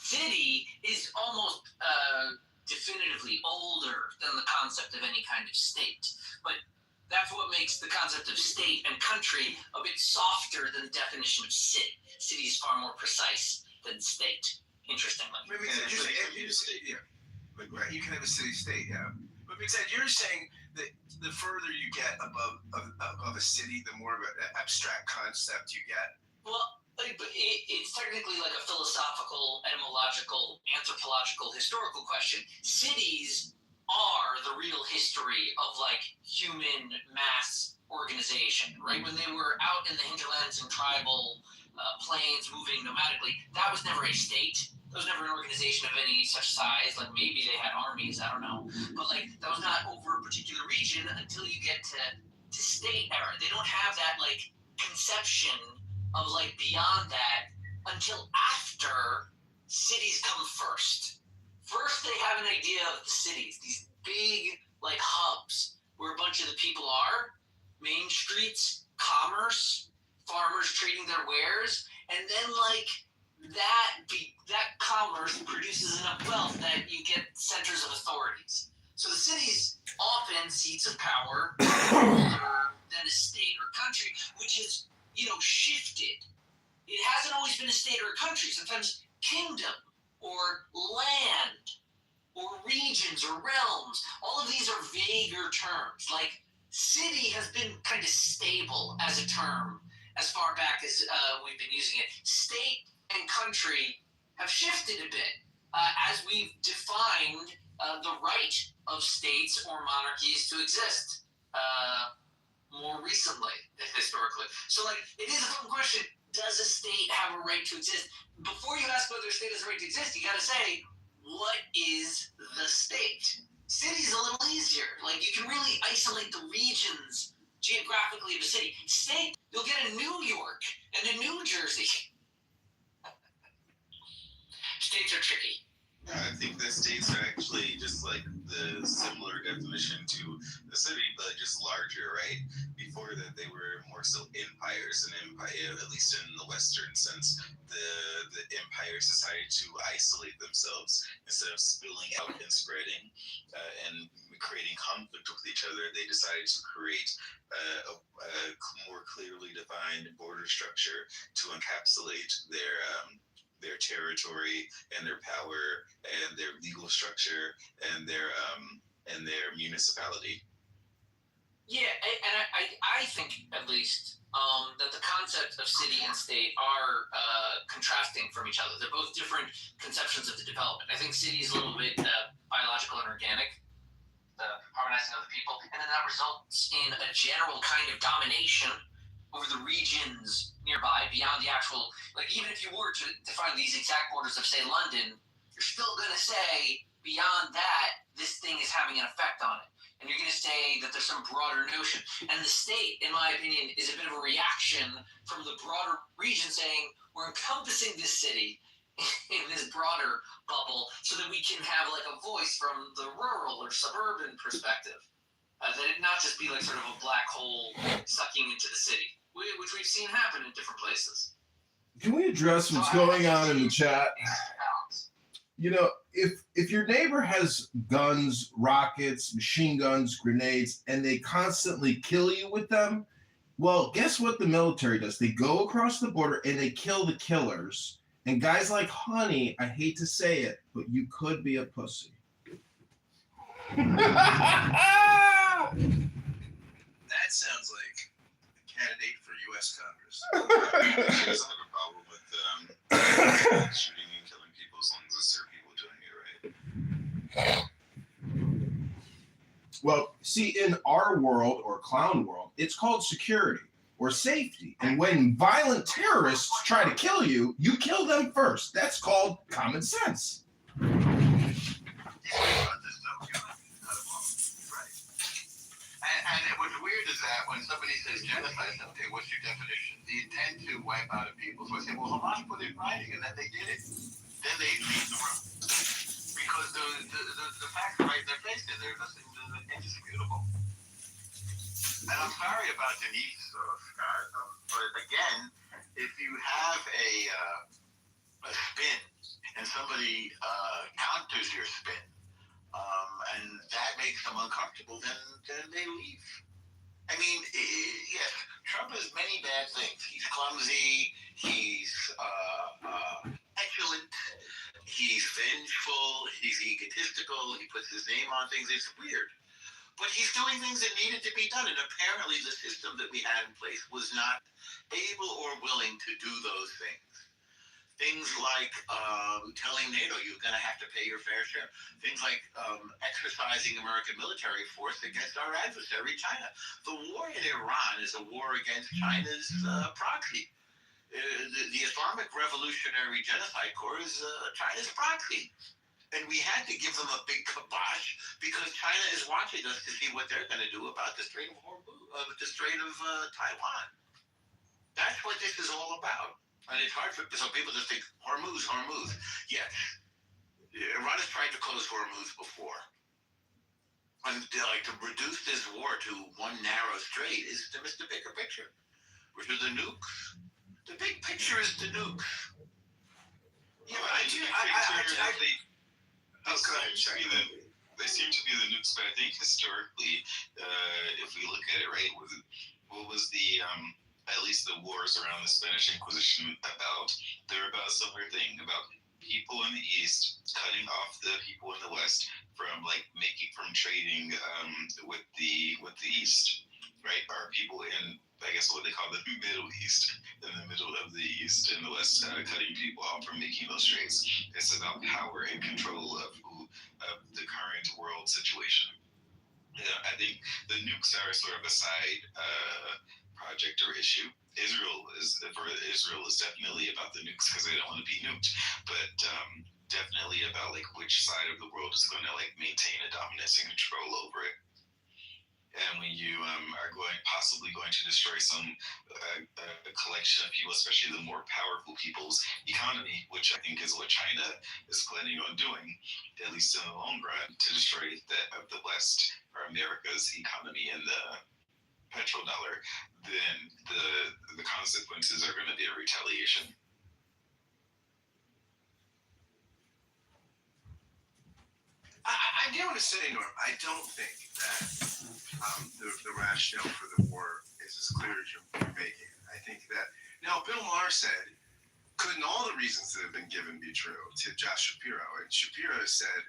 City is almost definitively older than the concept of any kind of state. But that's what makes the concept of state and country a bit softer than the definition of city. City is far more precise than state, interestingly. But you can have a city-state, yeah. But you're saying that the further you get above a city, the more of an abstract concept you get. Well, but it's technically like a philosophical, etymological, anthropological, historical question. Cities are the real history of like human mass organization, right? When they were out in the hinterlands and tribal plains moving nomadically, that was never a state. That was never an organization of any such size. Like maybe they had armies, I don't know. But like that was not over a particular region until you get to state era. They don't have that like conception of like beyond that until after cities come first. First, they have an idea of the cities, these big like hubs where a bunch of the people are, main streets, commerce, farmers trading their wares, and then like that commerce produces enough wealth that you get centers of authorities. So the cities often seats of power older than a state or country, which is shifted. It hasn't always been a state or a country. Sometimes kingdom or land or regions or realms. All of these are vaguer terms. Like city has been kind of stable as a term as far back as we've been using it. State and country have shifted a bit as we've defined the right of states or monarchies to exist more recently, historically. So, like, it is a fun question. Does a state have a right to exist? Before you ask whether a state has a right to exist, you got to say, what is the state? City's a little easier. Like, you can really isolate the regions geographically of a city. State, you'll get a New York and a New Jersey. States are tricky. Yeah, I think the states are actually just like the similar definition to the city, but just larger, right? Before that, they were more so empires. An empire, at least in the Western sense, the empires decided to isolate themselves instead of spilling out and spreading and creating conflict with each other. They decided to create a more clearly defined border structure to encapsulate their territory and their power and their legal structure and their in their municipality. Yeah, I think at least that the concept of city and state are contrasting from each other. They're both different conceptions of the development. I think city is a little bit biological and organic, the harmonizing of the people, and then that results in a general kind of domination over the regions nearby beyond the actual, like even if you were to define these exact borders of, say, London, you're still going to say beyond that, this thing is having an effect on it. And you're going to say that there's some broader notion. And the state, in my opinion, is a bit of a reaction from the broader region saying, we're encompassing this city in this broader bubble so that we can have like a voice from the rural or suburban perspective. That it not just be like sort of a black hole sucking into the city, which we've seen happen in different places. Can we address what's going on in the chat? You know, if your neighbor has guns, rockets, machine guns, grenades, and they constantly kill you with them, well, guess what the military does? They go across the border and they kill the killers. And guys like Honey, I hate to say it, but you could be a pussy. That sounds like a candidate for U.S. Congress. She doesn't have a problem with shooting and killing people as long as it's their people doing it, right? Well, see, in our world or clown world, it's called security or safety. And when violent terrorists try to kill you, you kill them first. That's called common sense. And what's weird is that when somebody says genocide, okay, what's your definition? The intent to wipe out a people. So I say, well, Hamas put it in writing, and then they did it. Then they leave the room. Because the facts are right in their face, and they're indisputable. And I'm sorry about Denise, Scott, but again, if you have a spin, and somebody counters your spin, and that makes them uncomfortable, then they leave. I mean, yes, Trump has many bad things. He's clumsy, he's petulant, he's vengeful, he's egotistical, he puts his name on things. It's weird. But he's doing things that needed to be done, and apparently the system that we had in place was not able or willing to do those things. Things like telling NATO you're going to have to pay your fair share. Things like exercising American military force against our adversary, China. The war in Iran is a war against China's proxy. The Islamic Revolutionary Genocide Corps is China's proxy. And we had to give them a big kibosh because China is watching us to see what they're going to do about the Strait of Taiwan. That's what this is all about. And it's hard for some people to think, Hormuz. Yes. Iran has tried to close Hormuz before. And like to reduce this war to one narrow strait is to miss the bigger picture, which are the nukes. The big picture is the nukes. Yeah, they seem to be the nukes, but I think historically, if we look at it, right, what was the at least the wars around the Spanish Inquisition about? They're about a similar thing, about people in the East cutting off the people in the West from trading with the East, right? Or people in, I guess, what they call the Middle East, in the middle of the East and the West, cutting people off from making those trades. It's about power and control of the current world situation. Yeah, I think the nukes are sort of a side project or issue. Israel is definitely about the nukes because they don't want to be nuked, but definitely about like which side of the world is going to like maintain a dominance and control over it. And when you are possibly going to destroy some a collection of people, especially the more powerful people's economy, which I think is what China is planning on doing, at least in the long run, to destroy the West or America's economy and the petrodollar, then the consequences are going to be a retaliation. I do want to say, Norm, I don't think that the rationale for the war is as clear as you're making it. I think that, now, Bill Maher said, couldn't all the reasons that have been given be true to Josh Shapiro? And Shapiro said,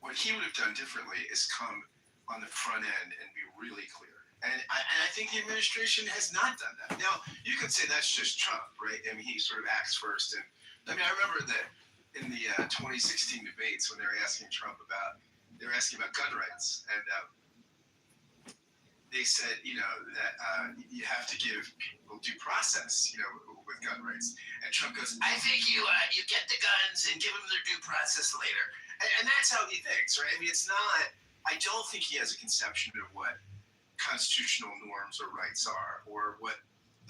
what he would have done differently is come on the front end and be really clear. And I think the administration has not done that. Now, you could say that's just Trump, right? I mean, he sort of acts first. And I mean, I remember that in the 2016 debates when they were asking Trump about gun rights. And they said, that you have to give people due process, with gun rights. And Trump goes, I think you get the guns and give them their due process later. And that's how he thinks, right? I mean, I don't think he has a conception of what constitutional norms or rights are, or what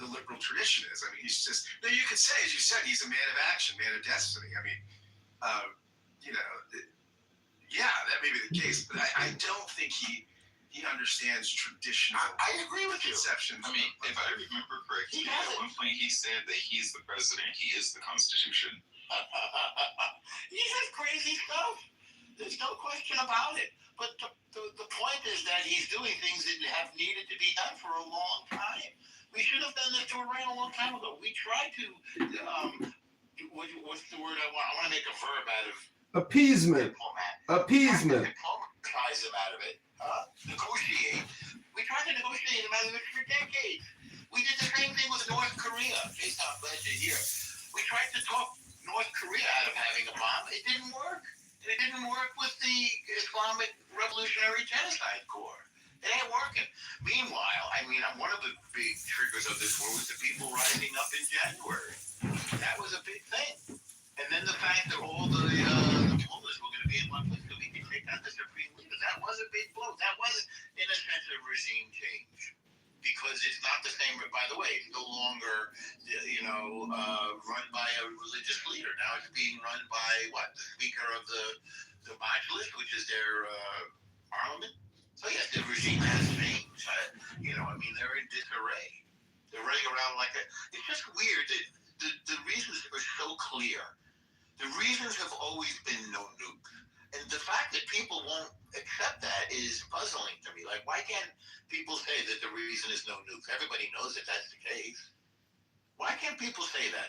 the liberal tradition is. I mean, he's just, you could say, as you said, he's a man of action, man of destiny. I mean, yeah, that may be the case, but I don't think he understands traditional. I agree with you. Conceptions. I mean, if I remember correctly, at one point he said that he's the president, he is the Constitution. He says crazy stuff. There's no question about it. But the point is that he's doing things that have needed to be done for a long time. We should have done this to Iran a long time ago. We tried to, what's the word I want? I want to make a verb out of Appeasement. Appeasement. Diplomatize him out of it. Negotiate. We tried to negotiate him out of it for decades. We did the same thing with North Korea. Based on budget here. We tried to talk North Korea out of having a bomb. It didn't work. And it didn't work with the Islamic Revolutionary Genocide Corps. It ain't working. Meanwhile, I mean, one of the big triggers of this war was the people rising up in January. That was a big thing. And then the fact that all the mullahs were going to be in one place so we could take out the supreme leader. That was a big blow. That was, in a sense, a regime change. Because it's not the same, by the way, it's no longer, run by a religious leader. Now it's being run by, the Speaker of the Majlis, which is their parliament. So yes, the regime has changed. They're in disarray. They're running around like that. It's just weird that the reasons are so clear. The reasons have always been no nukes. And the fact that people won't accept that is puzzling to me. Like, why can't people say that the reason is no nukes? Everybody knows that that's the case. Why can't people say that?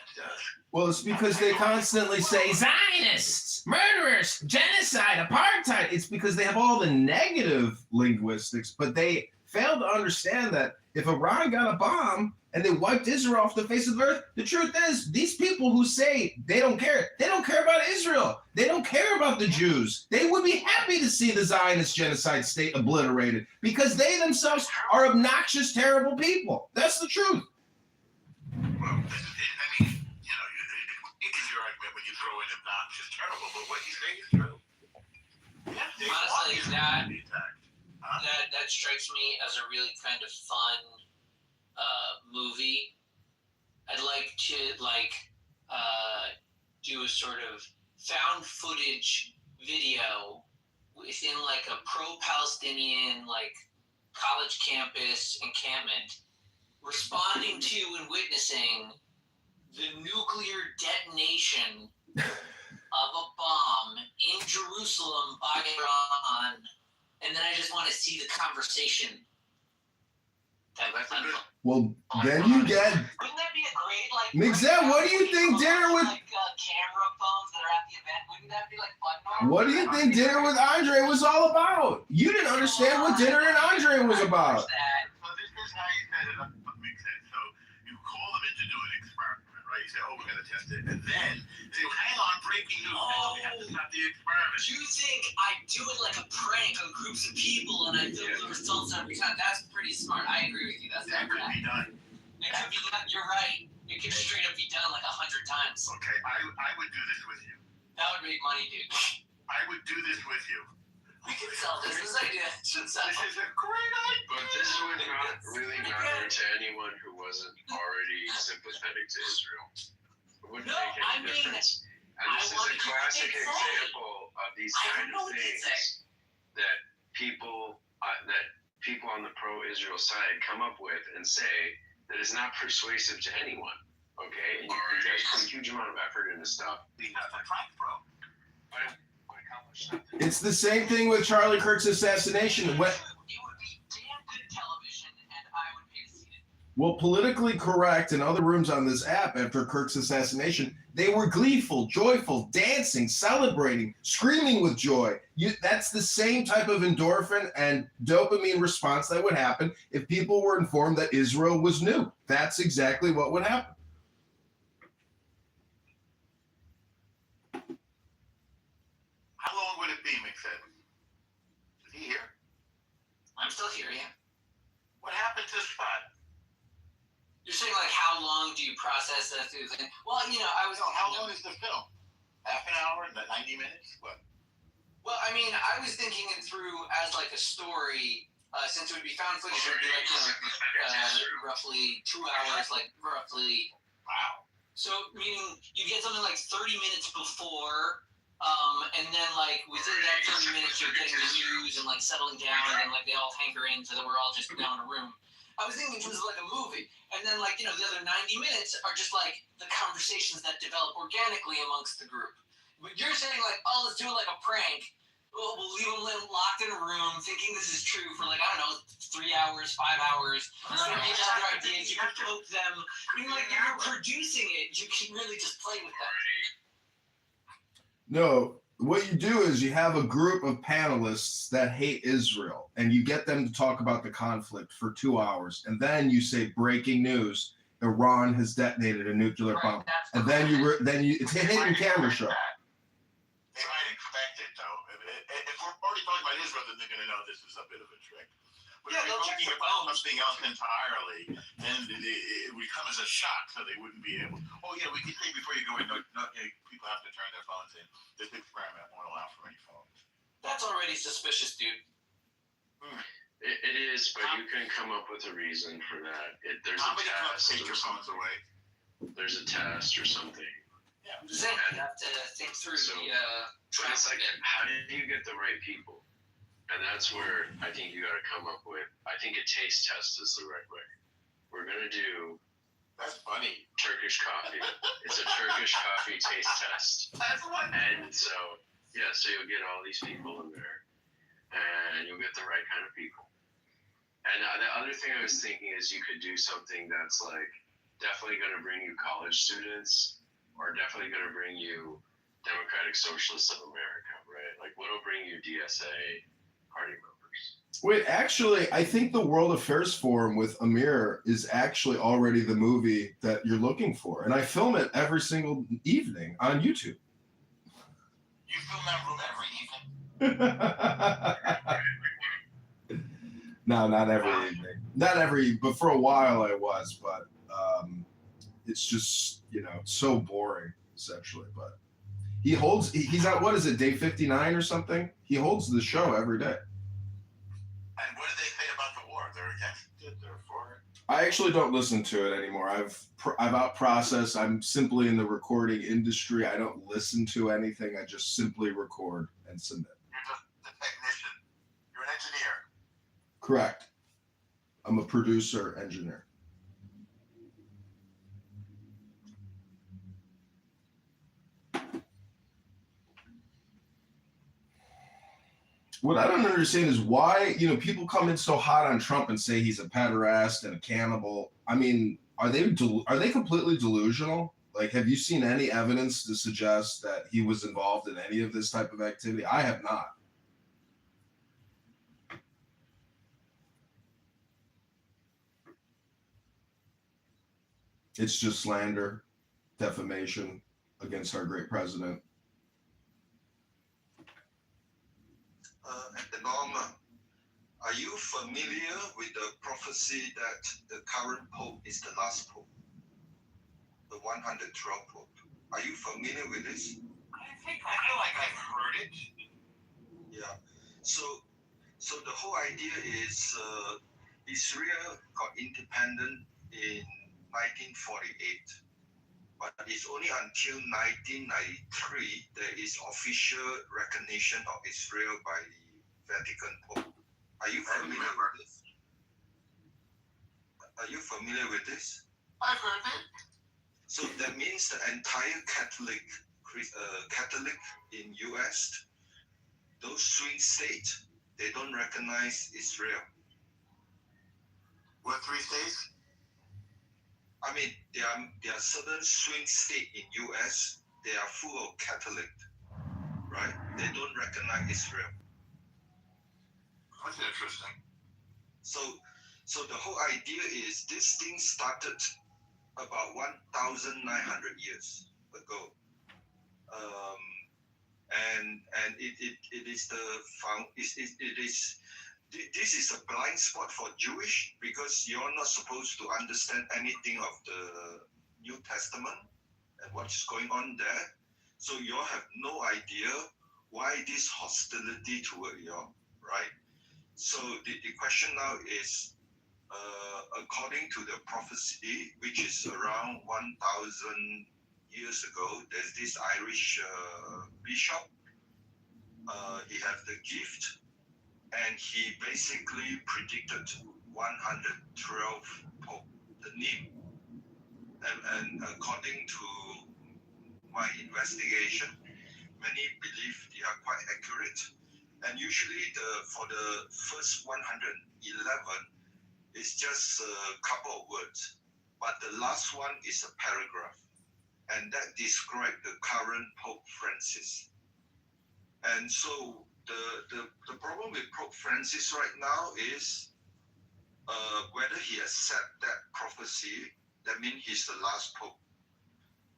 Well, it's because they constantly say Zionists, murderers, genocide, apartheid. It's because they have all the negative linguistics, but they fail to understand that if Iran got a bomb and they wiped Israel off the face of the earth, the truth is, these people who say they don't care about Israel. They don't care about the Jews. They would be happy to see the Zionist genocide state obliterated because they themselves are obnoxious, terrible people. That's the truth. Well, it is your argument when you throw in obnoxious, terrible, but what you say is true. Yeah, honestly, that strikes me as a really kind of fun movie. I'd like to do a sort of found footage video within like a pro-Palestinian college campus encampment, responding to and witnessing the nuclear detonation of a bomb in Jerusalem by Iran, and then I just want to see the conversation. Well, then you get. Wouldn't that be a great Mixette, what do you think dinner with? Camera phones that are at the event? Wouldn't that be fun? What do you think dinner with Andre was all about? You didn't understand what dinner and Andre was about. So this is how you set it up. Makes sense. So you call them in to do an experiment, right? You say, we're going to test it. And then say, hang on, breaking news. We have to stop the experiment. You think I do it like a prank on groups of people and I film the results every time? That's pretty smart. I agree with you. That could be done. It could be done. You're right. It could straight up be done 100 times. Okay, I would do this with you. That would make money, dude. I would do this with you. We can sell this. This idea should sell. This is a great idea. But this would not really matter to anyone who wasn't already sympathetic to Israel. It wouldn't make any difference. And this is a classic example of these kind of things that people on the pro-Israel side come up with and say that is not persuasive to anyone. Okay? And you guys put a huge amount of effort into stuff. It's the same thing with Charlie Kirk's assassination. It would be damn good television, and I would pay to see it. Well, politically correct in other rooms on this app after Kirk's assassination, they were gleeful, joyful, dancing, celebrating, screaming with joy. That's the same type of endorphin and dopamine response that would happen if people were informed that Israel was new. That's exactly what would happen. How long would it be, McFadden? Is he here? I'm still here, yeah. What happened to Spot? You're saying, like, how long do you process that through the thing? Well, you know, How long is the film? Half an hour? 90 minutes? What? Well, I mean, I was thinking it through as, like, a story, since it would be found footage, it would be, like, you know, roughly 2 hours, like, roughly. Wow. So, meaning you get something like 30 minutes before, and then, like, within that 30 minutes, you're getting the news and, like, settling down, and then, like, they all hanker in so that we're all just now in a room. I was thinking in terms of, like, a movie. And then, like, you know, the other 90 minutes are just, like, the conversations that develop organically amongst the group. But you're saying, like, oh, let's do it like a prank. We'll leave them locked in a room thinking this is true for, like, I don't know, 3 hours, 5 hours. So you get other ideas. You can poke them. I mean, like, if you're producing it, you can really just play with them. No, what you do is you have a group of panelists that hate Israel, and you get them to talk about the conflict for 2 hours, and then you say breaking news: Iran has detonated a nuclear bomb, and then it's a hidden camera show. They might expect it, though. If we're already talking about Israel, then they're going to know this is a bit of a trick. But Yeah, if they'll we're check talking their about phones. something else entirely, then it would come as a shock, so they wouldn't be able. Oh yeah, we can say before you go in, people have to turn their phones in. This experiment won't allow for any phones. That's already suspicious, dude. It is, but you can come up with a reason for that. There's How a many clubs test take your or phones something. away? There's a test or something. Yeah, I'm just saying you have to think through So, the But it's like, traffic. how do you get the right people? And that's where I think you got to come up with. I think a taste test is the right way. We're gonna do That's funny. Turkish coffee. It's a Turkish coffee taste test. That's funny. And so you'll get all these people in there, and you'll get the right kind of people. And the other thing I was thinking is you could do something that's like definitely going to bring you college students, or definitely going to bring you Democratic Socialists of America, right? Like, what'll bring you DSA party members? Wait, actually, I think the World Affairs Forum with Amir is actually already the movie that you're looking for. And I film it every single evening on YouTube. You film that room every evening? No, not every evening. But for a while I was. But it's just, so boring, essentially. But he's at, what is it, day 59 or something? He holds the show every day. And what do they say about the war? They're against it. They're for it. I actually don't listen to it anymore. I've out-processed. I'm simply in the recording industry. I don't listen to anything. I just simply record and submit. You're just the technician. You're an engineer. Correct. I'm a producer, engineer. What I don't understand is why, people come in so hot on Trump and say he's a pederast and a cannibal. I mean, are they completely delusional? Like, have you seen any evidence to suggest that he was involved in any of this type of activity? I have not. It's just slander, defamation against our great president. And Norma, are you familiar with the prophecy that the current Pope is the last Pope? The 112th Pope. Are you familiar with this? I feel like I've heard it. Yeah. So the whole idea is Israel got independent in 1948. But it's only until 1993 there is official recognition of Israel by the Vatican Pope. Are you familiar with this? Are you familiar with this? I've heard it. So that means the entire Catholic in US, those swing states, they don't recognize Israel. What 3 states? I mean, there are certain swing states in US. They are full of Catholic, right? They don't recognize Israel. That's interesting. So the whole idea is this thing started about 1,900 years ago, and it is the this is a blind spot for Jewish because you're not supposed to understand anything of the New Testament and what's going on there. So you have no idea why this hostility toward you, right? So the question now is, according to the prophecy, which is around 1,000 years ago, there's this Irish bishop. He had the gift, and he basically predicted 112 Pope, the name. And according to my investigation, many believe they are quite accurate. And usually for the first 111, it's just a couple of words. But the last one is a paragraph. And that describes the current Pope Francis. And so the problem with Pope Francis right now is whether he accepts that prophecy. That means he's the last Pope.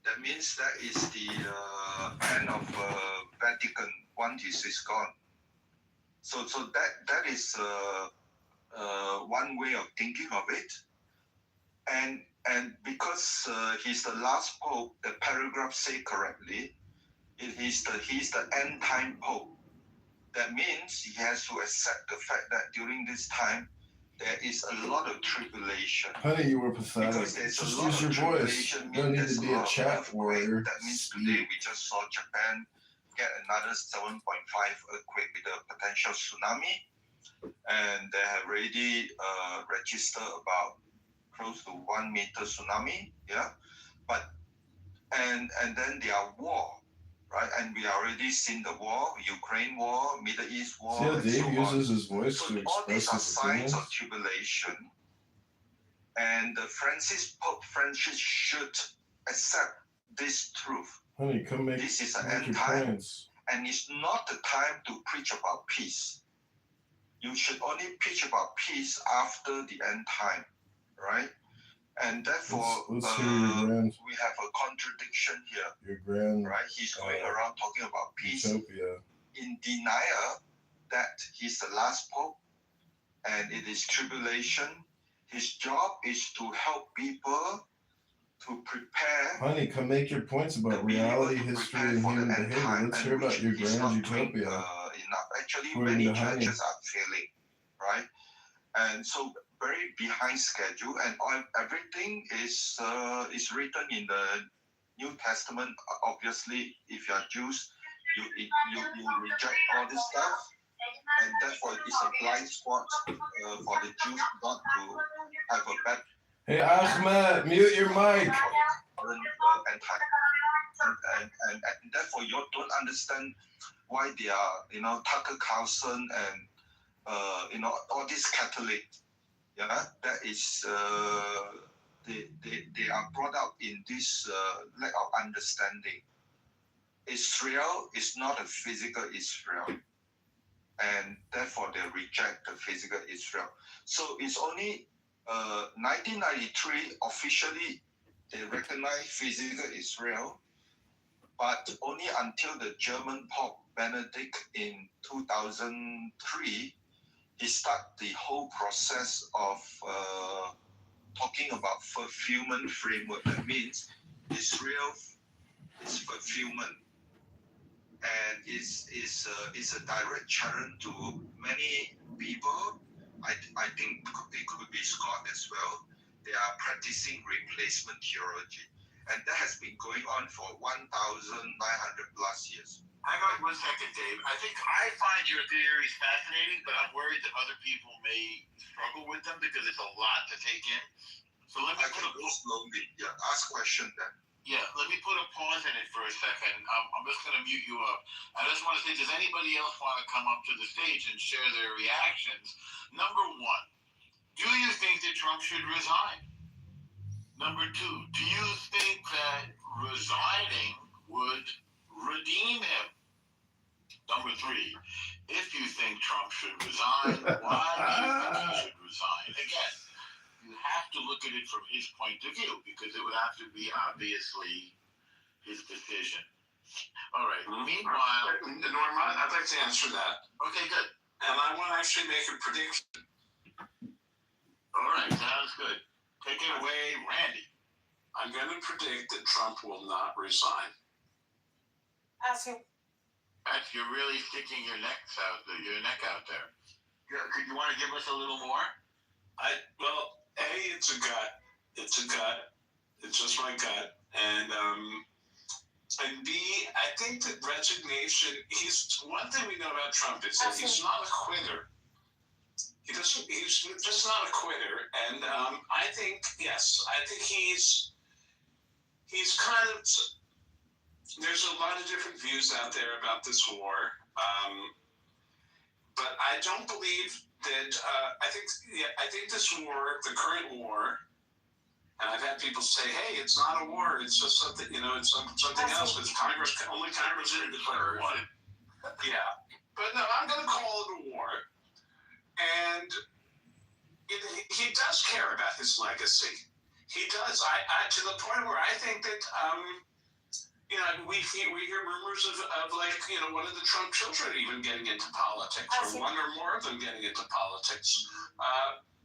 That means that is the end of Vatican once is gone. So that is one way of thinking of it. And because he's the last Pope, the paragraph say correctly, he's the end time Pope. That means he has to accept the fact that during this time there is a lot of tribulation. Honey, you were pathetic. Just use your voice. You don't need to be a chat warrior. That means today we just saw Japan get another 7.5 earthquake with a potential tsunami. And they have already registered about close to 1 meter tsunami. Yeah. But and then there are war. Right, and we already seen the war, Ukraine war, Middle East war. See how Dave uses his voice so to all these are express his signs opinions? of tribulation, and Pope Francis should accept this truth. Honey, come make This is an your end time, points. and it's not the time to preach about peace. You should only preach about peace after the end time, right? And therefore, let's hear your grand, we have a contradiction here. Your grand, right? He's going around talking about peace, utopia. In denial that he's the last Pope, and it is tribulation. His job is to help people to prepare. Honey, come make your points about reality, history, and human behavior. Let's hear about your grand utopia. Enough. Actually, According many to Honey. churches are failing, right? And so very behind schedule, and everything is written in the New Testament. Obviously, if you are Jews, you reject all this stuff, and therefore it's a blind spot for the Jews not to have a bad. Hey Ahmed, mute your mic. And therefore you don't understand why they are, Tucker Carlson and all these Catholic, yeah, that is they are brought up in this lack of understanding. Israel is not a physical Israel, and therefore they reject the physical Israel. So it's only 1993 officially they recognize physical Israel, but only until the German Pope Benedict in 2003 he started the whole process of talking about fulfillment framework. That means Israel is fulfillment, and is a direct challenge to many people. I think it could be Scott as well. They are practicing replacement theology, and that has been going on for 1,900 plus years. Hang on 1 second, Dave. I think I find your theories fascinating, but I'm worried that other people may struggle with them because it's a lot to take in. So let me go slowly. Yeah, ask question then. Yeah, let me put a pause in it for a second. I'm just going to mute you up. I just want to say, does anybody else want to come up to the stage and share their reactions? Number one, do you think that Trump should resign? Number two, do you think that resigning would redeem him? Number three, if you think Trump should resign, why do you think he should resign? Again, you have to look at it from his point of view because it would have to be obviously his decision. All right. Meanwhile, Norma, I'd like to answer that. Okay, good. And I want to actually make a prediction. All right, sounds good. Take it away, Randy. I'm going to predict that Trump will not resign. You're really sticking your neck out there. Could you want to give us a little more? Well, A, it's a gut. It's just my gut. And B, I think that resignation, one thing we know about Trump is that he's not a quitter. He's just not a quitter. And I think he's kind of, there's a lot of different views out there about this war. But I don't believe that, I think this war, the current war, and I've had people say, hey, it's not a war, it's just something, it's something else, because only Congress can declare war. Yeah. But no, I'm going to call it a war. And he does care about his legacy. He does. To the point where I think that, we hear rumors of like, one of the Trump children even getting into politics, or one or more of them getting into politics.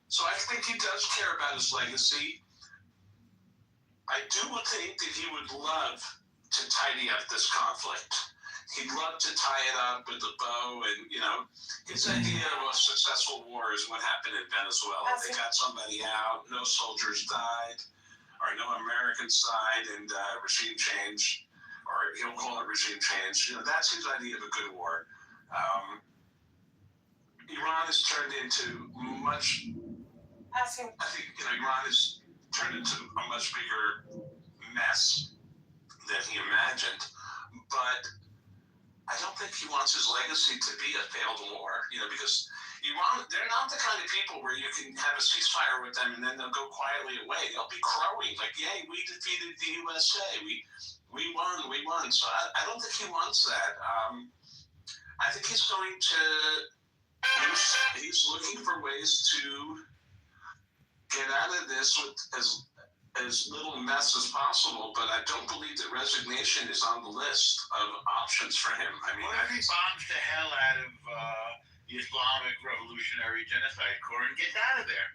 So I think he does care about his legacy. I do think that he would love to tidy up this conflict. He'd love to tie it up with a bow, and his idea of a successful war is what happened in Venezuela. They got somebody out, no soldiers died, or no Americans died, and regime change, or he'll call it regime change. That's his idea of a good war. Iran has turned into much. I think Iran has turned into a much bigger mess than he imagined, but I don't think he wants his legacy to be a failed war, because Iran, they're not the kind of people where you can have a ceasefire with them and then they'll go quietly away. They'll be crowing like, yay, we defeated the USA, we won. So I don't think he wants that. I think he's going to, he's looking for ways to get out of this with as little mess as possible, but I don't believe that resignation is on the list of options for him. I mean, what if he bombs the hell out of the Islamic Revolutionary Genocide Corps and gets out of there?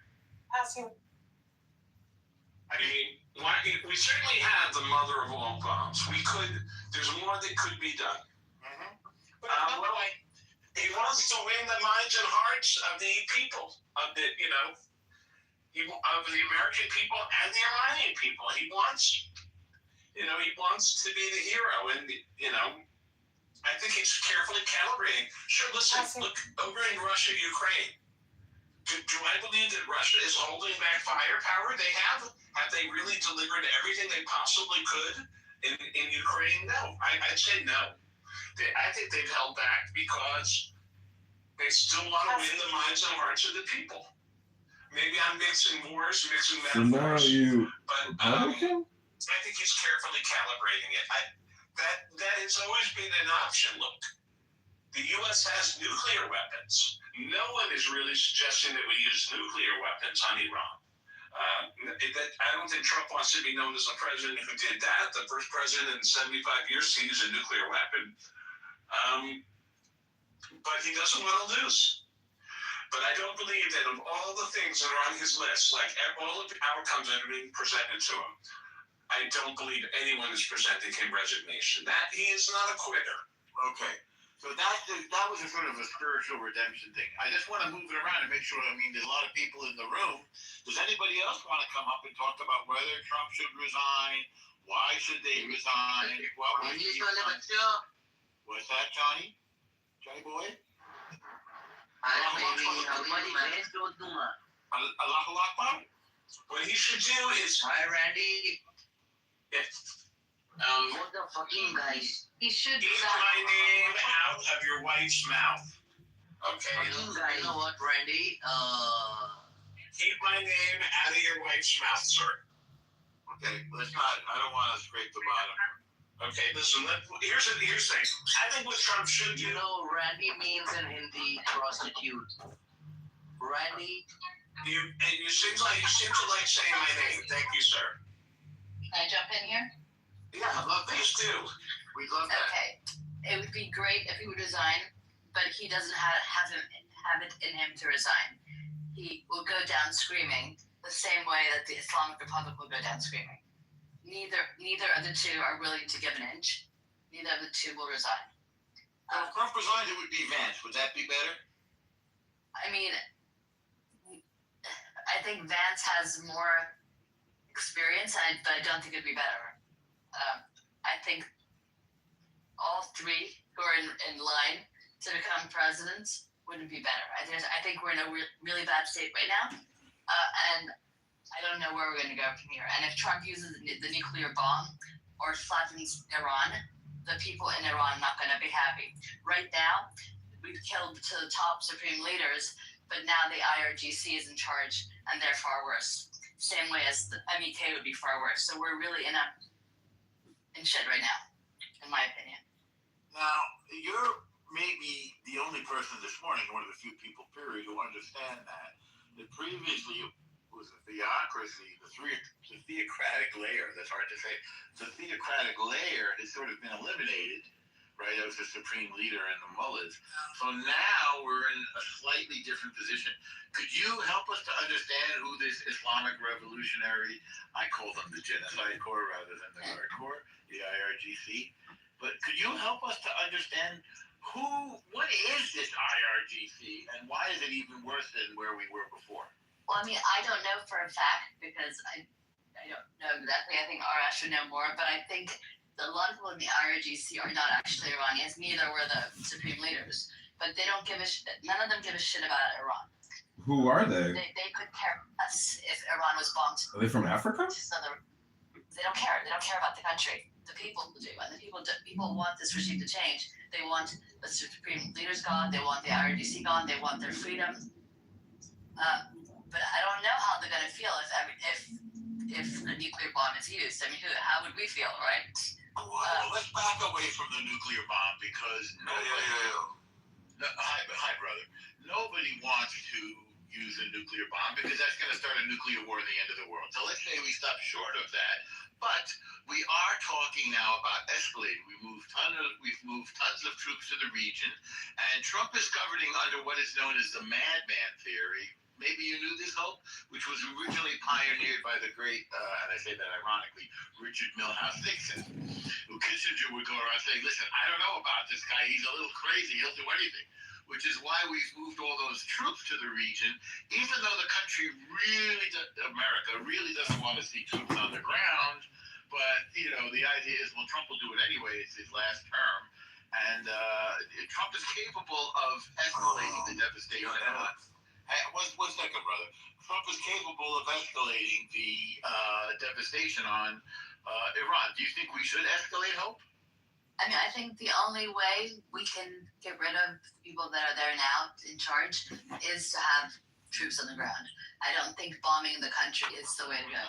I mean, we certainly have the mother of all bombs. There's more that could be done. Mm-hmm. He wants to win the minds and hearts of the people, of the American people and the Iranian people. He wants to be the hero, and I think he's carefully calibrating. Sure, listen, look over in Russia, Ukraine. Do I believe that Russia is holding back firepower? They have. Have they really delivered everything they possibly could in Ukraine? No, I'd say no. I think they've held back because they still want to win the minds and hearts of the people. Maybe I'm mixing metaphors, but I think he's carefully calibrating it. That has always been an option. Look, the U.S. has nuclear weapons. No one is really suggesting that we use nuclear weapons on Iran. I don't think Trump wants to be known as a president who did that. The first president in 75 years to use a nuclear weapon. But he doesn't want to lose. But I don't believe that of all the things that are on his list, like all of the outcomes that are being presented to him, I don't believe anyone is presenting him resignation. That he is not a quitter. Okay. So that was a sort of a spiritual redemption thing. I just want to move it around and make sure, there's a lot of people in the room. Does anybody else want to come up and talk about whether Trump should resign? Why should they resign? What's that, Johnny? Johnny boy? Allahu Akbar. What he should do is. Hi, Randy. What the fucking guys? He should keep my name out of your wife's mouth. Okay? Fucking guys. You know what, Randy? Keep my name out of your wife's mouth, sir. Okay, let's not. I don't want to scrape the bottom. Okay, listen. Here's the thing. I think what Trump should do. You know, Randy means in Hindi prostitute. Randy. You seem to like saying my name. Thank you, sir. Can I jump in here? Yeah, I love these too. We'd love that. Okay. It would be great if he would resign, but he doesn't have it in him to resign. He will go down screaming the same way that the Islamic Republic will go down screaming. Neither of the two are willing to give an inch. Neither of the two will resign. If Trump resigned, it would be Vance. Would that be better? I mean, I think Vance has more experience, but I don't think it'd be better. I think all three who are in line to become presidents wouldn't be better. I think we're in a really bad state right now, and I don't know where we're going to go from here. And if Trump uses the nuclear bomb or flattens Iran, the people in Iran are not going to be happy. Right now, we've killed to the top supreme leaders, but now the IRGC is in charge, and they're far worse. Same way as the MEK would be far worse. So we're really in shit right now, in my opinion. Now, you're maybe the only person this morning, one of the few people, period, who understand that previously it was a theocracy, the theocratic layer, that's hard to say, the theocratic layer has sort of been eliminated, right, as the supreme leader and the mullahs. So now we're in a slightly different position. Could you help us to understand who this Islamic Revolutionary, I call them the Genocide Corps rather than the Guard Corps, the IRGC, but could you help us to understand what is this IRGC and why is it even worse than where we were before? Well, I mean, I don't know for a fact because I don't know exactly. I think Arash should know more, but I think a lot of people in the IRGC are not actually Iranians. Neither were the supreme leaders, but they don't give a shit. None of them give a shit about Iran. Who are they? They could care less if Iran was bombed. Are they from Africa? So they don't care. They don't care about the country. The people do, and the people want this regime to change. They want the supreme leaders gone. They want the IRGC gone. They want their freedom. But I don't know how they're gonna feel if a nuclear bomb is used. I mean, how would we feel, right? Well, let's back away from the nuclear bomb because hi, brother. Nobody wants to use a nuclear bomb because that's going to start a nuclear war at the end of the world. So let's say we stop short of that. But we are talking now about escalating. We've moved tons of troops to the region, and Trump is governing under what is known as the madman theory. Maybe you knew this, Hope, which was originally pioneered by the great, and I say that ironically, Richard Milhous Nixon, who Kissinger would go around saying, listen, I don't know about this guy. He's a little crazy. He'll do anything. Which is why we've moved all those troops to the region, even though the country America really doesn't want to see troops on the ground. But, the idea is, well, Trump will do it anyway. It's his last term. And Trump is capable of escalating the devastation. One second, brother. Trump is capable of escalating the devastation on Iran. Do you think we should escalate, Hope? I mean, I think the only way we can get rid of people that are there now in charge is to have troops on the ground. I don't think bombing the country is the way to go.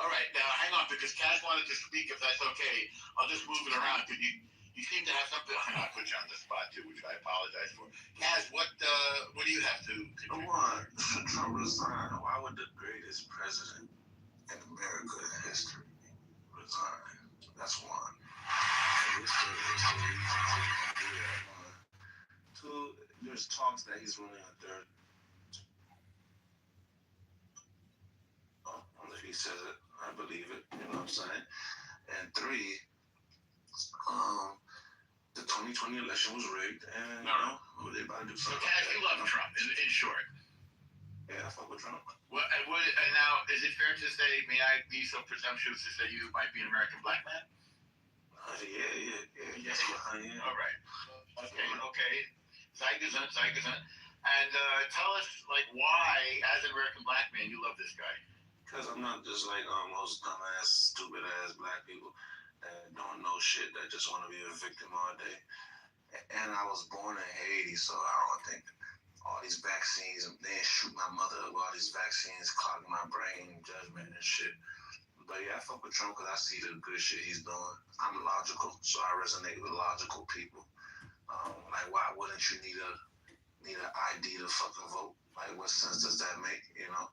All right, now hang on, because Kaz wanted to speak, if that's okay. I'll just move it around. You seem to have something. I put you on the spot too, which I apologize for. Kaz, what do you have to contribute? One, Trump resign. Why would the greatest president in America in history resign? That's one. Two, there's talks that he's running a third. If he says it, I believe it. You know what I'm saying? And three, the 2020 election was rigged, and they about to do So, something. Kaz, you love Trump, in short. Yeah, I fuck with Trump. Well, and now, is it fair to say, may I be so presumptuous to say you might be an American black man? Yeah. Yes, yeah. All right. Okay. Zeitgesund. And tell us, why, as an American black man, you love this guy? Because I'm not just like most dumbass, stupid ass black people that don't know shit, that just want to be a victim all day. And I was born in Haiti, so I don't think all these vaccines, they shoot my mother with all these vaccines, clogging my brain, judgment and shit. But yeah, I fuck with Trump because I see the good shit he's doing. I'm logical, so I resonate with logical people. Like, why wouldn't you need an ID to fucking vote? Like, what sense does that make? You know,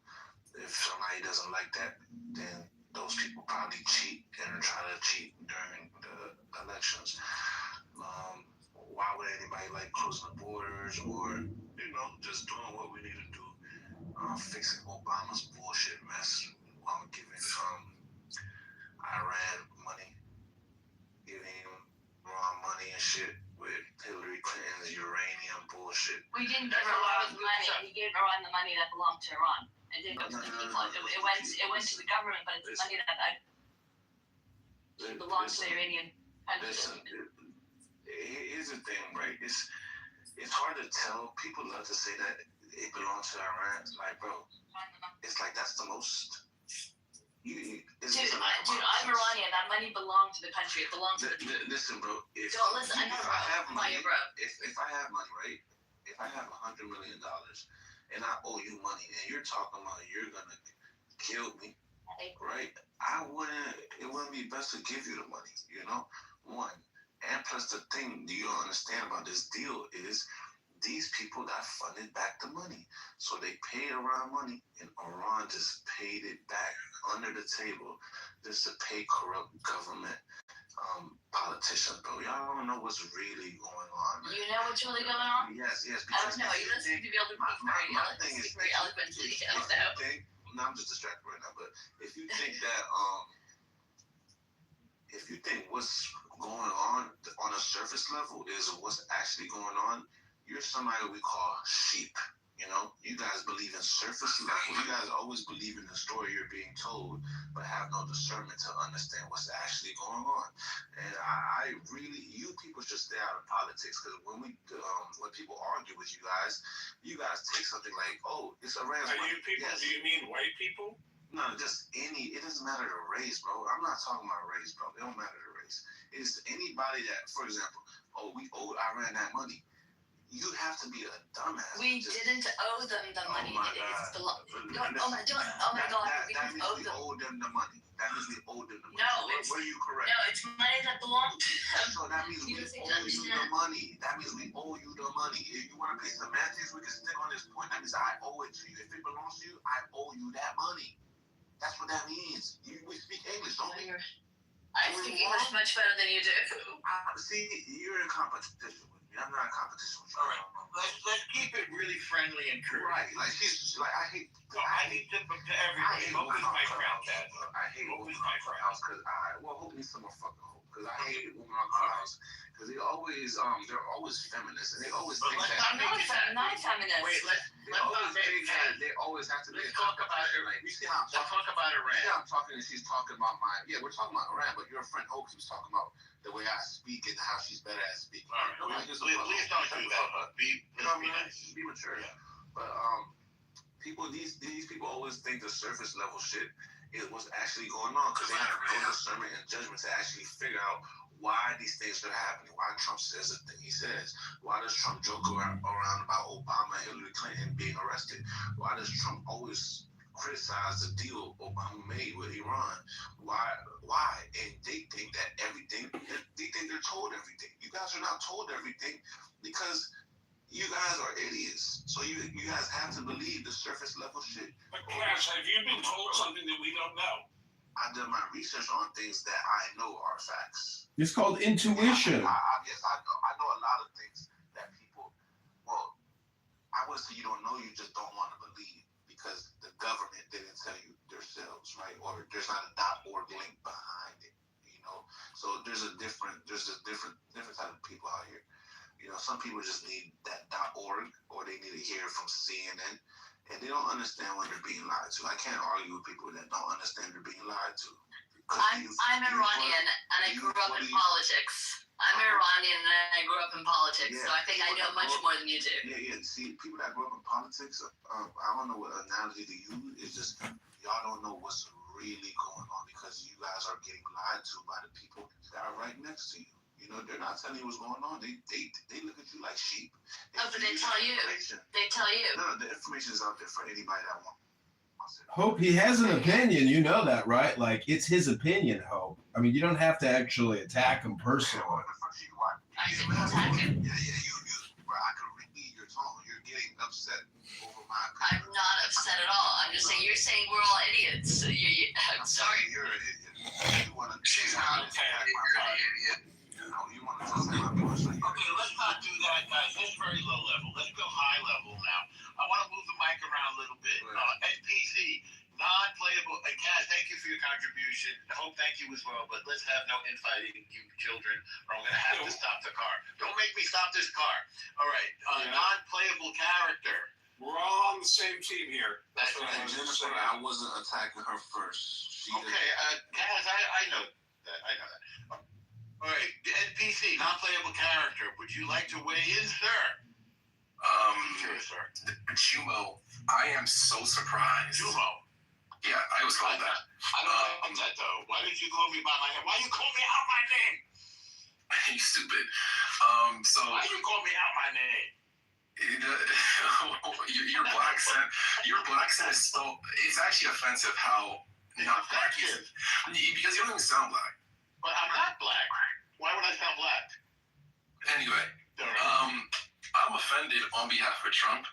if somebody doesn't like that, then those people probably cheat and try to cheat during the elections. Why would anybody like closing the borders or, you know, just doing what we need to do? Fixing Obama's bullshit mess. Giving Iran money, giving Iran money and shit with Hillary Clinton's uranium bullshit. We didn't give Iran the money. He gave Iran the money that belonged to Iran. It didn't go to the people. It went to the government, but it's money that belongs to the Iranian country. Listen, here's the thing, right? It's hard to tell. People love to say that it belongs to Iran. Like, bro, it's like that's the most. Dude, I'm Iranian. That money belonged to the country. It belonged to the people. Listen, bro. Don't listen. I know. If I have money, bro. If I have money, right? If I have $100 million and I owe you money, and you're talking about you're gonna kill me, right? It wouldn't be best to give you the money, you know? One. And plus the thing you don't understand about this deal is these people got funded back the money. So they paid Iran money and Iran just paid it back under the table just to pay corrupt government politicians, bro. Y'all don't know what's really going on, man. You know what's really going on? Yes. I don't know. You don't seem to be able to speak very eloquently. I don't know. I'm just distracted right now, but if you think that if you think what's going on a surface level is what's actually going on, you're somebody we call sheep. You know, you guys believe in surface level. You guys always believe in the story you're being told, but have no discernment to understand what's actually going on. And I really, you people should stay out of politics, because when people argue with you guys take something like, oh, it's Iran's money. You people? Yes. Do you mean white people? No, just any. It doesn't matter the race, bro. I'm not talking about race, bro. It don't matter the race. It's anybody that, for example, oh, we owed Iran that money. You'd have to be a dumbass. We didn't owe them the money. Oh my God. Oh my God. That means we owe them the money. That means we owe them the money. No, were you correct? No, it's money that belonged to them. So that means we owe you the money. That means we owe you the money. If you want to play semantics, we can stick on this point. That means I owe it to you. If it belongs to you, I owe you that money. That's what that means. We speak English, don't we? I speak English much better than you do. See, you're in competition with me. I'm not in competition with you. All right, let's keep it really friendly and courteous. Right, like she's like I hate to everybody. Hope is my friend, Dad. I hate Hope is my friend because Hope needs some more fucking Hope, because I hate women on Clubhouse because they're always feminists and they always think that. I'm not a feminist. Wait, they always have to. Let's talk about it. Like, you see how I'm talking? Let's talk about Iran. You see how I'm talking and she's talking about we're talking about Iran, but your friend Hope was talking about the way I speak and how she's better at speaking. All right, please don't do that. Be nice. Be mature. Yeah. But these people always think the surface level shit is what's actually going on, because they have no discernment and judgment to actually figure out why these things are happening, why Trump says the thing he says, why does Trump joke around about Obama and Hillary Clinton being arrested, why does Trump always criticize the deal Obama made with Iran, why? And they think that they're told everything. You guys are not told everything because you guys are idiots. So you guys have to believe the surface level shit. But Cash, have you been told something that we don't know? I've done my research on things that I know are facts. It's called intuition. I know a lot of things that people, I would say you don't know, you just don't want to believe because the government didn't tell you themselves, right? Or there's not a .org link behind it, you know? So there's a different type of people out here. You know, some people just need that .org, or they need to hear it from CNN, and they don't understand when they're being lied to. I can't argue with people that don't understand they're being lied to. I'm Iranian, and I grew up in politics. I'm Iranian, and I grew up in politics, so I think I know much more than you do. Yeah. See, people that grew up in politics, I don't know what analogy to use. It's just y'all don't know what's really going on because you guys are getting lied to by the people that are right next to you. You know, they're not telling you what's going on. They look at you like sheep. But they tell you. They tell you. No, the information is out there for anybody that wants Hope, he has an opinion. You know that, right? Like, it's his opinion, Hope. I mean, you don't have to actually attack him personally. I didn't attack him. Yeah, bro, I could read your tone. You're getting upset over my I'm not upset at all. I'm just saying you're saying we're all idiots. So I'm sorry. You're an idiot. You want to she's not an idiot. You want to talk about me. Okay, let's not do that, guys. That's very low level. Let's go high level now. I want to move the mic around a little bit. NPC, non-playable. Kaz, thank you for your contribution. Hope, thank you as well. But let's have no infighting, you children, or I'm going to have to stop the car. Don't make me stop this car. All right, non-playable character. We're all on the same team here. That's what what I was I'm going to say. saying. I wasn't attacking her first. Okay, Kaz, I know that. I know that. All right, the NPC, non-playable character. Would you like to weigh in, sir? Sure, sir. Jumo, I am so surprised. Jumo. Yeah, I was called that. I don't like that though. Why did you call me by my name? Why you call me out my name? You stupid. So Why you call me out my name? your black accent is so, it's actually offensive how not black you is. Because you don't even sound black. But I'm not black. Why would I sound black? Anyway, I'm offended on behalf of Trump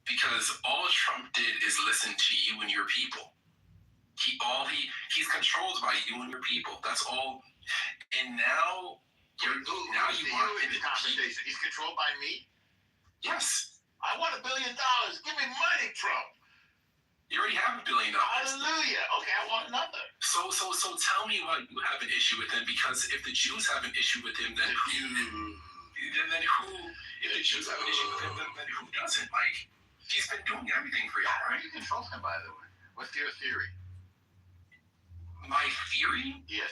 because all Trump did is listen to you and your people. He's controlled by you and your people. That's all. And now you want in the conversation. He's controlled by me? Yes. I want $1 billion. Give me money, Trump. You already have $1 billion. Hallelujah. Okay, I want another. So tell me why you have an issue with him, because if the Jews have an issue with him, then who? If the Jews have an issue with him, then who doesn't? Like, he's been doing everything for y'all, right? You control him, by the way. What's your theory? My theory? Yes.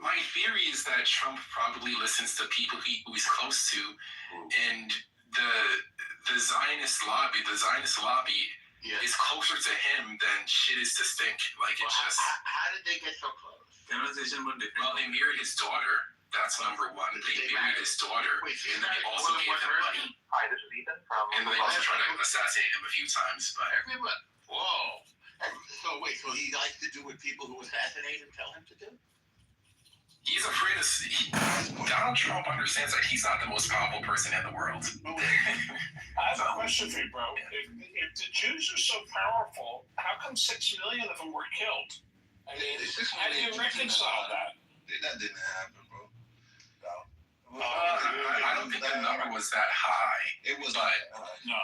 My theory is that Trump probably listens to people who he's close to, and the Zionist lobby is closer to him than shit is to stink. Like, it's just. How did they get so close? Well, they married his daughter. That's number one. They married his daughter. Wait, and they also gave him money. Hi, this is Ethan from. And they also tried to assassinate him a few times. But Everyone. Whoa. So he likes to do what people who assassinate him tell him to do? he's afraid of. Donald Trump understands that he's not the most powerful person in the world. I have a question for you, bro. If the Jews are so powerful, how come 6 million of them were killed? I mean, how do you reconcile that? That didn't happen, bro. I don't think the number was that high. It was but no.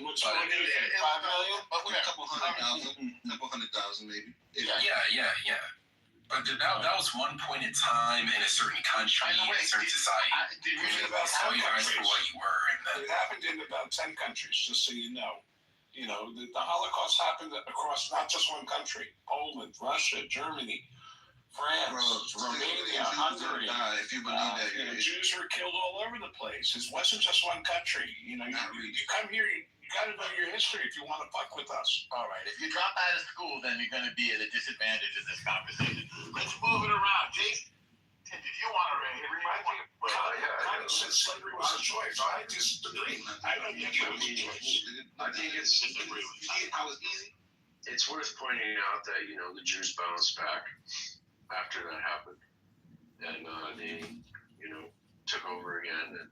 What's but, 5 million? A couple hundred thousand, maybe. Yeah. But that was one point in time in a certain country, in a certain society. Did you read about So you guys for what you were, and then it happened in about 10 countries, just so you know. You know, the Holocaust happened across not just one country: Poland, Russia, Germany, France, Romania, Hungary. If you believe that, Jews were killed all over the place. It wasn't just one country. You know, you come here, you got to know your history if you want to fuck with us. All right. If you drop out of school, then you're going to be at a disadvantage in this conversation. Let's move it around. Jason, did you want to raise? Congressman said slavery was a choice. I disagree. I don't think it was a choice. I think it's Disagree with you. I was easy. it's worth pointing out that the Jews bounced back after that happened, and they took over again. And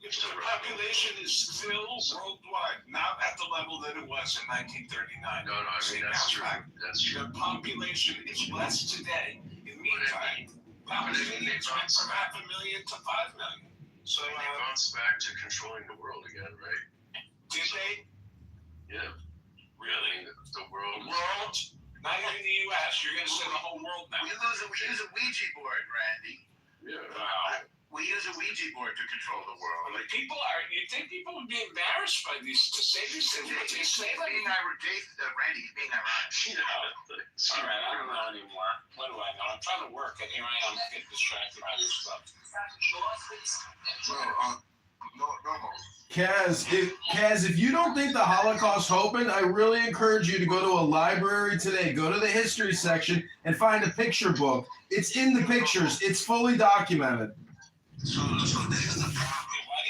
The population is still worldwide, not at the level that it was in 1939. no, I mean that's true. That's true. The population is less today. In the meantime, Palestinians went from 500,000 to 5 million. So They bounced back to controlling the world again, right? did they Yeah. really? The world. World? Not even the U.S. You're going to say the whole world now. We use a Ouija board, Randy. Yeah. Wow. We use a Ouija board to control the world. Like you think people would be embarrassed by these to say these things, but they say them. Randy's being ironic. All right, I don't know anymore. What do I know? I'm trying to work, and here I am getting distracted by this stuff. Kaz, if you don't think the Holocaust happened, I really encourage you to go to a library today. Go to the history section and find a picture book. It's in the pictures. It's fully documented. Why do you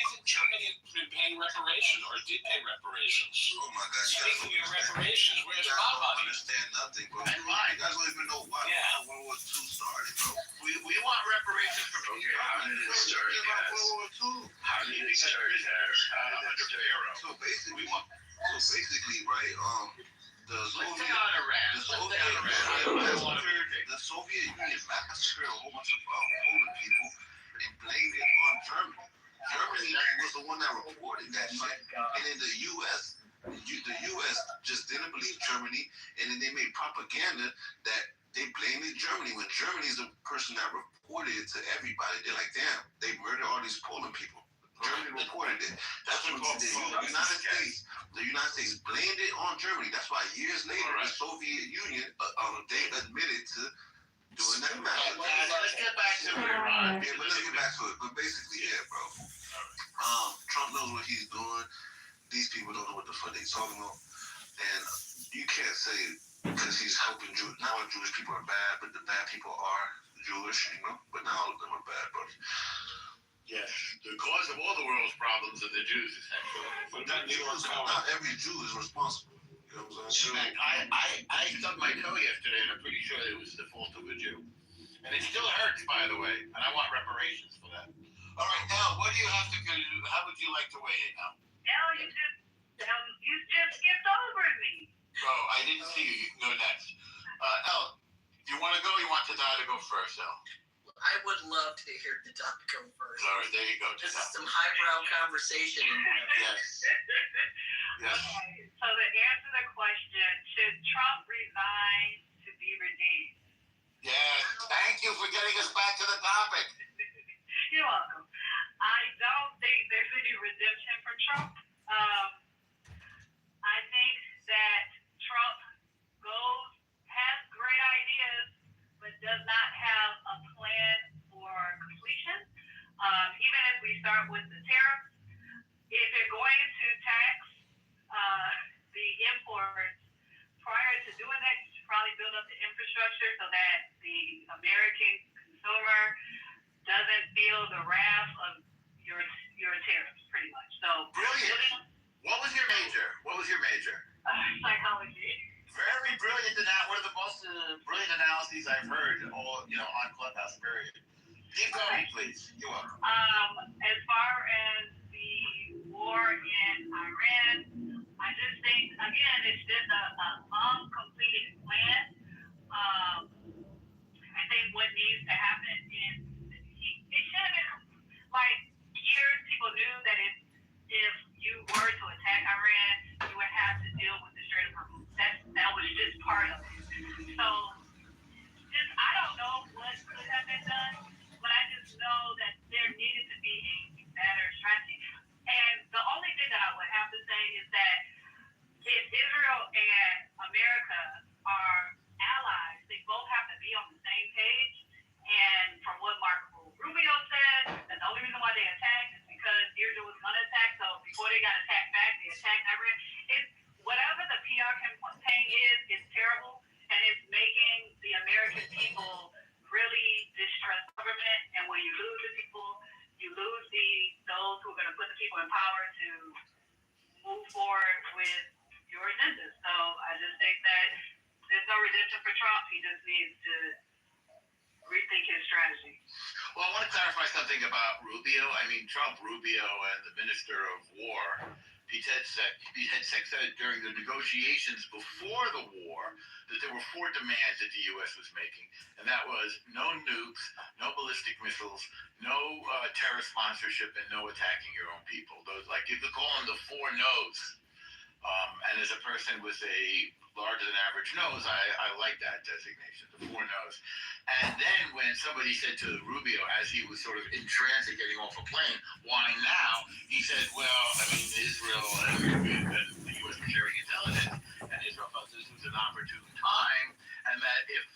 think Germany has been paying reparation, or did pay reparations. Oh my God! Speaking of reparations, where's You guys my don't money? understand nothing, bro. And mine. You guys don't even know why World War II started, bro. We want reparations from Okay, how did it start, guys? World War II. How did it start, guys? How did it start? So basically, right? The Let's Soviet, stay on Iran. the Let's stay Soviet, on Iran. I don't want to the Soviet Union massacred a whole bunch of Polish people and blamed it on Germany. Germany was the one that reported that shit, and then the U.S. The U.S. just didn't believe Germany, and then they made propaganda that they blamed Germany when Germany's the person that reported it to everybody. They're like, damn, they murdered all these Poland people. Germany reported it. That's when the United States blamed it on Germany. That's why years later, the Soviet Union, they admitted to doing that matter. Let's get back to Iran. Yeah, but let's get back to it. But basically, yeah, bro. Trump knows what he's doing. These people don't know what the fuck they talking about. And you can't say because he's helping Jews. Not all Jewish people are bad, but the bad people are Jewish, you know. But not all of them are bad, bro. Yes, the cause of all the world's problems are the Jews, essentially. But that New York Not every Jew is responsible. You know what I'm saying? I stubbed my toe yesterday, and I'm pretty sure it was the fault of a Jew. And it still hurts, by the way, and I want reparations for that. All right, now, what do you have to do? How would you like to weigh in now? Hell, you just skipped over me. Oh, I didn't see you. You can go next. El, do you want to go? Or you want Tada to go first, El? I would love to hear the doc go first. All right, there you go. This is some highbrow conversation. Yes. Yes. Okay, so to answer the question, should Trump resign to be redeemed? Yes. Thank you for getting us back to the topic. You're welcome. I don't think there's any redemption for Trump. I think that Trump has great ideas, but does not have a plan for completion. Even if we start with the tariffs, if they're going to tax the imports, prior to doing that, you should probably build up the infrastructure so that the American consumer doesn't feel the wrath of your tariffs, pretty much. So Brilliant. What was your major? Psychology. Very brilliant. One of the most brilliant analyses I've heard on Clubhouse, period. Keep going, please. You're welcome. As far as the war in Iran, I just think, again, it's just a uncompleted plan. I think what needs to happen is it should have been like years. People knew that if you were to attack Iran, you would have to deal with the Strait of Hormuz. That was just part of it. So, I don't know what could have been done, but I just know that there needed to be a better strategy. And the only thing that I would have to say is that if Israel and America are allies, they both have to be on the same page. And from what Marco Rubio said, the only reason why they attacked is because Israel was going to attack. So before they got attacked back, they attacked Iran. Whatever the PR campaign is terrible, and it's making the American people really distrust government. And when you lose the people, you lose those who are going to put the people in power to move forward with your agenda. So I just think that there's no redemption for Trump. He just needs to rethink his strategy. Well, I want to clarify something about Rubio. I mean, Trump, Rubio, and the Minister of War, Pete Hegseth, said during the negotiations before the war that there were 4 demands that the U.S. was making, and that was no nukes, no ballistic missiles, no terrorist sponsorship, and no attacking your own people. Those, like, you could call them the 4 no's. And as a person with a larger than average nose, I like that designation, the 4 no's. And then when somebody said to Rubio, as he was sort of in transit getting off a plane, why now? He said, well, I mean, Israel and the U.S. were sharing intelligence, and Israel felt this was an opportune time, and that if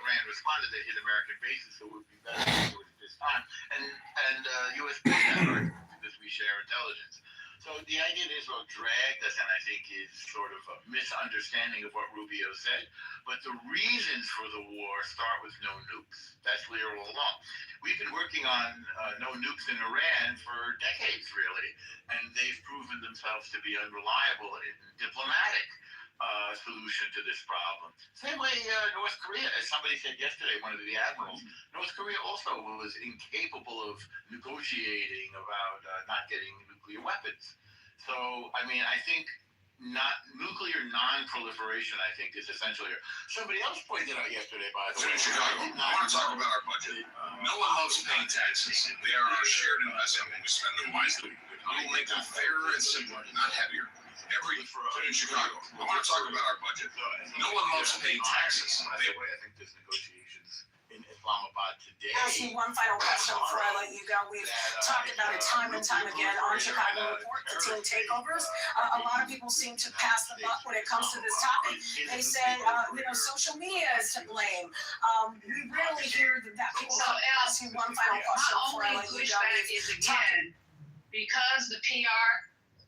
Iran responded, they hit American bases, so it would be better to do it at this time. And U.S. did that, right? Because we share intelligence. So So the idea that Israel dragged us, and I think is sort of a misunderstanding of what Rubio said. But the reasons for the war start with no nukes. That's clear all along. We've been working on no nukes in Iran for decades, really, and they've proven themselves to be unreliable in diplomatic solution to this problem. Same way North Korea, as somebody said yesterday, one of the admirals, North Korea also was incapable of negotiating about not getting nuclear weapons. So, I mean, I think nuclear non-proliferation, I think, is essential here. Somebody else pointed out yesterday, by the way. In Chicago, I want to talk about our budget. No one loves paying taxes. They are our shared investment when we spend them wisely. We will make them fairer and simpler, not heavier. In Chicago, I want to talk about our budget. No one loves paying taxes. By the way, I think there's negotiations in Islamabad today. Ask you one final question before I let you go. We've talked about it time and time again on Chicago Report, the team takeovers. A lot of people seem to pass the buck when it comes to this topic. They say, social media is to blame. We rarely hear that people ask you one final question before I let you go. Is again, because the PR,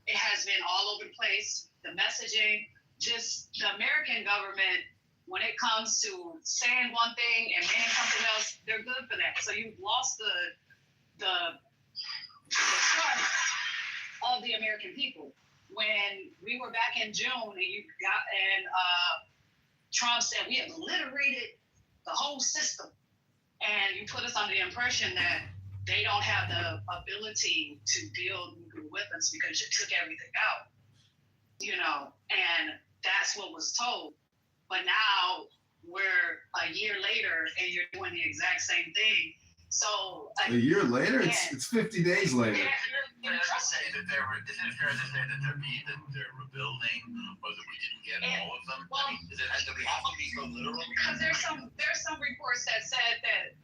it has been all over the place. The messaging, just the American government, when it comes to saying one thing and meaning something else, they're good for that. So you've lost the trust of the American people. When we were back in June and Trump said we have obliterated the whole system, and you put us under the impression that they don't have the ability to build nuclear weapons because you took everything out, and that's what was told. But now we're a year later and you're doing the exact same thing. So a year later, it's 50 days later. Isn't it fair to say that they're rebuilding, or that we didn't get all of them? Well, do we have to be so literal? Because there's some reports that said that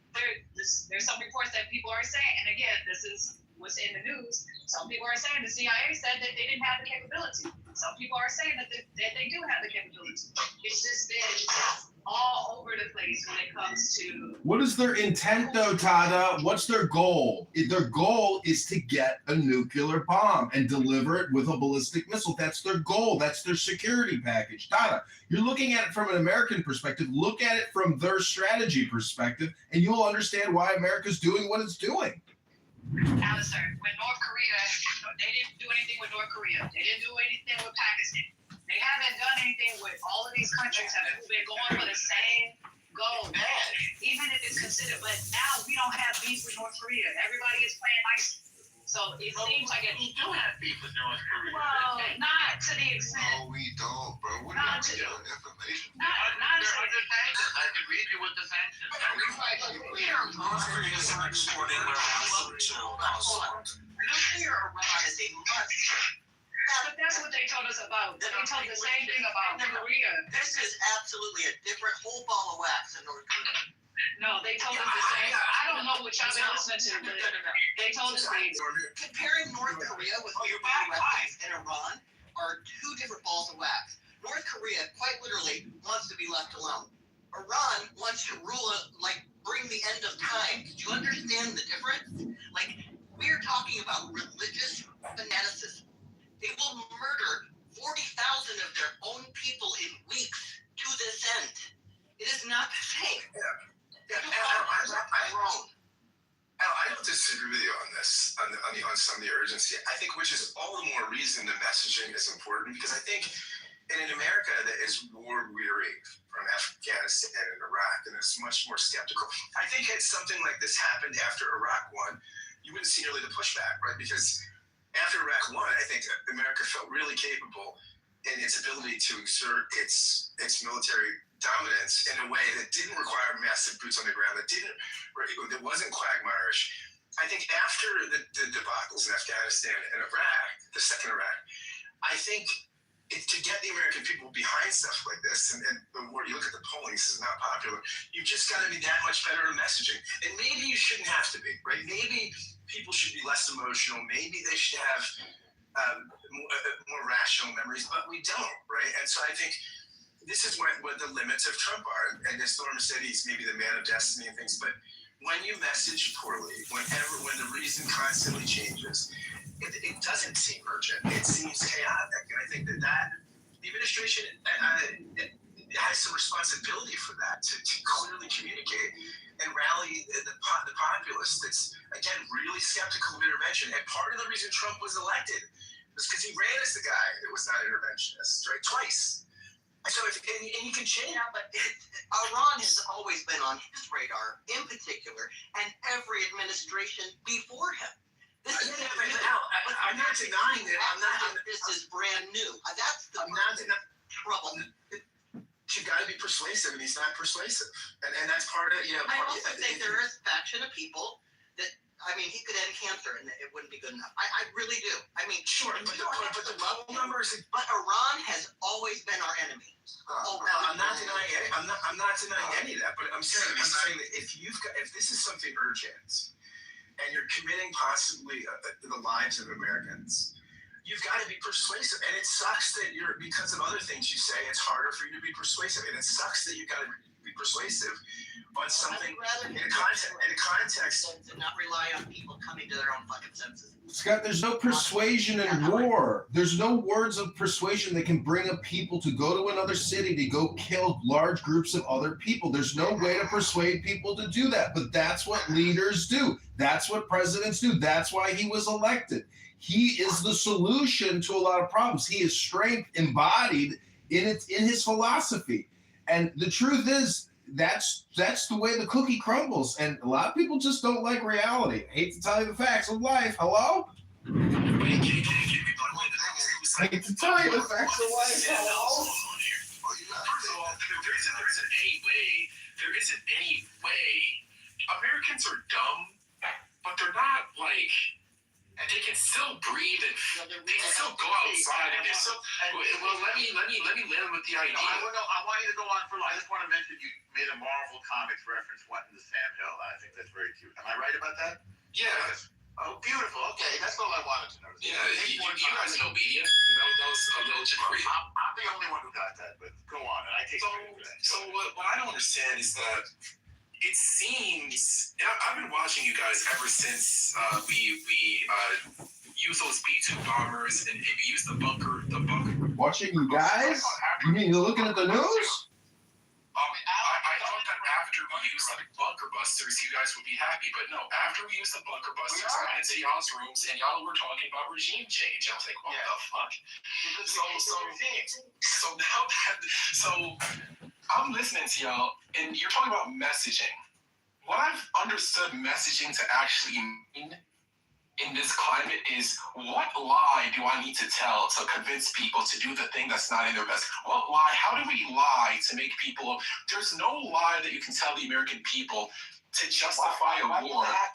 there's some reports that people are saying, and again, this is what's in the news. Some people are saying the CIA said that they didn't have the capability. Some people are saying that they do have the capability. It's just been all over the place when it comes to. What is their intent, though, Tada? What's their goal? Their goal is to get a nuclear bomb and deliver it with a ballistic missile. That's their goal. That's their security package. Tada, you're looking at it from an American perspective. Look at it from their strategy perspective, and you'll understand why America's doing what it's doing. Alistair, when North Korea, they didn't do anything with North Korea. They didn't do anything with Pakistan. They haven't done anything with all of these countries have been going for the same goal. Even if it's considered, but now we don't have beef with North Korea. Everybody is playing nice. So it seems like we do have beef with North Korea. Well, not to the extent. No, we don't, bro. We're Not not to getting information. Not to Under sanctions. I can read you what the sanctions are. North Korea is exporting weapons to us. Nuclear Iran is a must. But that's what they told us about. They told the same thing about Korea. This is absolutely a different whole ball of wax in North Korea. No, they told us the same. I don't know what y'all been listening to, but they told us things. Comparing North Korea with nuclear weapons and Iran are two different balls of wax. North Korea, quite literally, wants to be left alone. Iran wants to rule, bring the end of time. Do you understand the difference? We're talking about religious fanaticism. They will murder 40,000 of their own people in weeks to this end. It is not the same. I don't disagree with you on this, on some of the urgency. I think, which is all the more reason the messaging is important, because I think in an America that is war weary from Afghanistan and Iraq and is much more skeptical, I think had something like this happened after Iraq won, you wouldn't see nearly the pushback, right? Because after Iraq won, I think America felt really capable in its ability to exert its military dominance in a way that didn't require massive boots on the ground, that wasn't quagmirish. I think after the debacles in Afghanistan and Iraq, the second Iraq, I think to get the American people behind stuff like this, and the word, you look at the polling, this is not popular, you just got to be that much better at messaging. And maybe you shouldn't have to be, right? Maybe people should be less emotional. Maybe they should have more rational memories, but we don't, right? And so I think this is what the limits of Trump are. And as Norm said, he's maybe the man of destiny and things, but when you message poorly, when the reason constantly changes, it doesn't seem urgent. It seems chaotic, and I think that the administration has some responsibility for that to clearly communicate and rally the populace that's, again, really skeptical of intervention. And part of the reason Trump was elected was because he ran as the guy that was not interventionist, right? Twice. So and you can change. Yeah, but Iran has always been on his radar, in particular, and every administration before him. This is I'm not denying that. This is brand new. That's the trouble. You've got to be persuasive, and he's not persuasive, and that's part of it. I also think there is a faction of people that, I mean, he could end cancer, and it wouldn't be good enough. I really do. I mean, sure, but the level numbers. But Iran has always been our enemy. No, I'm not denying it. I'm not denying any of that. But I'm saying that if this is something urgent, and you're committing possibly the lives of Americans, you've got to be persuasive. And it sucks that because of other things you say, it's harder for you to be persuasive. And it sucks that you've got to be persuasive on something in a context. To not rely on people coming to their own fucking senses. Scott, there's no persuasion in war. There's no words of persuasion that can bring up people to go to another city to go kill large groups of other people. There's no way to persuade people to do that. But that's what leaders do. That's what presidents do. That's why he was elected. He is the solution to a lot of problems. He is strength embodied in his philosophy. And the truth is, that's the way the cookie crumbles. And a lot of people just don't like reality. I hate to tell you the facts of life. Hello? I hate to tell you the facts of life. Hello? There isn't any way. Americans are dumb, but they're not like. And they can still breathe and they can still go outside and they're still. Well, let me land with the idea. I want you to go on for. I just want to mention you made a Marvel Comics reference, What in the Sam Hill, and I think that's very cute. Am I right about that? Yeah. Oh, beautiful. Okay, that's all I wanted to know. Yeah, you guys know media. That was a little trickery. I'm the only one who got that, but go on, and I take credit for that. So what I don't understand is that. It seems I've been watching you guys ever since we used those B-2 bombers and we used the bunker. Watching you guys? You mean you're looking at the news? I thought that after we used the bunker busters, you guys would be happy, but no. After we used the bunker busters, I went into y'all's rooms and y'all were talking about regime change. I was like, what the fuck? So I'm listening to y'all, and you're talking about messaging. What I've understood messaging to actually mean in this climate is, what lie do I need to tell to convince people to do the thing that's not in their best? What lie? How do we lie to make people? There's no lie that you can tell the American people to justify a war that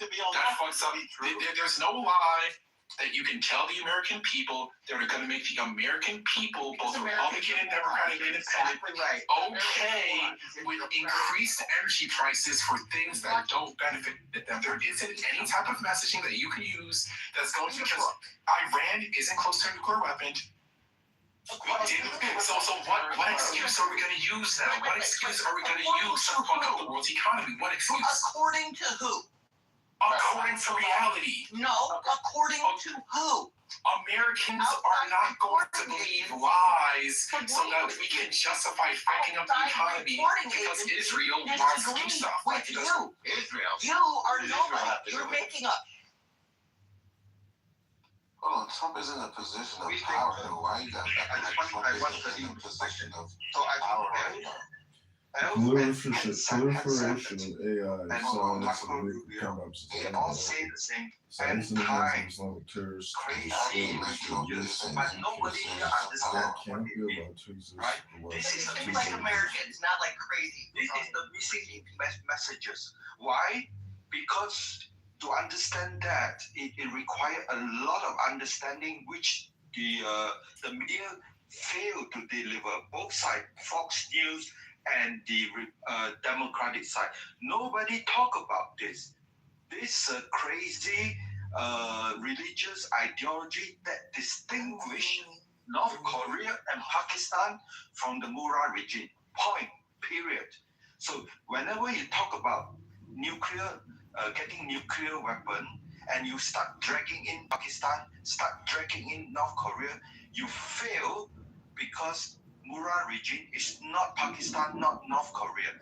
fucks up. There's no lie that you can tell the American people that are going to make the American people, both Republican and Democratic and Independent, okay with increased energy prices for things that don't benefit them. There isn't any type of messaging that you can use that's going to, because Iran isn't close to a nuclear weapon. So what excuse are we going to use now? What excuse are we going to use to fuck up the world's economy? What excuse? According to who? According to reality. No, according to who? Americans are not going to believe lies so that we can justify fucking up the economy because Israel wants to do stuff like it does. Israel. You are nobody. You're making up. Hold on, Trump is in a position of power, though. Why you got Trump is in a position of power right now? Proliferation of AI, science, and nuclear combats. They all say the same Islamic terrorists, crazy messages, but nobody understands what it means. Right? This is the Think like Americans, not like crazy. This is the missing messages. Why? Because to understand that, it requires a lot of understanding, which the media fail to deliver. Both sides, Fox News and the Democratic side. Nobody talk about this. This crazy religious ideology that distinguish North Korea and Pakistan from the Murad regime. Point. Period. So whenever you talk about nuclear, getting nuclear weapon, and you start dragging in Pakistan, start dragging in North Korea, you fail because Murad regime is not Pakistan, not North Korea.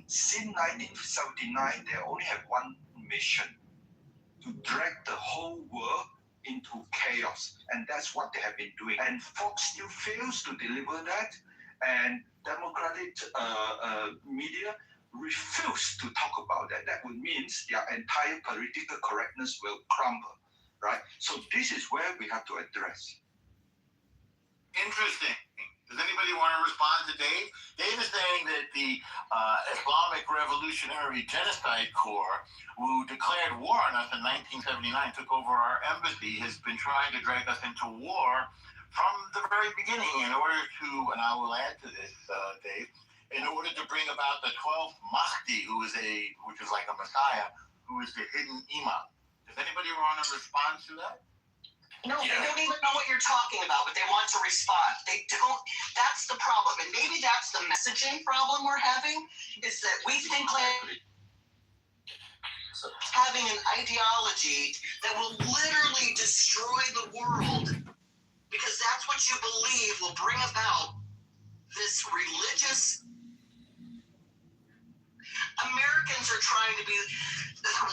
Since 1979, they only have one mission, to drag the whole world into chaos. And that's what they have been doing. And Fox still fails to deliver that. And democratic media refuse to talk about that. That would mean their entire political correctness will crumble, right? So this is where we have to address. Interesting. Does anybody want to respond to Dave? Dave is saying that the Islamic Revolutionary Genocide Corps, who declared war on us in 1979, took over our embassy, has been trying to drag us into war from the very beginning in order to, and I will add to this, Dave, in order to bring about the 12th Mahdi, which is like a messiah, who is the hidden imam. Does anybody want to respond to that? No, they don't even know what you're talking about, but they want to respond. They don't. That's the problem. And maybe that's the messaging problem we're having, is that we think like having an ideology that will literally destroy the world, because that's what you believe will bring about this religious. Americans are trying to be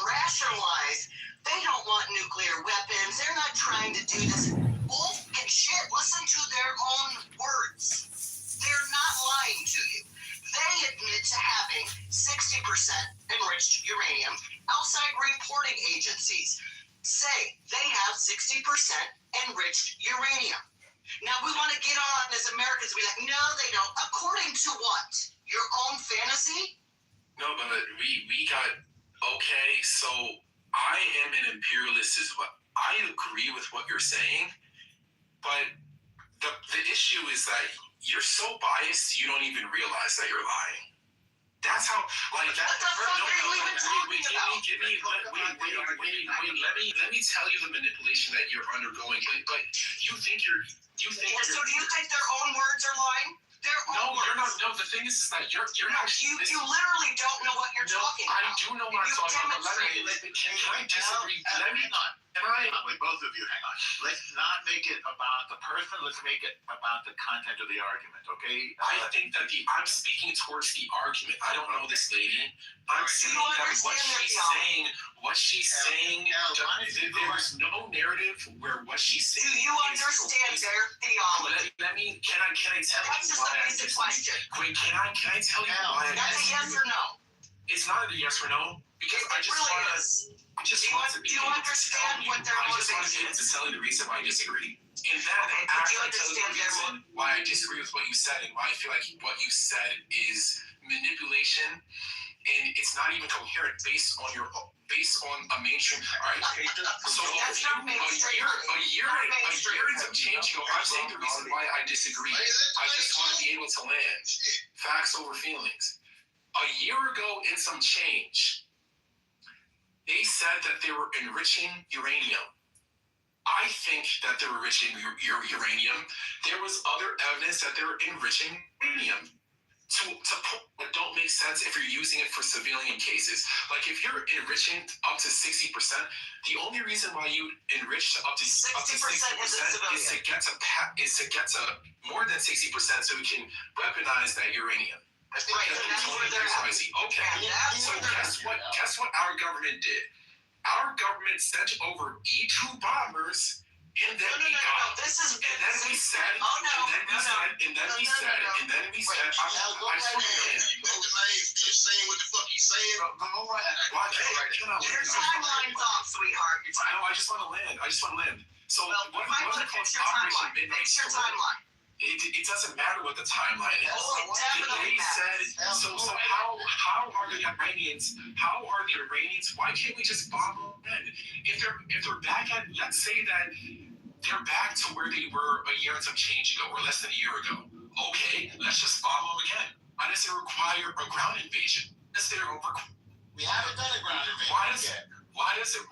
rationalized. They don't want nuclear weapons. They're not trying to do this bullshit shit. Listen to their own words. They're not lying to you. They admit to having 60% enriched uranium. Outside reporting agencies say they have 60% enriched uranium. Now we want to get on as Americans and be like, no, they don't. According to what? Your own fantasy? No, but we got, okay, so I am an imperialist as well. I agree with what you're saying, but the issue is that you're so biased you don't even realize that you're lying. That's how, like, that. Let me tell you the manipulation that you're undergoing. But you think you're. So do you think their own words are lying? No, you're not. No, the thing is that you're actually. You literally don't know what you're talking about. I do know what I'm talking about. Can I disagree? Wait, both of you, hang on. Let's not make it about the person. Let's make it about the content of the argument, okay? I think that I'm speaking towards the argument. I don't know this lady. I'm saying that what she's saying, there's no narrative where what she's saying. Do you understand their theology? Can I tell you That's just why? a basic question. Wait, can I tell you why? That's a yes or no. It's not a yes or no, because I just want to. I just want to be able to tell you. I just want to be able to tell you the reason why I disagree. And then after I tell you the reason why I disagree with what you said and why I feel like what you said is manipulation and it's not even coherent based on a mainstream. All right. So a year and some change ago, I'm saying the reason why I disagree. I just want to be able to land facts over feelings. A year ago and some change, they said that they were enriching uranium. I think that they were enriching uranium. There was other evidence that they were enriching uranium. It don't make sense if you're using it for civilian cases. Like if you're enriching up to 60%, the only reason why you enrich up to 60% is to get to more than 60% so we can weaponize that uranium. Okay. So guess what our government did? Our government sent over E-2 bombers, and then we said, I swear to God. Just saying what the fuck he's saying. Go ahead. Your timeline's off, sweetheart. No, I just want to land. So what Operation Midnight Fix your timeline. It doesn't matter what the timeline is. Oh, it definitely matters. So how are the Iranians? Why can't we just bomb them then? If they're back at, let's say that they're back to where they were a year and some change ago, or less than a year ago. Okay, let's just bomb them again. Why does it require a ground invasion? We haven't done a ground invasion yet. Why does it?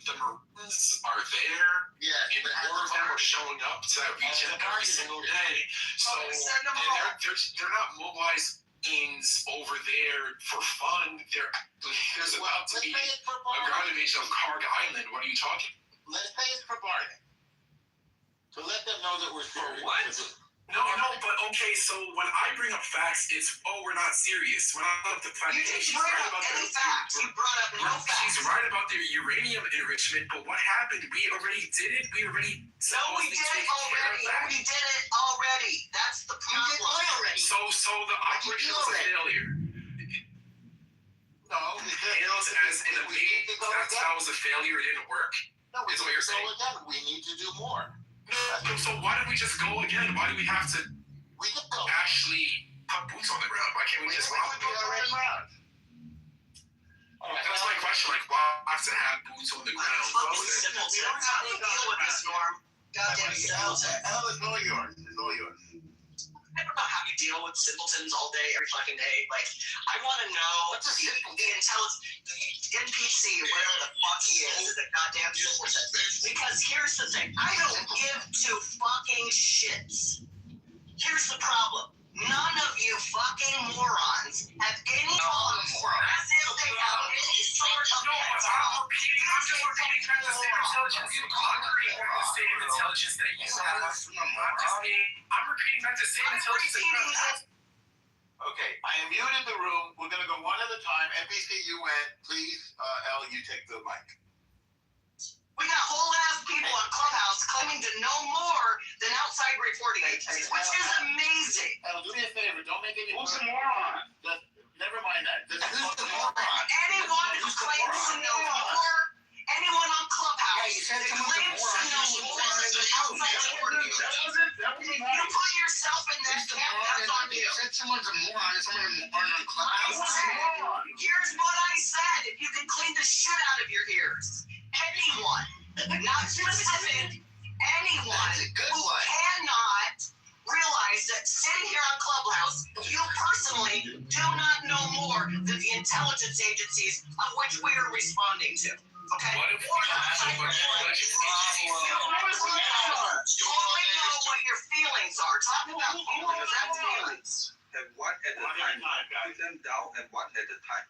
The Marines are there, and more of them are showing up to that region every single day. So they're not mobilized planes over there for fun. There's about to be a ground invasion of Karg Island. What are you talking? Let's say it's for bargaining. To let them know that we're serious. What? No, but okay, so when I bring up facts, it's, we're not serious. We're not up to fact. You didn't bring up any facts. You brought up no facts. She's right about the uranium enrichment, but what happened? We already did it. We already... No, we did it already. We did it already. That's the problem. You did it already. So the operation was a failure. No, it failed as in a meeting. That's how it was a failure. It didn't work. No, is what you're saying. We need to do more. No, so why don't we just go again? Why do we have to actually put boots on the ground? Why can't we just rock the already around? That's my question. Like, why have to have boots on the ground? You don't have to deal with this, Norm. Goddamn simpleton. It's all yours. It's all yours. I don't know how you deal with simpletons all day, every fucking day. Like, I want to know what's the intelligence, the NPC, whatever the fuck he is a goddamn simpleton. Because here's the thing, I don't give two fucking shits. Here's the problem. None of you fucking morons have any problems as if they have any sort of I'm just repeating back the same intelligence. I'm repeating back the same intelligence that you have. I'm repeating back the same intelligence that you have. Okay, I am muted the room. We're going to go one at a time. NBC, you went. Please, Elle, you take the mic. We got whole ass people on Clubhouse claiming to know more than outside reporting agencies, which is amazing. Elle, do me a favor. Don't make any... Who's the moron? Never mind that. Who's the moron? Anyone who claims to know more, anyone on Clubhouse who claims to know more than outside reporting agencies. You put yourself in that camp, that's on you. You said someone's a moron and someone's a moron on Clubhouse. Here's what I said. If you can clean the shit out of your ears. Anyone, not specific, anyone who cannot realize that sitting here on Clubhouse, you personally do not know more than the intelligence agencies of which we are responding to. Okay? What if we have a you only know what your feelings are. Talk about feelings. That's feelings. And one at a time. Put them down and one at a time.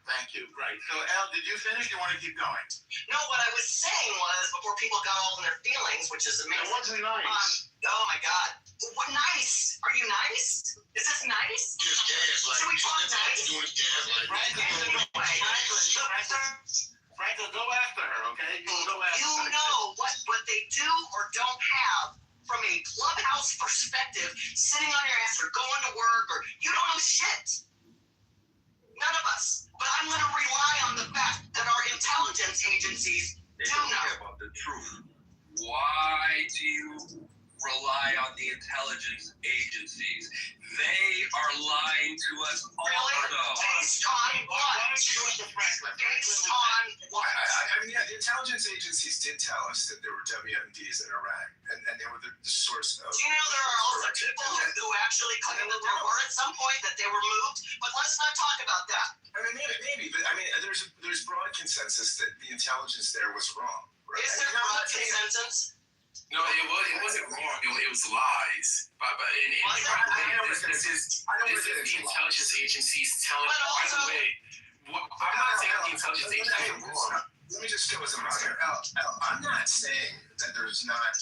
Thank you. Right. So, Elle, did you finish? You want to keep going? No, what I was saying was, before people got all in their feelings, which is amazing. It wasn't nice. Oh, my God. What nice? Are you nice? Is this nice? Just gaslight. Should we talk nice? Franklin, go after her, okay? You know what they do or don't have from a Clubhouse perspective, sitting on your ass or going to work, or you don't know shit. None of us. But I'm going to rely on the fact that our intelligence agencies do know. About the truth. Why do you rely on the intelligence agencies? They are lying to us also. Based on what? Based on what? I mean, yeah, the intelligence agencies did tell us that there were WMDs in Iraq, and they were the source of... Do you know there are also people who actually claim that there were at some point, that they were moved? But let's not talk about that. I mean, maybe, but I mean, there's broad consensus that the intelligence there was wrong. Right? Is there broad consensus? No, it wasn't wrong. It was lies. But this is the intelligence agencies telling. By the way, I'm not saying the intelligence agencies are wrong. Let me just go as a moderator. I'm not saying that there's not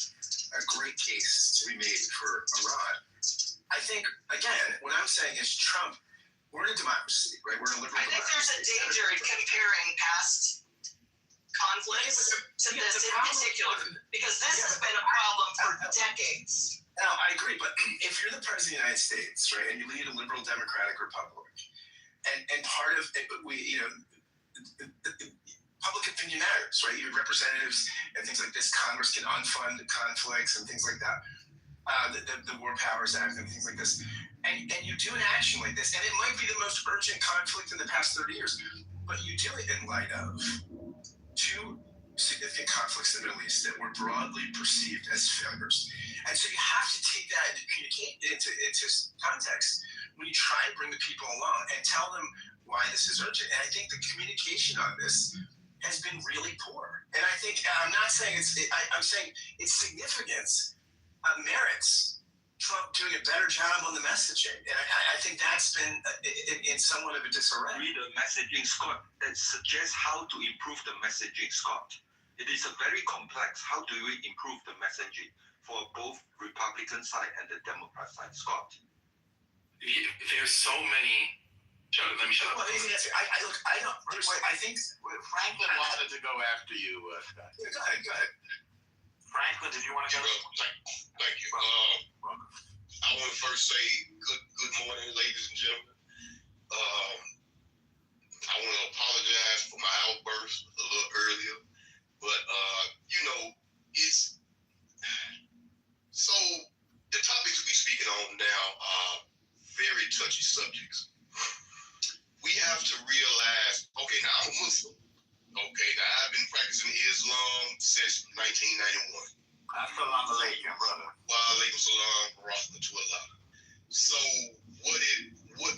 a great case to be made for Iran. I think, again, what I'm saying is Trump. We're in a democracy, right? We're in a liberal democracy. I think there's a danger in comparing past conflicts to this in particular, because this has been a problem for decades. No, I agree, but if you're the president of the United States, right, and you lead a liberal democratic republic, and part of it, the public opinion matters, right? You have representatives and things like this. Congress can unfund conflicts and things like that. The War Powers Act and things like this. And you do an action like this, and it might be the most urgent conflict in the past 30 years, but you do it in light of two significant conflicts in the Middle East that were broadly perceived as failures. And so you have to take that into context when you try and bring the people along and tell them why this is urgent. And I think the communication on this has been really poor. And I think, I'm not saying I'm saying its significance merits Trump doing a better job on the messaging. And I think that's been in somewhat of a disarray. Read the messaging, Scott, that suggests how to improve the messaging, Scott. It is a very complex. How do we improve the messaging for both Republican side and the Democrat side, Scott? There's so many. Let me shut up. Well, I don't. I think Franklin wanted to go after you, Scott. Yeah, go ahead. Franklin, did you want to go? Thank you. I want to first say good morning, ladies and gentlemen. I want to apologize for my outburst a little earlier, but it's so the topics we speaking on now are very touchy subjects. We have to realize, okay, now I'm a Muslim. Okay, now I've been practicing Islam since 1991. Assalamu alaikum, brother. Wa alaikum salam wa rahmatullah. So what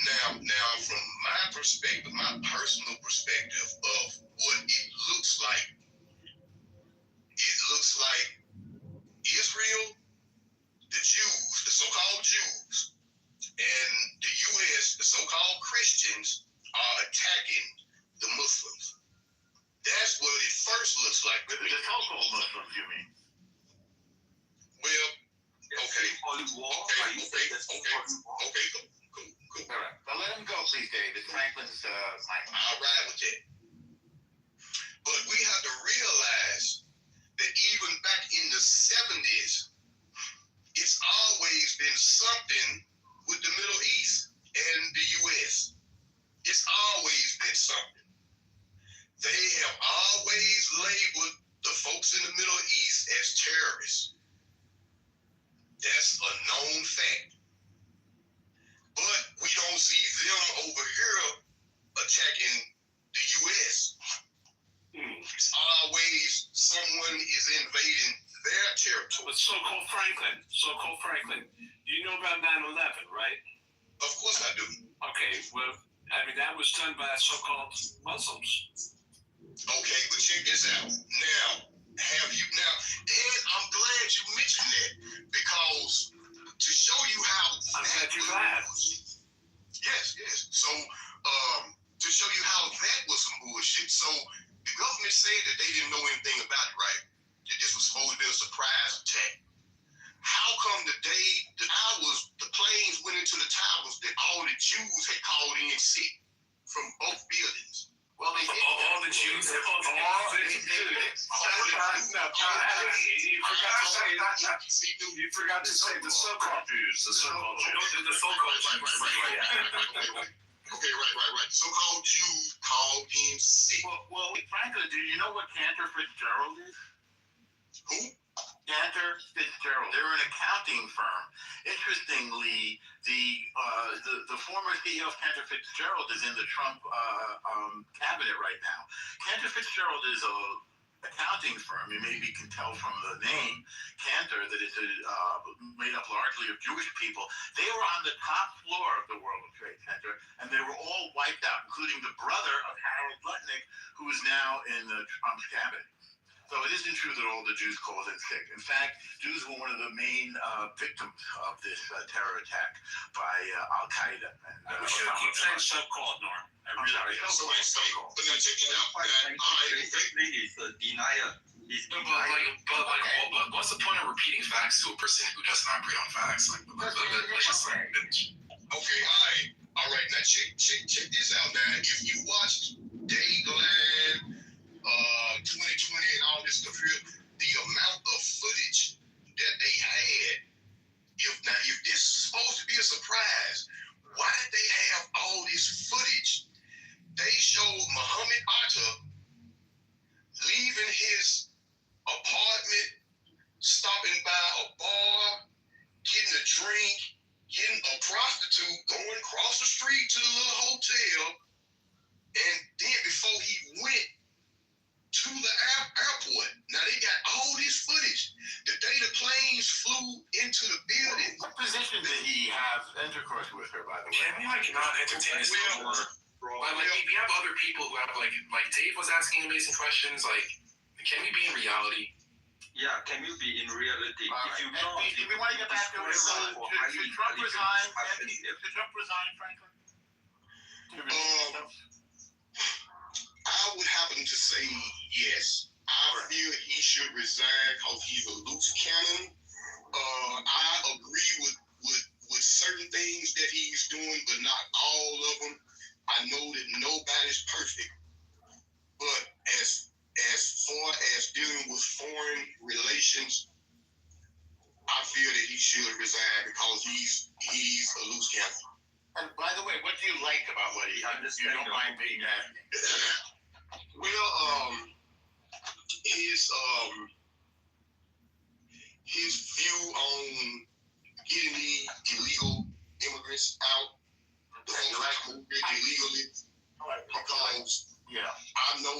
now from my perspective, my personal perspective of what it looks like Israel, the Jews, the so-called Jews, and the U.S., the so-called Christians, are attacking the Muslims. That's what it first looks like. The so-called Muslims, you mean? Well, okay. Cool. All right. Now let him go, please, David. Franklin's I'll ride with that. But we have to realize that even back in the 70s, it's always been something with the Middle East and the U.S. It's always been something. They have always labeled the folks in the Middle East as terrorists. That's a known fact. But we don't see them over here attacking the U.S. It's always someone is invading their territory. But so-called Franklin, you know about 9/11, right? Of course I do. Okay, well, I mean, that was done by so-called Muslims. Okay, but check this out. Now, and I'm glad you mentioned that, because to show you how I'm glad you laughed. Yes. So, to show you how that was some bullshit. So, the government said that they didn't know anything about it, right? That this was supposed to be a surprise attack. How come the day, the hours, the planes went into the towers that all the Jews had called in sick from both buildings? Well, they did. All the Jews. You forgot to say the so-called Jews. The so-called Jews. The so-called Jews. Okay, right. So-called Jews called in sick. Well, Franklin, do you know what Cantor Fitzgerald is? Who? Cantor Fitzgerald. They're an accounting firm. Interestingly, the former CEO of Cantor Fitzgerald is in the Trump cabinet right now. Cantor Fitzgerald is a accounting firm. You maybe can tell from the name Cantor that it's made up largely of Jewish people. They were on the top floor of the World Trade Center, and they were all wiped out, including the brother of Harold Lutnick, who is now in the Trump's cabinet. So it isn't true that all the Jews called in sick. In fact, Jews were one of the main victims of this terror attack by Al-Qaeda. We should keep saying so-called, Norm. I'm sorry, So-called. But now check it out. He's a denier. But what's the point of repeating facts to a person who doesn't operate on facts? Let's just finish. Okay, all right. Now check this out. Now, if you watched Dayland, 2020 and all this stuff here, the amount of footage that they had. If this is supposed to be a surprise, why did they have all this footage? They showed Muhammad Atta leaving his apartment, stopping by a bar, getting a drink, getting a prostitute, going across the street to the little hotel, and then before he went to the airport. Now they got all this footage. The day the planes flew into the building. What position did he have intercourse with her, by the way? Can we not entertain this anymore? We have other people who have like Dave was asking amazing questions. Like, can we be in reality? Yeah, can you be in reality? All If you right. don't, we want to get back to it. Should Trump resign? Should Trump resign, Franklin? I would happen to say yes. I feel he should resign because he's a loose cannon. I agree with certain things that he's doing, but not all of them. I know that nobody's perfect, but as far as dealing with foreign relations, I feel that he should resign because he's a loose cannon. And by the way, what do you like about what he does? You don't mind being asking. Well, his view on getting the illegal immigrants out, the folks illegally, because I know,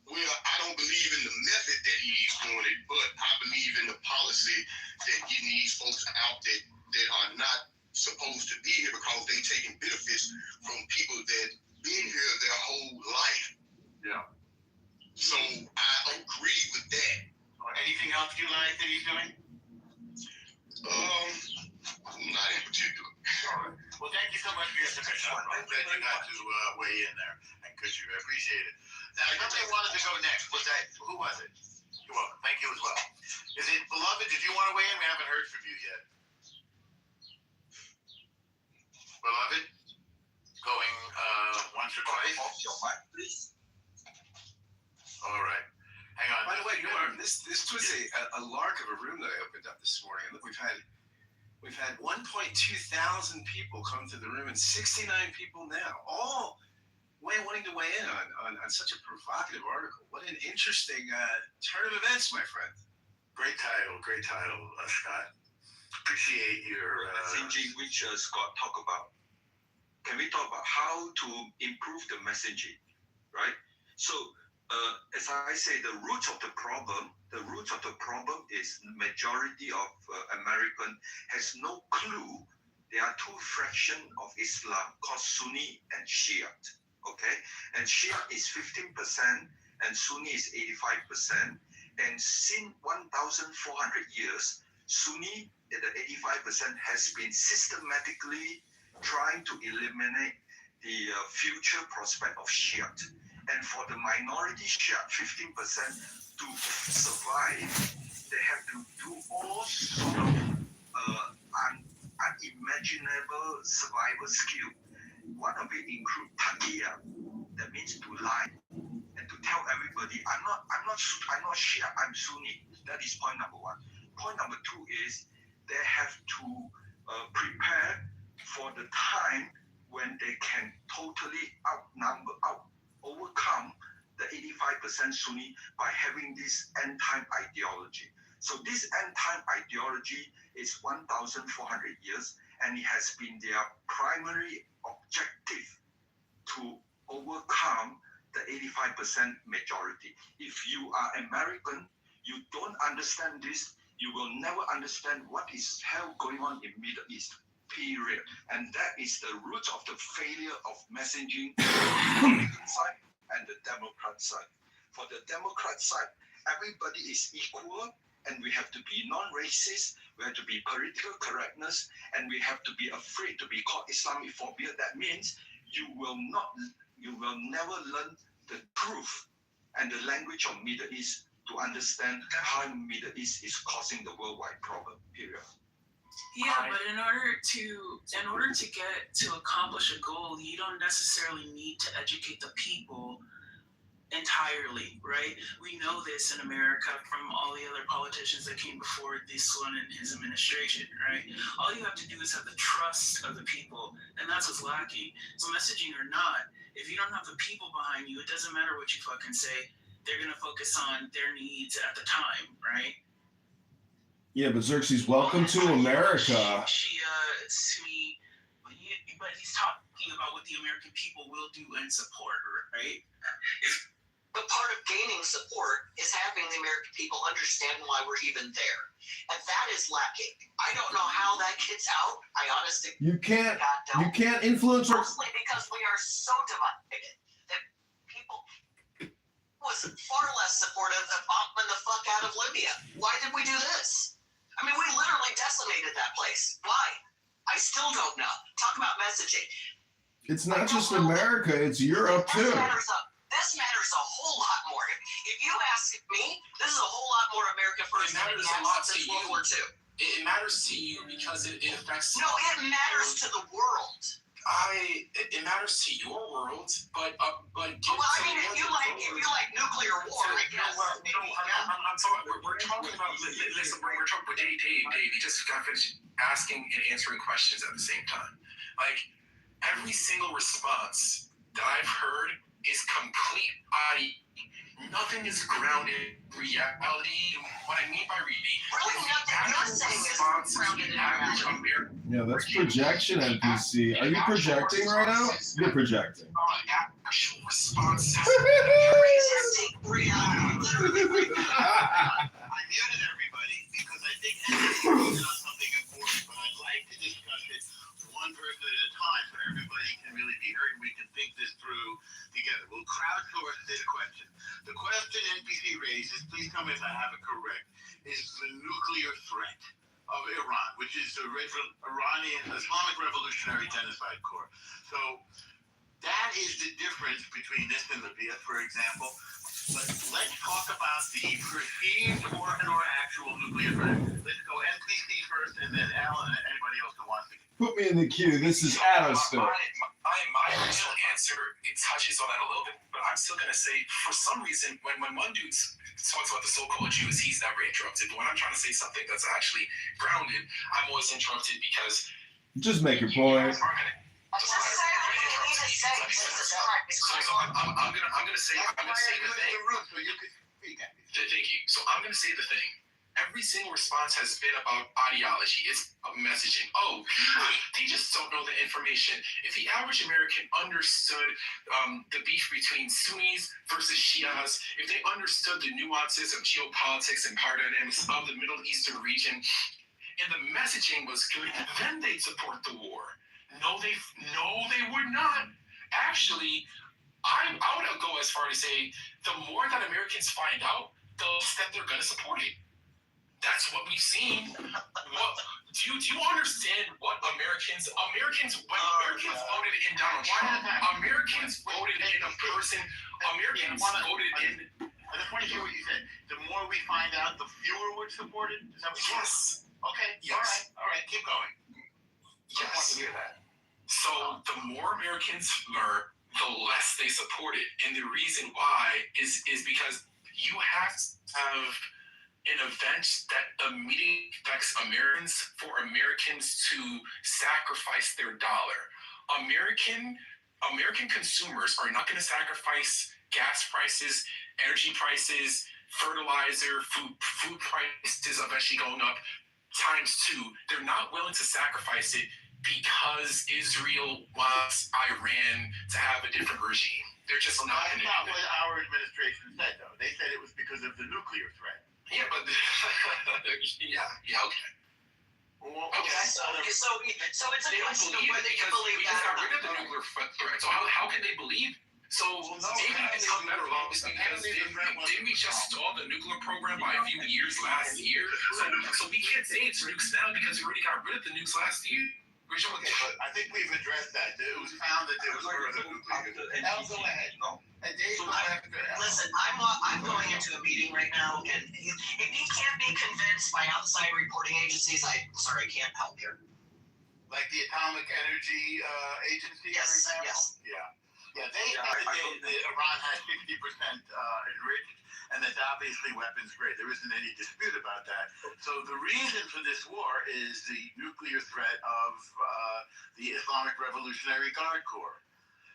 I don't believe in the method that he's doing it, but I believe in the policy that getting these folks out that are not supposed to be here because they taking benefits from people that been here their whole life. Yeah. So I agree with that. Anything else you like that he's doing? Not in particular. All right. Well, thank you so much for your submission. I'm glad you got to weigh in there. And good, you appreciate it. Now, somebody wanted to go next. Who was it? You're welcome. Thank you as well. Is it Beloved? Did you want to weigh in? We haven't heard from you yet. Beloved? Going once or twice? Off your mic, please. All right. Hang on. By the way, this was a lark of a room that I opened up this morning. Look, we've had 1,200 people come to the room and 69 people now, all wanting to weigh in on such a provocative article. What an interesting turn of events, my friend. Great title, Scott. Appreciate your messaging, which Scott talked about. Can we talk about how to improve the messaging, right? So, as I say, the root of the problem is majority of American has no clue. There are two fractions of Islam called Sunni and Shia. Okay, and Shia is 15% and Sunni is 85%. And since 1,400 years, Sunni, the 85%, has been systematically trying to eliminate the future prospect of Shia. And for the minority Shia, 15%, to survive, they have to do all sort of unimaginable survival skill. One of it includes taqiyya, that means to lie and to tell everybody, I'm not Shia, I'm Sunni. That is point number one. Point number two is they have to prepare for the time when they can totally overcome the 85% Sunni by having this end-time ideology. So this end-time ideology is 1,400 years, and it has been their primary objective to overcome the 85% majority. If you are American, you don't understand this, you will never understand what is hell going on in Middle East. Period. And that is the root of the failure of messaging on the Republican side and the Democrat side. For the Democrat side, everybody is equal, and we have to be non-racist, we have to be political correctness, and we have to be afraid to be called Islamophobia. That means you will never learn the truth and the language of Middle East to understand how Middle East is causing the worldwide problem. Period. Yeah, but in order to get to accomplish a goal, you don't necessarily need to educate the people entirely, right? We know this in America from all the other politicians that came before this one and his administration, right? All you have to do is have the trust of the people, and that's what's lacking. So messaging or not, if you don't have the people behind you, it doesn't matter what you fucking say. They're gonna focus on their needs at the time, right? Yeah, but Xerxes, welcome to America. Shia, Sunni, but he's talking about what the American people will do and support, right? But part of gaining support is having the American people understand why we're even there. And that is lacking. I don't know how that gets out. I honestly You can't influence mostly because we are so divided that people was was far less supportive of bombing the fuck out of Libya. Why did we do this? I mean, we literally decimated that place. Why? I still don't know. Talk about messaging. It's not just America, it's Europe too. This matters a whole lot more. If you ask me, this is a whole lot more America first than it has since World War II. It matters to you because it affects. No, it matters to the world. It matters to your world, but well, I mean, if you like nuclear war, I guess. I'm talking. We're talking about. Listen, we're talking. But Dave, you just got finished asking and answering questions at the same time. Like every single response that I've heard is complete. Nothing is grounded in reality. What I mean by reality, really nothing you're saying is grounded in reality. Yeah, that's projection, NPC. Are you projecting right now? You're projecting. Actual responses. Projecting reality. I muted everybody because I think NPC is on something important, but I'd like to discuss it one person at a time so everybody can really be heard and we can think this through together. We'll crowdsource this question. The question NPC raises, please tell me if I have it correct, is the nuclear threat of Iran, which is the Iranian Islamic Revolutionary Genocide Corps. So that is the difference between this and Libya, for example. But let's talk about the perceived or actual nuclear threat. Let's go NPC first, and then Alan and anybody else who wants to. Put me in the queue. This is Adam still. My original answer, it touches on that a little bit, but I'm still going to say, for some reason, when one dude talks about the so-called Jews, he's never interrupted. But when I'm trying to say something that's actually grounded, I'm always interrupted because... Just make your point. I'm gonna say the thing. Thank you. So I'm gonna say the thing. Every single response has been about ideology. It's about messaging. Oh, they just don't know the information. If the average American understood the beef between Sunnis versus Shias, if they understood the nuances of geopolitics and power dynamics of the Middle Eastern region, and the messaging was good, then they'd support the war. No, they would not. Actually, I would go as far to say the more that Americans find out, the less that they're going to support it. That's what we've seen. Do you understand what Americans voted in Donald Trump? Americans voted in a person. Americans voted in. I just want to hear what you said. The more we find out, the fewer would support it. Is that what you said? Yes. Okay. Yes. All right. Keep going. Yes. I want to hear that. So the more Americans learn, the less they support it. And the reason why is because you have to have an event that immediately affects Americans for Americans to sacrifice their dollar. American consumers are not going to sacrifice gas prices, energy prices, fertilizer, food prices eventually going up ×2. They're not willing to sacrifice it because Israel wants Iran to have a different regime. They're just not going to do that. That's not what our administration said, though. They said it was because of the nuclear threat. Yeah, but yeah, okay. Well, okay. So it's a question of whether you believe we that. just got rid of the nuclear threat. So how can they believe? So maybe it's better off because didn't we just stall the nuclear program by a few years last year? So we can't say it's nukes now because we already got rid of the nukes last year. Okay, but I think we've addressed that. It was found that there was further nuclear. Now go ahead. No. And Dave, Listen, I'm going into a meeting right now, and if he can't be convinced by outside reporting agencies, I can't help here. Like the Atomic Energy Agency, yes, for example? Yes. Yeah, they Iran has 60% enriched, and that's obviously weapons grade. There isn't any dispute about that. So the reason for this war is the nuclear threat of the Islamic Revolutionary Guard Corps.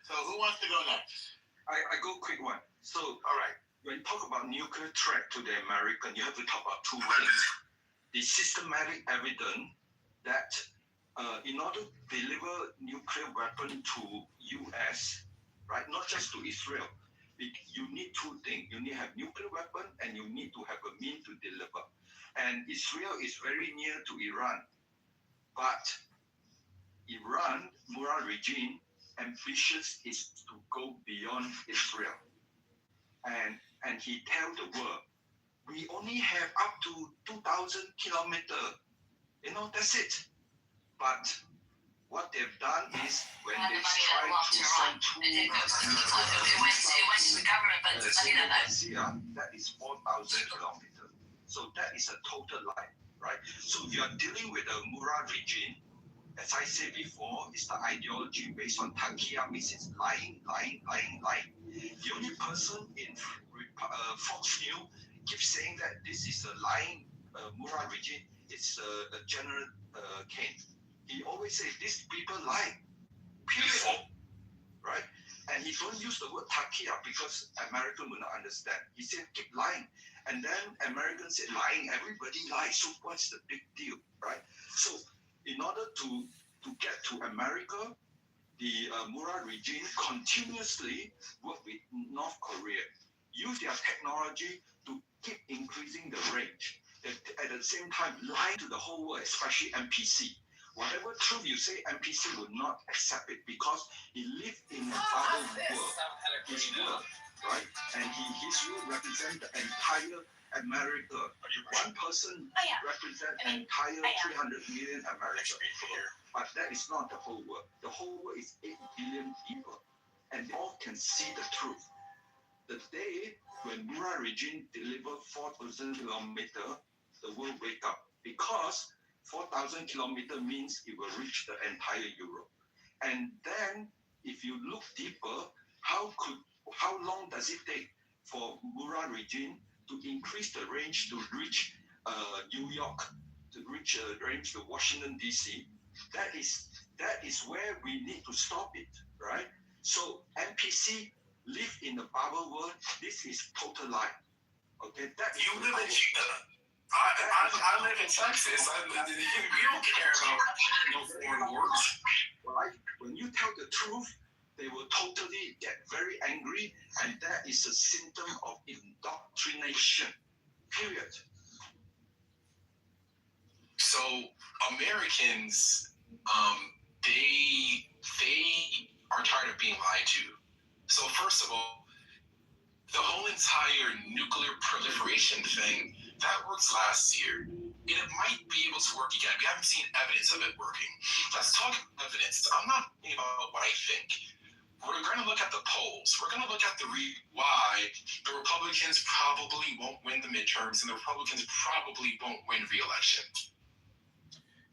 So who wants to go next? I go quick one. So, all right, when you talk about nuclear threat to the American, you have to talk about two things. The systematic evidence that in order to deliver nuclear weapon to U.S., right, not just to Israel, you need two things. You need to have nuclear weapon and you need to have a means to deliver. And Israel is very near to Iran. But Iran regime ambitious is to go beyond Israel. And and he tell the world, we only have up to 2,000 kilometers. That's it. But what they've done is when they try to send troops, it went to the government, but the money that is 4,000 kilometers. So that is a total lie, right? So you are dealing with a Murad regime. As I said before, it's the ideology based on Takia, means it's lying. The only person in Fox News keeps saying that this is a lying Murad regime. It's General Kane. He always says these people lie, period, right? And he don't use the word Takia because American will not understand. He said keep lying, and then Americans said lying. Everybody lies. So what's the big deal, right? So in order to get to America, the Murad regime continuously work with North Korea, use their technology to keep increasing the range. At the same time, lie to the whole world, especially NPC. Whatever truth you say, NPC will not accept it because he lived in a bubble world. His world, right? And his world represents the entire America. One person represents entire 300 million America. But that is not the whole world. The whole world is 8 billion people. And they all can see the truth. The day when Murad regime delivered 4,000 kilometers, the world wake up. Because 4,000 kilometers means it will reach the entire Europe. And then, if you look deeper, how long does it take for Murad regime to increase the range to reach New York, to reach range to Washington D.C.? That is where we need to stop it, right? So NPC live in the bubble world. This is total lie. Okay, that you live in China. I live in Texas. We don't care about no foreign wars. Right? When you tell the truth, they will totally get very angry, and that is a symptom of indoctrination. Period. So Americans, they are tired of being lied to. So first of all, the whole entire nuclear proliferation thing, that worked last year. And it might be able to work again. We haven't seen evidence of it working. Let's talk evidence. I'm not thinking about what I think. We're going to look at the polls. We're going to look at why the Republicans probably won't win the midterms and the Republicans probably won't win re-election.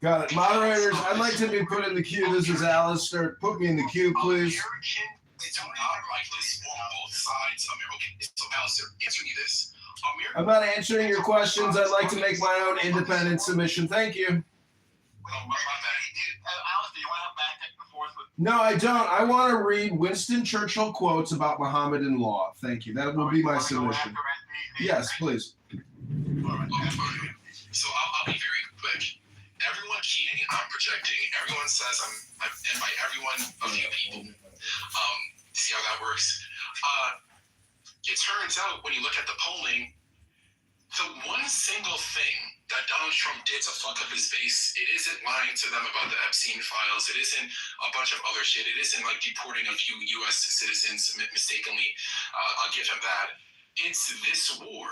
Got it. Moderators, I'd like to be put in the queue. This is Alistair. Put me in the queue, please. It's not like this on both sides. So Alistair, answer me this. I'm not answering your questions. I'd like to make my own independent submission. Thank you. Alistair, you want to have back and forth with? No, I don't. I want to read Winston Churchill quotes about Mohammedan law. Thank you. That will be my submission. Yes, please. So I'll be very quick. Everyone cheating, I'm projecting. Everyone says and by everyone, a few people. See how that works. It turns out when you look at the polling, the one single thing that Donald Trump did to fuck up his base, it isn't lying to them about the Epstein files. It isn't a bunch of other shit. It isn't like deporting a few U.S. citizens mistakenly. I'll give him that. It's this war.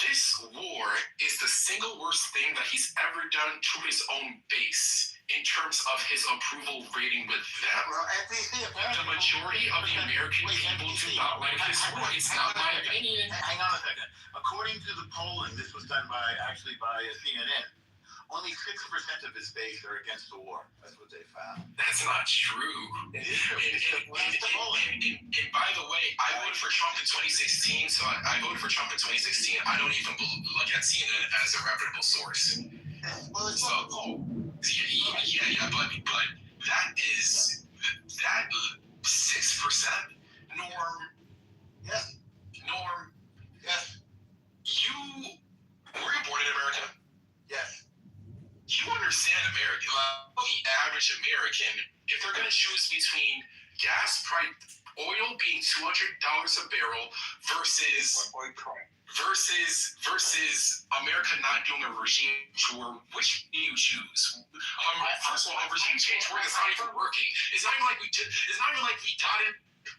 This war is the single worst thing that he's ever done to his own base in terms of his approval rating with them. Well, NBC, the majority of the American people do not like this war. It's not my opinion. Hang on a second. According to the polling, this was done by CNN. Only 6% of his base are against the war. That's what they found. That's not true. It is true. And by the way, I voted for Trump in 2016, so I voted for Trump in 2016. I don't even look at CNN as a reputable source. Well, it's so, but that is that 6% Norm. Yes. Norm. Yes. Were you born in America? Yes. You understand American, the average American, if they're going to choose between gas price, oil being $200 a barrel versus America not doing a regime war, which do you choose? First of all, a regime change work is not even working. It's not even like we got it.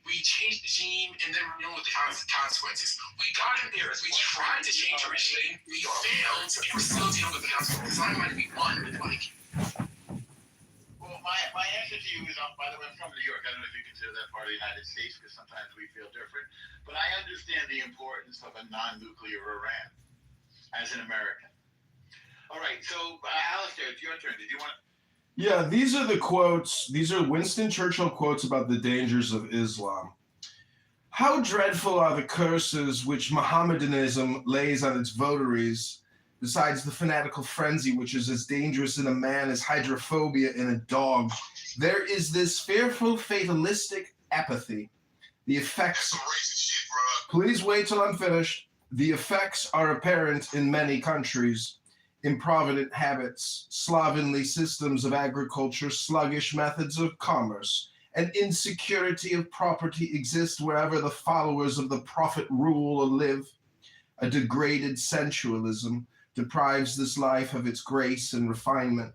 we changed the regime, and then we're dealing with the consequences. We got in there as we tried to change the regime, we failed, and we're still dealing with the consequences. It's not like we won, but like. Well, my answer to you is, by the way, I'm from New York. I don't know if you consider that part of the United States, because sometimes we feel different. But I understand the importance of a non-nuclear Iran as an American. All right, so Alistair, it's your turn. Did you want to? Yeah, these are the quotes. These are Winston Churchill quotes about the dangers of Islam. How dreadful are the curses which Mohammedanism lays on its votaries, besides the fanatical frenzy which is as dangerous in a man as hydrophobia in a dog. There is this fearful fatalistic apathy. The effects... Please wait till I'm finished. The effects are apparent in many countries. Improvident habits, slovenly systems of agriculture, sluggish methods of commerce, and insecurity of property exist wherever the followers of the prophet rule or live. A degraded sensualism deprives this life of its grace and refinement,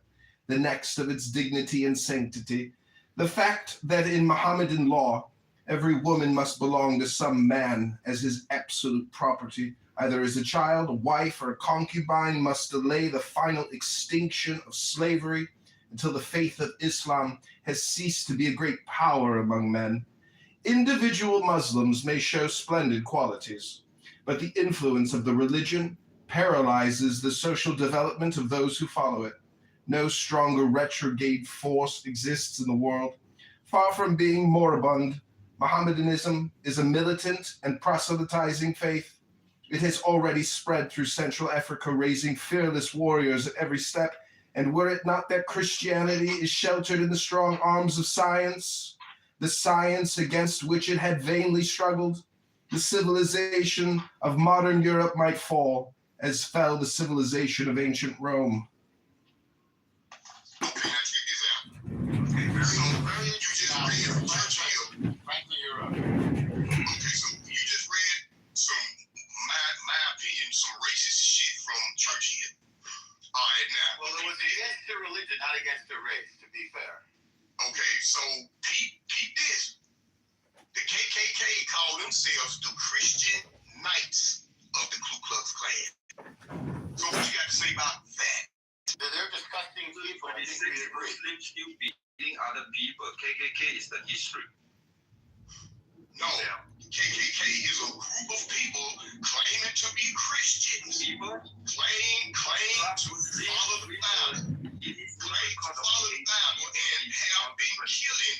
the next of its dignity and sanctity. The fact that in Mohammedan law, every woman must belong to some man as his absolute property, either as a child, a wife, or a concubine, must delay the final extinction of slavery until the faith of Islam has ceased to be a great power among men. Individual Muslims may show splendid qualities, but the influence of the religion paralyzes the social development of those who follow it. No stronger retrograde force exists in the world. Far from being moribund, Mohammedanism is a militant and proselytizing faith. It has already spread through Central Africa, raising fearless warriors at every step. And were it not that Christianity is sheltered in the strong arms of science, the science against which it had vainly struggled, the civilization of modern Europe might fall, as fell the civilization of ancient Rome. Okay, now check this out. Okay, very interesting. Frankly, you're up. Okay, so you just read some, my opinion, some racist shit from Churchill. All right, now. Well, it was against the religion, not against the race, to be fair. Okay, so peep this. The KKK call themselves the Christian Knights of the Ku Klux Klan. So what you got to say about that? They're disgusting people. I think we agree. Muslims still beating other people. KKK is the history. No, KKK is a group of people claiming to be Christians. People claim to follow the Bible. Claim to follow the Bible and have been killing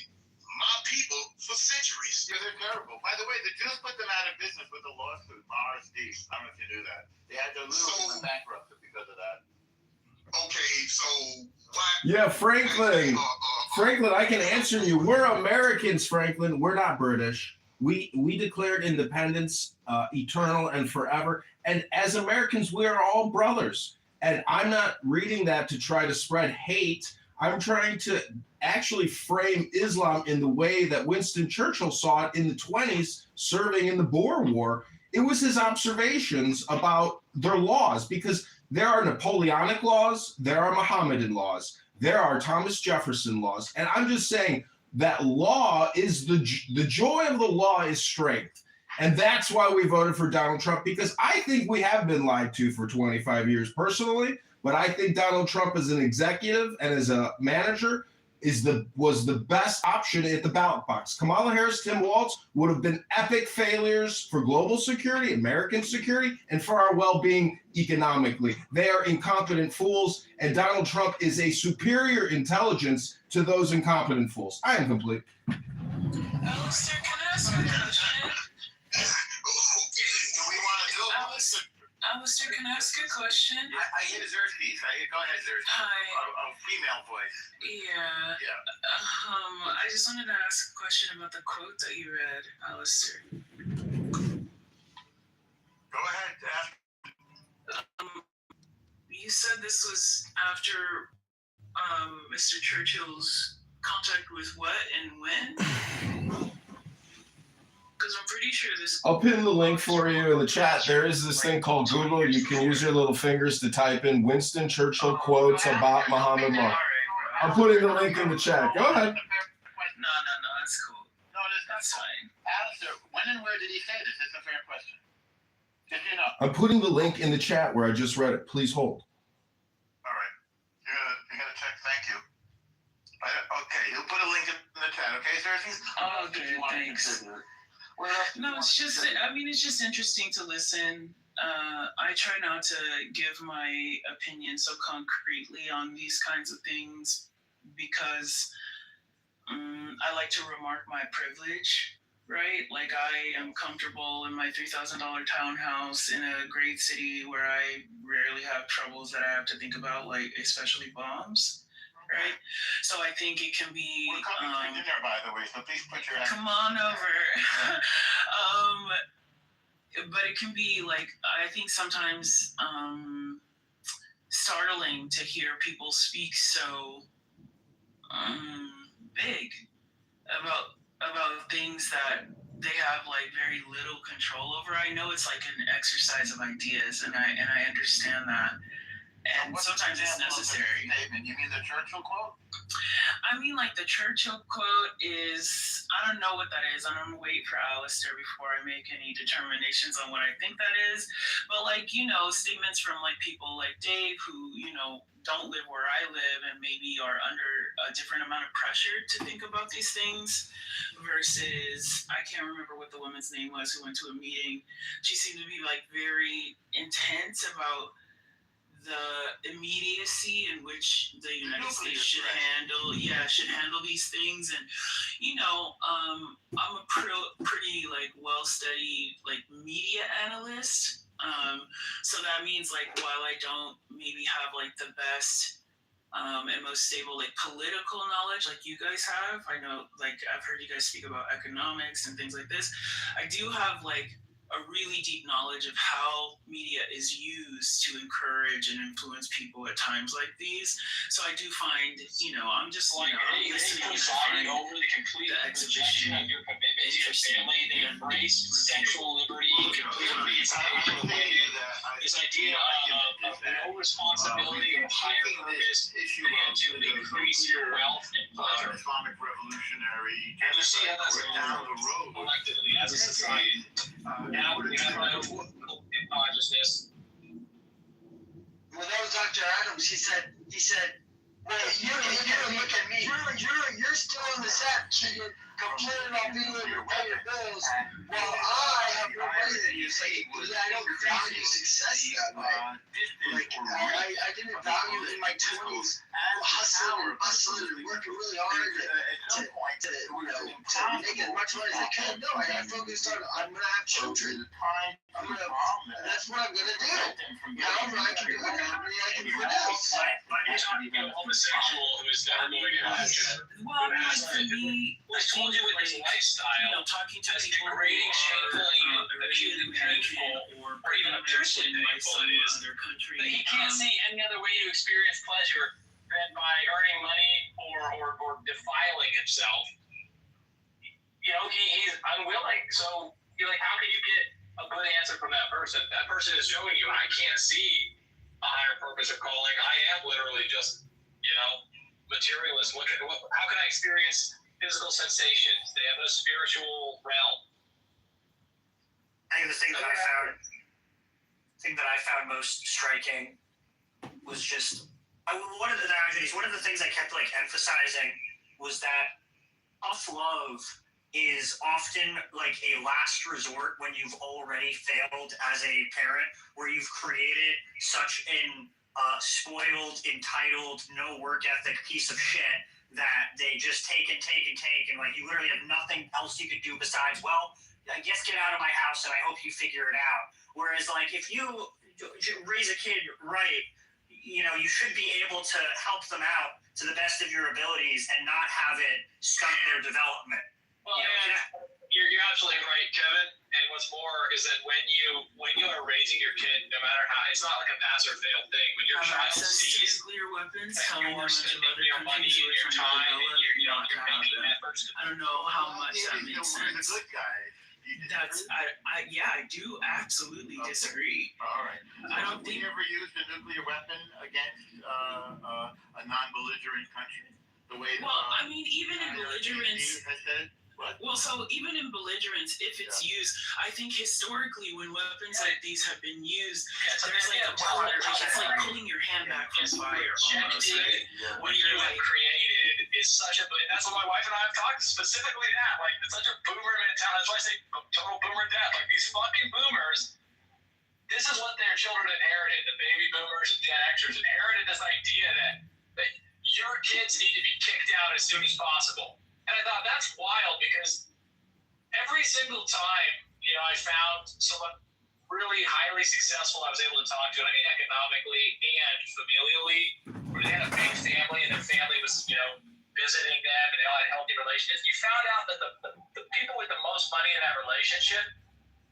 my people for centuries. Yeah, they're terrible. By the way, the Jews put them out of business with the lawsuit, Mars D. I don't know if you knew that. They had to lose bankruptcy because of that. Okay, so why? Yeah, Franklin. Franklin, I can answer you. We're Americans, Franklin. We're not British. We declared independence eternal and forever. And as Americans, we are all brothers. And I'm not reading that to try to spread hate. I'm trying to actually frame Islam in the way that Winston Churchill saw it in the 1920s, serving in the Boer War. It was his observations about their laws, because there are Napoleonic laws, there are Mohammedan laws, there are Thomas Jefferson laws. And I'm just saying that law is the joy of the law is strength. And that's why we voted for Donald Trump, because I think we have been lied to for 25 years personally. But I think Donald Trump as an executive and as a manager was the best option at the ballot box. Kamala Harris, Tim Walz would have been epic failures for global security, American security, and for our well-being economically. They are incompetent fools, and Donald Trump is a superior intelligence to those incompetent fools. I am complete. Alistair, can I ask you a question? Alistair, can I ask a question? I hear Zersky. Go ahead, Zersky. Hi. A female voice. Yeah. I just wanted to ask a question about the quote that you read, Alistair. Go ahead, ask. You said this was after Mr. Churchill's contact with what and when? Because I'm pretty sure this... I'll pin the link for you in the chat. There is this thing called Google. You can use your little fingers to type in Winston Churchill quotes about Muhammad law. I'm putting the link in the chat. Go ahead. No, that's cool. No, that's fine. Alistair, when and where did he say this? It's a fair question. If you know. I'm putting the link in the chat where I just read it. Please hold. All right. You're gonna check. Thank you. Okay, he'll put a link in the chat. Okay, Cersei? Okay, thanks. No, it's just, I mean, it's just interesting to listen. I try not to give my opinion so concretely on these kinds of things because I like to remark my privilege, right? Like I am comfortable in my $3,000 townhouse in a great city where I rarely have troubles that I have to think about, like especially bombs. Right, so I think it can be. We're coming to dinner, by the way, so please put your. Come on over. But it can be like I think sometimes startling to hear people speak so big about things that they have like very little control over. I know it's like an exercise of ideas, and I understand that. And sometimes it's necessary. Statement? You mean the Churchill quote? I mean, like the Churchill quote is, I don't know what that is. I'm going to wait for Alistair before I make any determinations on what I think that is. But like, you know, statements from like people like Dave who, you know, don't live where I live and maybe are under a different amount of pressure to think about these things versus, I can't remember what the woman's name was who went to a meeting. She seemed to be like very intense about the immediacy in which the United States should handle these things. And you know, I'm a pretty like well-studied like media analyst, so that means like while I don't maybe have like the best and most stable like political knowledge like you guys have, I know like I've heard you guys speak about economics and things like this, I do have like a really deep knowledge of how media is used to encourage and influence people at times like these. So I do find, you know, I'm just like you know, presiding over the complete rejection of your commitment to your family. They embrace sexual liberty completely. This idea of no responsibility or higher purpose and to increase your wealth and pleasure. Islamic revolutionary. And to see how that's down the road collectively as a society. Now we have no consciousness. Well, that was Dr. Adams. He said, well, you look at me. You're still on the set, complaining about being able to pay your bills, while I have more money than you. Say, I don't value success that way. Like, I didn't value in my 20s hustling and working really hard to make as much money as I could. No, I focused on I'm gonna have children. That's what I'm gonna do. However I can do it, how many I can produce. You're talking about a homosexual who is never going to have children. Well, I mean, for me, I told you with his lifestyle, you know, talking to as people degrading, who shamefully, acutely painful, or even objectively painful it is, that he can't see any other way to experience pleasure than by earning money or defiling himself. You know, he's unwilling. So, you're like, how can you get a good answer from that person? That person is showing you, I can't see a higher purpose or calling. I am literally just, you know, materialist. How can I experience physical sensations? They have no spiritual realm. I think the thing that I found most striking was just one of the things I kept like emphasizing was that tough love is often like a last resort when you've already failed as a parent, where you've created such an spoiled, entitled, no work ethic piece of shit that they just take and like you literally have nothing else you could do besides, well, I guess get out of my house and I hope you figure it out. Whereas like if you raise a kid right, you know, you should be able to help them out to the best of your abilities and not have it stunt their development. Well, you're absolutely right, Kevin. And what's more is that when you are raising your kid, no matter how, it's not like a pass or fail thing. When your child sees nuclear weapons, that you're spending your money and your time and you're making efforts. I don't know how much that makes sense. Good guy. I do absolutely disagree. All right. I don't think you ever used a nuclear weapon against a non-belligerent country. The way I mean, even in belligerence. has said. Right. Well, so even in belligerence, if it's used, I think historically when weapons like these have been used, there's like a water, it's like pulling your hand back from fire almost, right? What you have created is such a, that's what my wife and I have talked specifically that, like, it's such a boomer mentality. That's why I say total boomer death. Like, these fucking boomers, this is what their children inherited. The baby boomers and Gen Xers inherited this idea that your kids need to be kicked out as soon as possible. And I thought that's wild because every single time, I found someone really highly successful I was able to talk to, and I mean economically and familially, where they had a big family and their family was, visiting them and they all had healthy relationships. You found out that the people with the most money in that relationship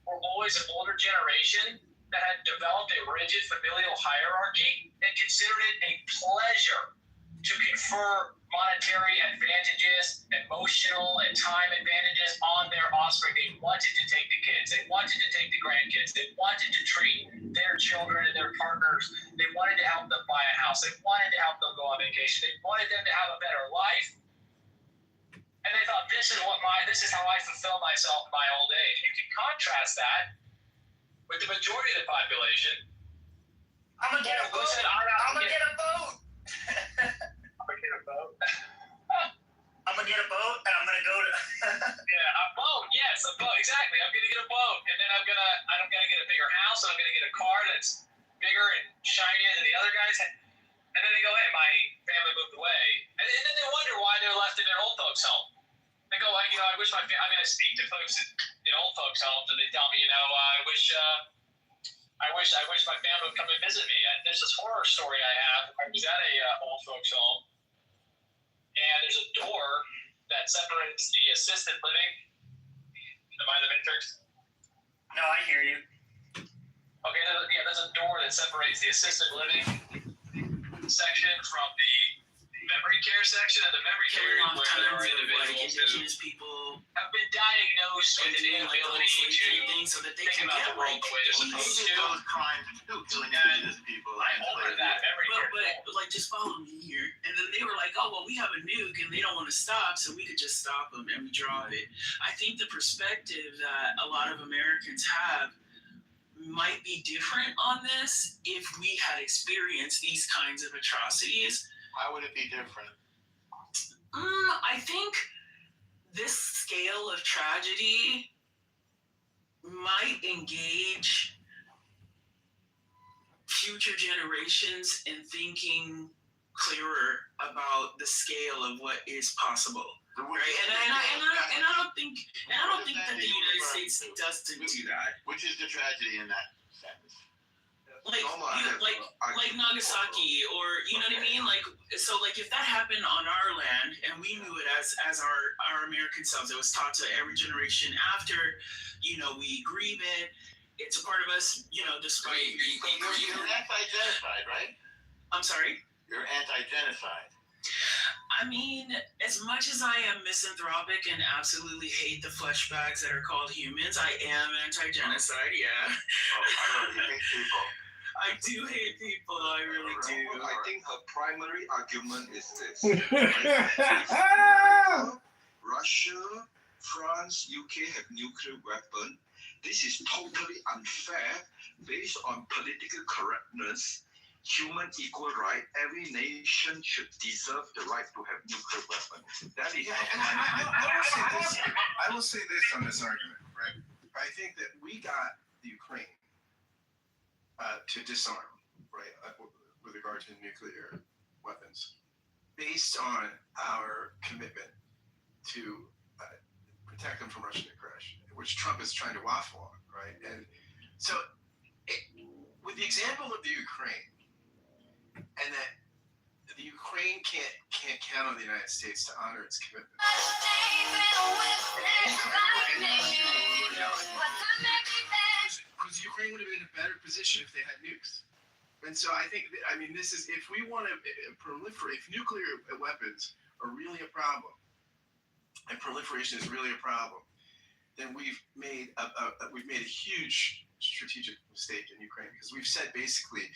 were always an older generation that had developed a rigid familial hierarchy and considered it a pleasure to confer monetary advantages, emotional and time advantages on their offspring. They wanted to take the kids. They wanted to take the grandkids. They wanted to treat their children and their partners. They wanted to help them buy a house. They wanted to help them go on vacation. They wanted them to have a better life. And they thought, this is how I fulfill myself in my old age. You can contrast that with the majority of the population. I'm gonna get a boat. I'm gonna get a boat. I'm gonna get a boat. I'm gonna get a boat and I'm gonna go to a boat. Yes, a boat. Exactly. I'm gonna get a boat, and then I'm gonna get a bigger house, and I'm gonna get a car that's bigger and shinier than the other guys. And then they go, hey, my family moved away, and then they wonder why they're left in their old folks' home. They go, I wish I speak to folks in old folks' homes, and they tell me, I wish my family would come and visit me. And there's this horror story I have. I was at a old folks' home, and there's a door that separates the assisted living. Am I in the matrix? No, I hear you. Okay, there's a door that separates the assisted living section from the memory care section, and the memory care is where there are individuals indigenous people have been diagnosed with an inability to so that they think can about get the world the way they're supposed to. Those crimes too, killing indigenous people. I ordered that memory care. But like, just follow me here. And then they were like, oh, well, we have a nuke and they don't want to stop, so we could just stop them and we drop it. I think the perspective that a lot of Americans have might be different on this if we had experienced these kinds of atrocities. How would it be different? I think this scale of tragedy might engage future generations in thinking clearer about the scale of what is possible. Right, and I don't think that the United States doesn't do that. Which is the tragedy in that sentence? Like Nagasaki, or you know what I mean? Like, so like if that happened on our land and we knew it as our American selves, it was taught to every generation after, we grieve it. It's a part of us, despite. You're anti-genocide, right? I'm sorry? You're anti-genocide. I mean, as much as I am misanthropic and absolutely hate the flesh bags that are called humans, I am anti-genocide, yeah. I know, you hate people. I do hate people, I really do. I think her primary argument is this. Russia, France, UK have nuclear weapons. This is totally unfair based on political correctness. Human equal right. Every nation should deserve the right to have nuclear weapons. That is. I will say this on this argument, right? I think that we got the Ukraine to disarm, right, with regard to nuclear weapons, based on our commitment to protect them from Russian aggression, which Trump is trying to waffle on, right? And so, with the example of the Ukraine, and that the Ukraine can't count on the United States to honor its commitment. Because Ukraine would have been in a better position if they had nukes. And so I think, this is, if we want to proliferate, if nuclear weapons are really a problem, and proliferation is really a problem, then we've made a huge strategic mistake in Ukraine, because we've said basically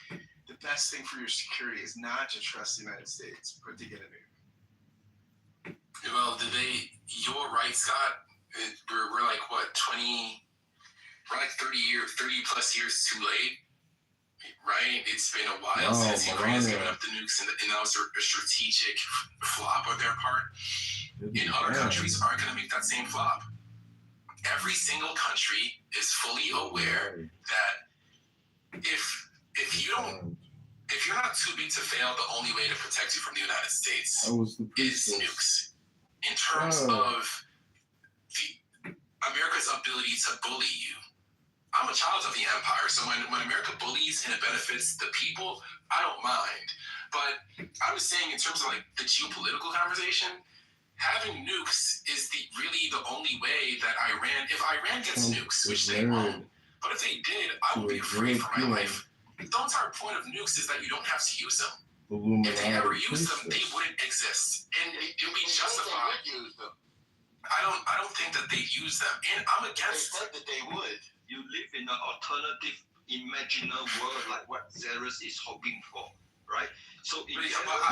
the best thing for your security is not to trust the United States, but to get a nuke. Well, your right right, Scott? We're like what 20? We're like 30 plus years too late, right? It's been a while since Ukraine's given up the nukes, and that was a strategic flop on their part. And other countries aren't going to make that same flop. Every single country is fully aware that if you're not too big to fail, the only way to protect you from the United States is nukes. In terms of America's ability to bully you. I'm a child of the empire, so when America bullies and it benefits the people, I don't mind. But I was saying in terms of like the geopolitical conversation, having nukes is really the only way that if Iran gets nukes, which they won't, but if they did, I would be afraid for my life. The entire point of nukes is that you don't have to use them. If they ever use them, they wouldn't exist, and it would be justified. I don't think that they use them, and I'm against. They said that they would. You live in an alternative, imaginary world like what Xeris is hoping for, right? So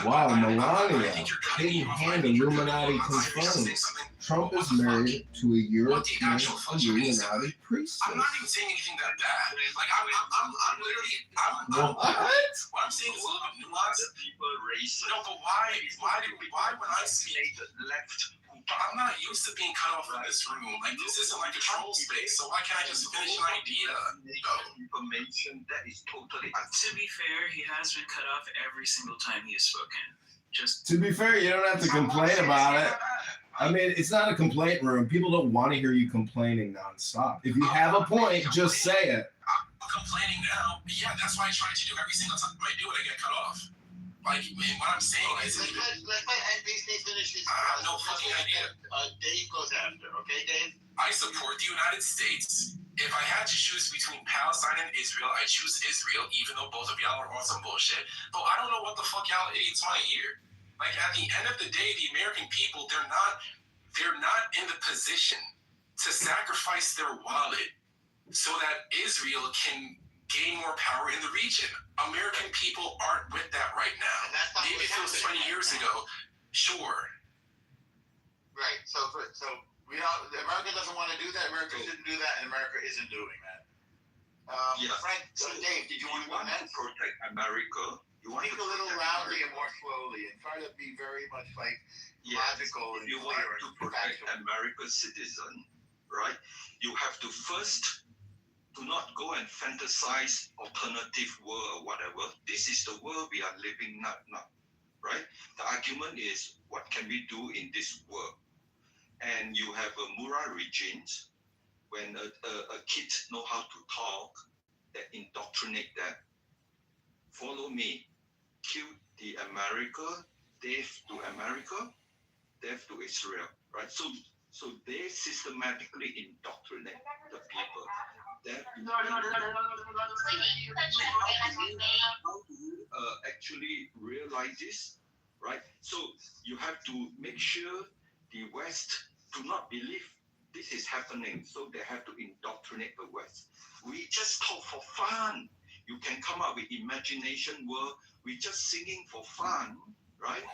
Melania, hidden hand Illuminati confirmed. Trump is married to a European Illuminati priestess. I'm not even saying anything that bad. Like I'm literally, what I'm saying is a little bit nuanced. People racist. No, but why when I speak left? I'm not used to being cut off in this room. Like, this isn't like a troll space, so why can't I just finish an idea? Information that is totally. To be fair, he has been cut off every single time he has spoken. Just to be fair, you don't have to complain about it. I mean, it's not a complaint room. People don't want to hear you complaining nonstop. If you have a point, just say it. I'm complaining now. But yeah, that's why I try to do every single time I do it, I get cut off. Like, what I'm saying is... Let NBC finish his... I have no fucking idea. Dave goes after, okay, Dave? I support the United States. If I had to choose between Palestine and Israel, I choose Israel, even though both of y'all are on some bullshit. But I don't know what the fuck y'all idiots want to hear. Like, at the end of the day, the American people, they're not in the position to sacrifice their wallet so that Israel can gain more power in the region. American people aren't with that right now. Maybe if it was 20 years ago, sure. Right. So America doesn't want to do that. America shouldn't do that, and America isn't doing that. Frank, Dave, did you want to protect America? You want speak a little loudly and more slowly, and try to be very much like logical and you clear. Want to protect America's citizen, right? You have to first. Do not go and fantasize alternative world or whatever. This is the world we are living now, right? The argument is, what can we do in this world? And you have a Murrah regimes, when a kid know how to talk, that indoctrinate them. Follow me. Kill the America, death to America, death to Israel, right? So they systematically indoctrinate the people. Actually realize this, right? So you have to make sure the West do not believe this is happening, so they have to indoctrinate the West. We just talk for fun. You can come up with imagination world. We just singing for fun, right?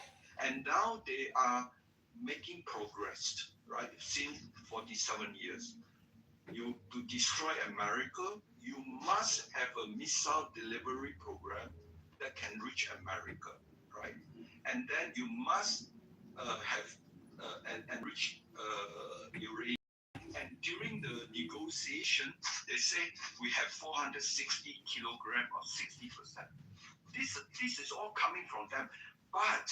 And now they are making progress, right? Since 47 years. To destroy America, you must have a missile delivery program that can reach America, right? And then you must have and reach uranium. And during the negotiation, they say we have 460 kilograms or 60%. This is all coming from them, but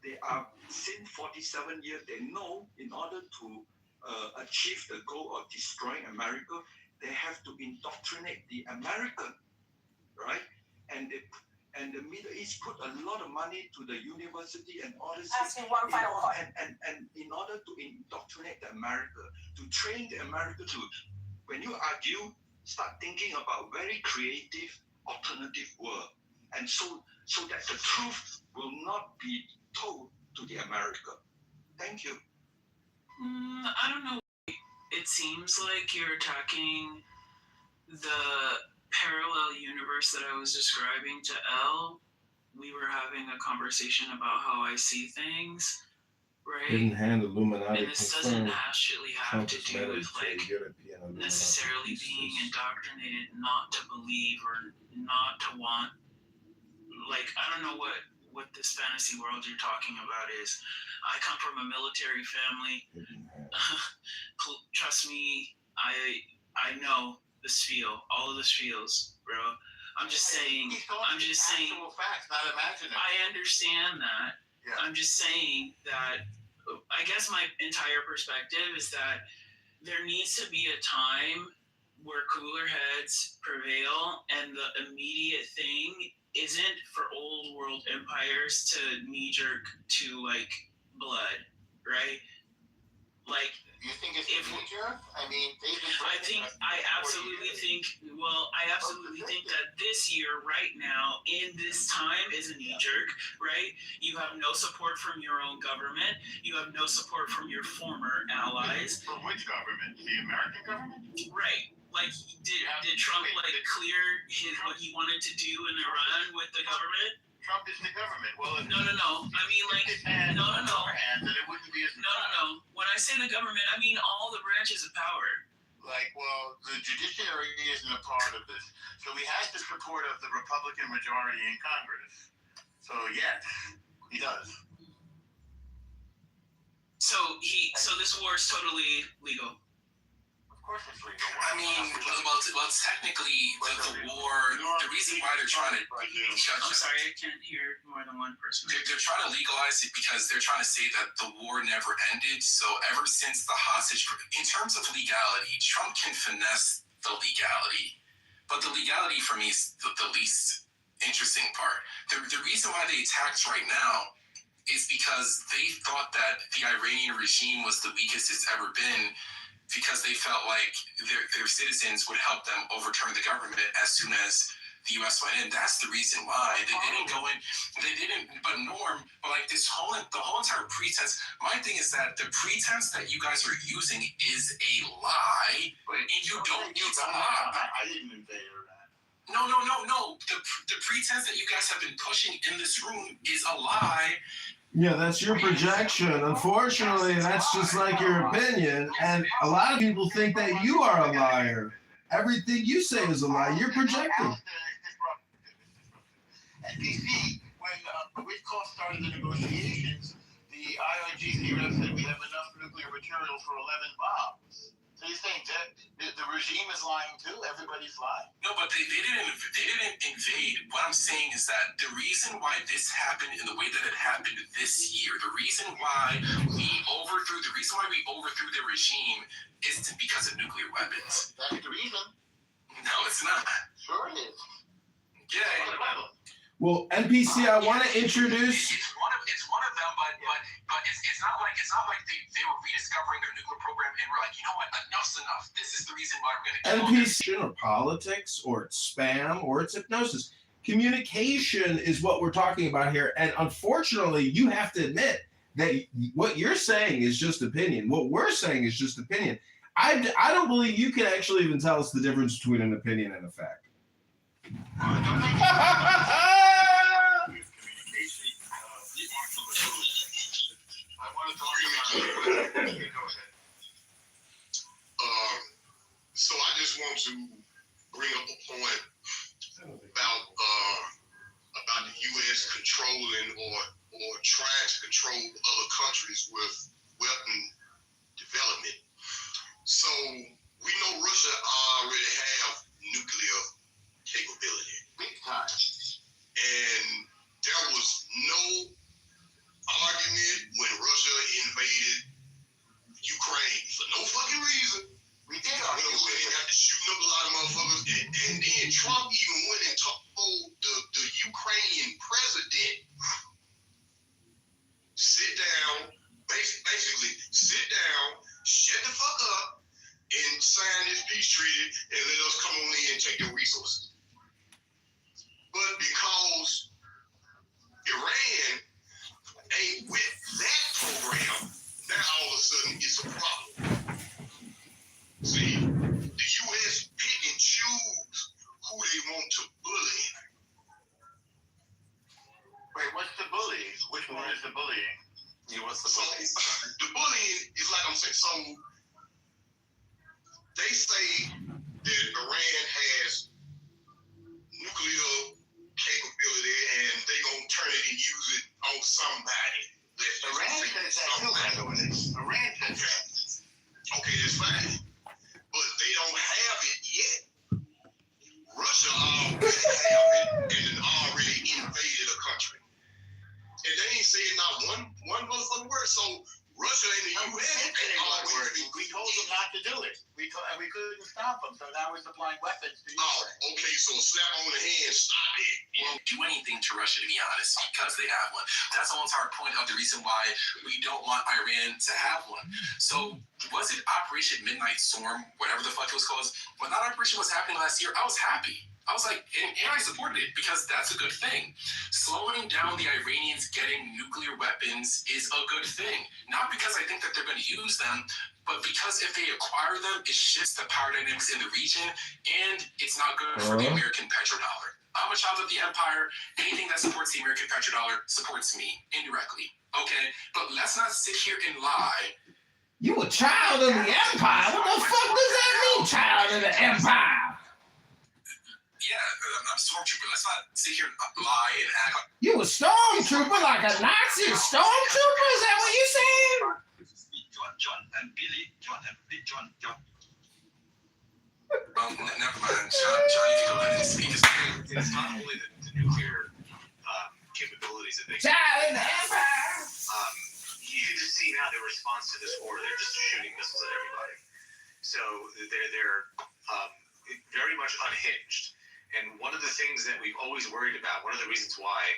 they are since 47 years. They know in order to achieve the goal of destroying America, they have to indoctrinate the American, right? And the Middle East put a lot of money to the university and all this. Asking one final question. And in order to indoctrinate the America, to train the America to, when you argue, start thinking about very creative alternative world, and so that the truth will not be told to the America. Thank you. I don't know. It seems like you're attacking the parallel universe that I was describing to Elle. We were having a conversation about how I see things. right? Hidden hand Illuminati And this doesn't confirmed. actually have Trump to is do married with to a like European Illuminati necessarily being priestess. indoctrinated not to believe or not to want. Like, I don't know what this fantasy world you're talking about is. I come from a military family. Trust me, I know the spiel, all of the spiels, bro. I'm just saying. Actual facts, not imaginary. I understand that. Yeah. I'm just saying that. I guess my entire perspective is that there needs to be a time where cooler heads prevail, and the immediate thing isn't for old world empires to knee jerk to like blood, right? Like, you think it's knee-jerk? I mean, I absolutely think that this year, right now, in this time, is a knee jerk, right? You have no support from your own government. You have no support from your former allies. From which government? The American government? Right. Like, did Trump like clear what he wanted to do in Iran with the government? Trump is the government. Well, no. I mean, like, no. Then it wouldn't be as No. When I say the government, I mean all the branches of power. Like, well, the judiciary isn't a part of this. So he has the support of the Republican majority in Congress. So yes, he does. So this war is totally legal. Of course it's legal. I mean, well, technically, the war, the reason why they're trying to I'm sorry, I can't hear more than one person. They're trying to legalize it because they're trying to say that the war never ended. So ever since the hostage, in terms of legality, Trump can finesse the legality. But the legality for me is the least interesting part. The reason why they attacked right now is because they thought that the Iranian regime was the weakest it's ever been, because they felt like their citizens would help them overturn the government as soon as the U.S. went in. That's the reason why they didn't go in. They didn't. But Norm, like the whole entire pretense. My thing is that the pretense that you guys are using is a lie, and you don't. It's a lie. I didn't invade Iran. No. The pretense that you guys have been pushing in this room is a lie. Yeah, that's your projection. Unfortunately, that's just like your opinion. And a lot of people think that you are a liar. Everything you say is a lie. You're projecting. At DC, when Witkoff started the negotiations, the IRGC rep said we have enough nuclear material for 11 bombs. So you're saying that the regime is lying too? Everybody's lying? No, but they didn't invade. What I'm saying is that the reason why this happened in the way that it happened this year, the reason why we overthrew the regime is because of nuclear weapons. That's the reason. No, it's not. Sure it is. Yeah. Well, NPC, I want to introduce. It's one of them, but it's not like they were rediscovering their nuclear program and we're like, you know what, enough's enough. This is the reason why we're going to kill NPC or politics or it's spam or it's hypnosis. Communication is what we're talking about here, and unfortunately, you have to admit that what you're saying is just opinion. What we're saying is just opinion. I don't believe you can actually even tell us the difference between an opinion and a fact. So I just want to bring up a point about the U.S. controlling or trying to control other countries with weapon development. So we know Russia already have nuclear capability. Big time. And there was no argument when Russia invaded Ukraine for no fucking reason. We did argue with it. Got to shooting up a lot of motherfuckers. And then Trump even went and told the Ukrainian president, sit down, basically sit down, shut the fuck up, and sign this peace treaty and let us come on in and take your resources. But because Iran ain't with that program, now all of a sudden it's a problem. See, the U.S. pick and choose who they want to bully. Wait, what's the bullying? Which one is the bullying? Yeah, what's the bullying? So saying? So they say that Iran has nuclear capability and they gonna turn it and use it on somebody. Iran says that too, by the way. Iran says that. Okay, that's fine. But they don't have it yet. Russia already have it and already invaded a country. And they ain't saying not one motherfucking word. So Russia and the US we told them not to do it. We couldn't stop them, so now we're supplying weapons to Ukraine. Oh, okay, so slap on the hand, stop it. Won't do anything to Russia, to be honest, because they have one. That's the entire point of the reason why we don't want Iran to have one. So was it Operation Midnight Storm, whatever the fuck it was called? When that operation was happening last year, I was happy. I was like, and I supported it because that's a good thing. Slowing down the Iranians getting nuclear weapons is a good thing. Not because I think that they're going to use them, but because if they acquire them, it shifts the power dynamics in the region, and it's not good for the American petrodollar. I'm a child of the empire. Anything that supports the American petrodollar supports me indirectly. Okay, but let's not sit here and lie. You a child of the empire? What the fuck does that mean, child of the empire? Yeah, I'm a stormtrooper. Let's not sit here and lie and act like you a stormtrooper, like a Nazi stormtrooper? Is that what you're saying? John and Billy. John. Never mind. John, you can go ahead and speak. It's not only the nuclear capabilities that they child in the empire. You can just see now their response to this war. They're just shooting missiles at everybody. So they're very much unhinged. And one of the things that we've always worried about, one of the reasons why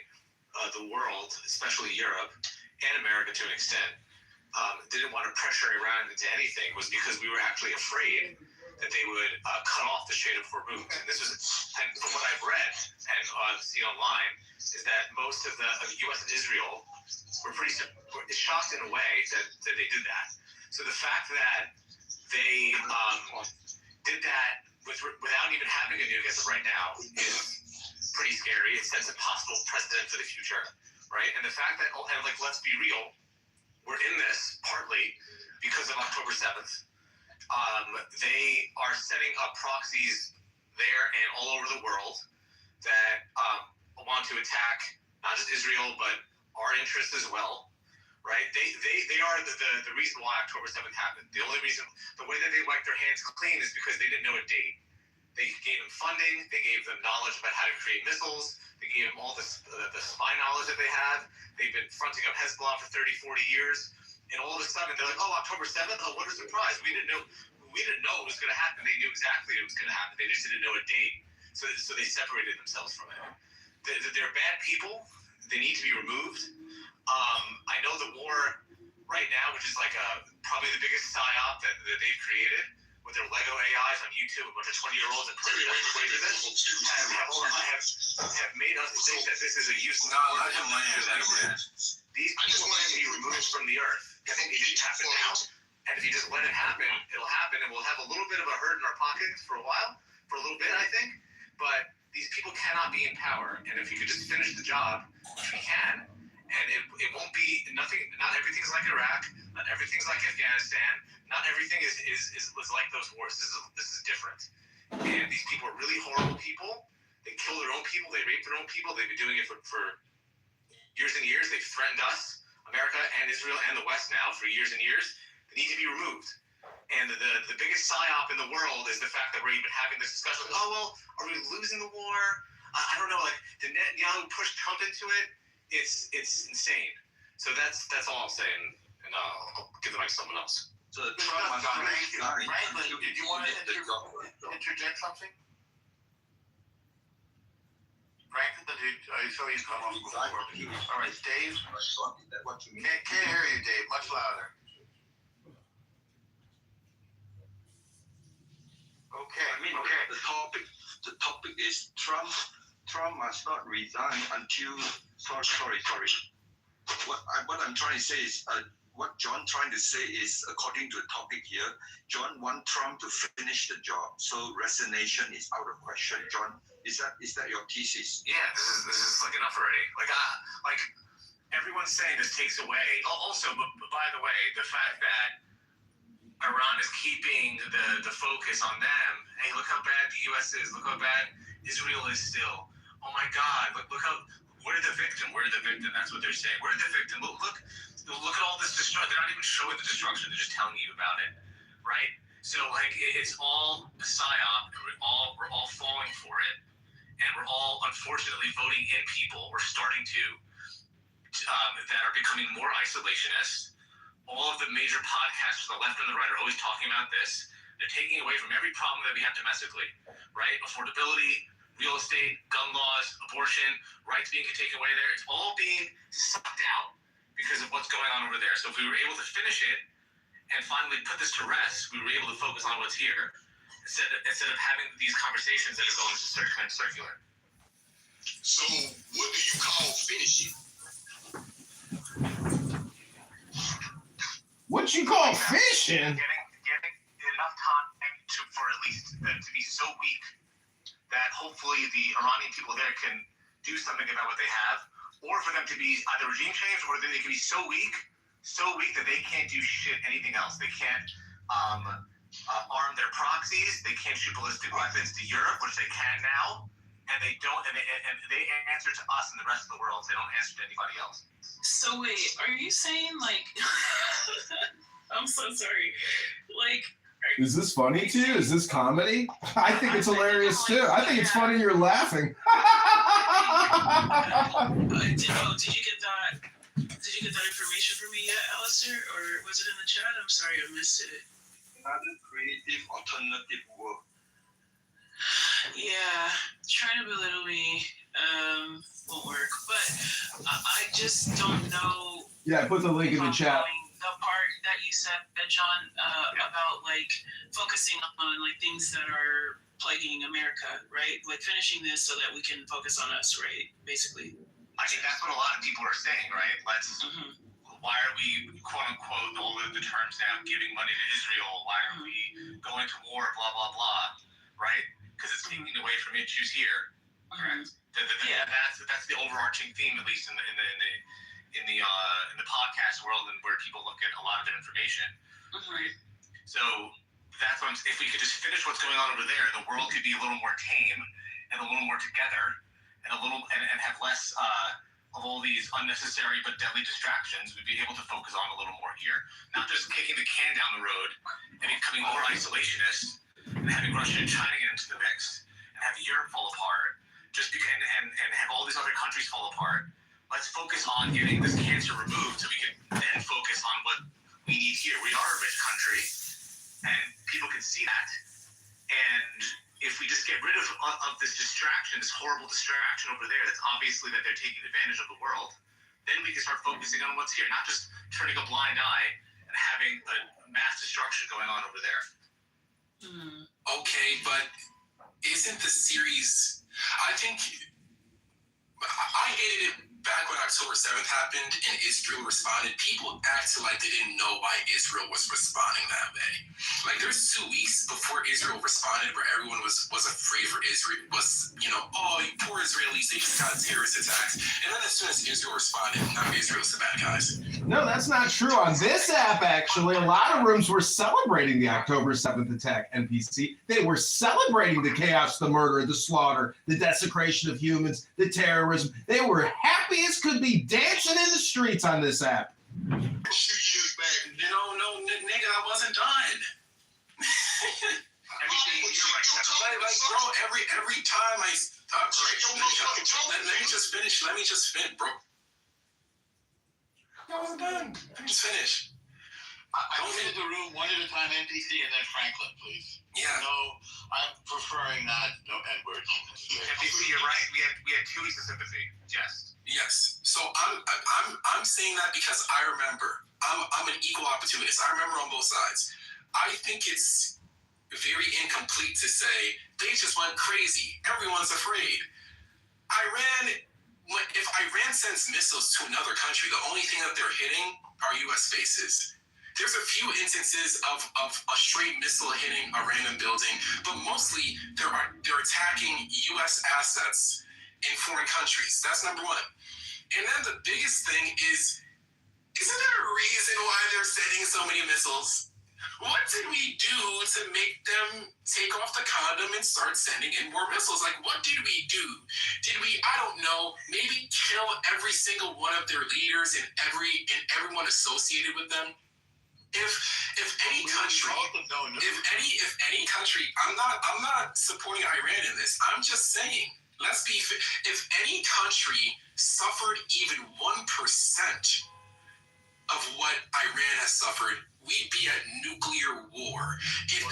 the world, especially Europe and America to an extent, didn't want to pressure Iran into anything was because we were actually afraid that they would cut off the Strait of Hormuz. And this was, and from what I've read and see online, is that most of the U.S. and Israel were pretty shocked in a way that they did that. So the fact that they did that without even having a nuke as of right now is pretty scary. It sets a possible precedent for the future, right? And the fact that, and like, let's be real, we're in this partly because of October 7th. They are setting up proxies there and all over the world that want to attack not just Israel, but our interests as well, right? They are the reason why October 7th happened. The only reason, the way that they wiped their hands clean is because they didn't know a date. They gave them funding, they gave them knowledge about how to create missiles, they gave them all the spy knowledge that they have. They've been fronting up Hezbollah for 30, 40 years, and all of a sudden they're like, oh, October 7th? Oh, what a surprise. We didn't know it was going to happen. They knew exactly it was going to happen. They just didn't know a date. So they separated themselves from it. They're bad people. They need to be removed. I know the war right now, which is like probably the biggest psyop that they've created with their Lego AIs on YouTube, a bunch of 20-year-olds that play this, have made us think that this is a useless war. These people need to be removed from the earth. I think they just happen now. And if you just let it happen, it'll happen, and we'll have a little bit of a hurt in our pockets for a while, for a little bit, I think. But these people cannot be in power, and if you could just finish the job, which we can, and it won't be nothing. Not everything's like Iraq. Not everything's like Afghanistan. Not everything is like those wars. This is different. And these people are really horrible people. They kill their own people. They rape their own people. They've been doing it for years and years. They've threatened us, America and Israel and the West now for years and years. They need to be removed. And the biggest psyop in the world is the fact that we're even having this discussion. Like, oh, well, are we losing the war? I don't know. Like, did Netanyahu push Trump into it? It's insane. So that's all I'm saying. And I'll give the mic to someone else. So Franklin, did you want to interject something? Franklin, I saw you come on before. All right, Dave. Can't hear you, Dave. Much louder. Okay. The topic is Trump must not resign until. Sorry. What I'm trying to say is, what John trying to say is, according to the topic here, John wants Trump to finish the job, so resignation is out of question. John, is that your thesis? Yeah, this is like enough already. Like everyone's saying this takes away. Also, but by the way, the fact that the focus on them. Hey, look how bad the U.S. is. Look how bad Israel is still. Oh my God! Look how. We're the victim. We're the victim. That's what they're saying. We're the victim. Look at all this destruction. They're not even showing the destruction. They're just telling you about it, right? So like it's all a psyop, and we're all falling for it, and we're all unfortunately voting in people or starting to that are becoming more isolationist. All of the major podcasts to the left and the right are always talking about this. They're taking away from every problem that we have domestically, right? Affordability, real estate, gun laws, abortion, rights being taken away there. It's all being sucked out because of what's going on over there. So if we were able to finish it and finally put this to rest, we were able to focus on what's here instead of having these conversations that are going circular. So what do you call finishing? What you call fishing? Getting enough time for at least them to be so weak that hopefully the Iranian people there can do something about what they have, or for them to be either regime change or that they can be so weak that they can't do shit anything else. They can't arm their proxies. They can't shoot ballistic weapons to Europe, which they can now, and they don't. And they answer to us and the rest of the world. They don't answer to anybody else. So wait, are you saying like? I'm so sorry. Like. Is this funny to you? Is this comedy? I think it's hilarious too. I think it's funny you're laughing. Did you get that? Did you get that information from me yet, Alistair, or was it in the chat? I'm sorry, I missed it. Another creative alternative work. Yeah, trying to belittle me won't work, but I just don't know. Yeah, I put the link in the chat. The part that you said, John, about like focusing on like things that are plaguing America, right? Like finishing this so that we can focus on us, right? Basically. I think that's what a lot of people are saying, right? Why are we, quote unquote, all of the terms now, giving money to Israel? Why are we going to war? Blah blah blah, right? Because it's taking away from issues here. Correct. That's the overarching theme, at least in the podcast world, and where people look at a lot of their information, right? So that's what if we could just finish what's going on over there, the world could be a little more tame and a little more together, and and have less of all these unnecessary but deadly distractions. We'd be able to focus on a little more here, not just kicking the can down the road and becoming more isolationist and having Russia and China get into the mix and have Europe fall apart, and have all these other countries fall apart. Let's focus on getting this cancer removed so we can then focus on what we need here. We are a rich country, and people can see that. And if we just get rid of this distraction, this horrible distraction over there, that's obviously that they're taking advantage of the world, then we can start focusing on what's here, not just turning a blind eye and having a mass destruction going on over there. Okay, but isn't the series... I think... I hated it back when October 7th happened and Israel responded. People acted like they didn't know why Israel was responding that way. Like there's 2 weeks before Israel responded where everyone was afraid for Israel, oh, you poor Israelis, they just got terrorist attacks. And then as soon as Israel responded, now Israel's the bad guys. No, that's not true. On this app, actually, a lot of rooms were celebrating the October 7th attack, NPC. They were celebrating the chaos, the murder, the slaughter, the desecration of humans, the terrorism. They were happy as could be, dancing in the streets on this app. No, nigga, I wasn't done. Bro, every time I stop, let me just finish, bro. I wasn't done. Let me just finish. I go into the room one at a time, NPC, and then Franklin, please. Yeah. No, I'm preferring not no N-words. NPC, you're right. We had 2 weeks of sympathy. Yes. So I'm saying that because I remember. I'm an equal opportunist. I remember on both sides. I think it's very incomplete to say they just went crazy. Everyone's afraid. If Iran sends missiles to another country, the only thing that they're hitting are U.S. bases. There's a few instances of a straight missile hitting a random building, but mostly they're attacking U.S. assets in foreign countries. That's number one. And then the biggest thing is, isn't there a reason why they're sending so many missiles? What? did we do to make them take off the condom and start sending in more missiles? Like, what did we do? Did we, I don't know, maybe kill every single one of their leaders and everyone associated with them? If any country, I'm not supporting Iran in this. I'm just saying, let's be fair. If any country suffered even 1% of what Iran has suffered, we'd be at nuclear war. If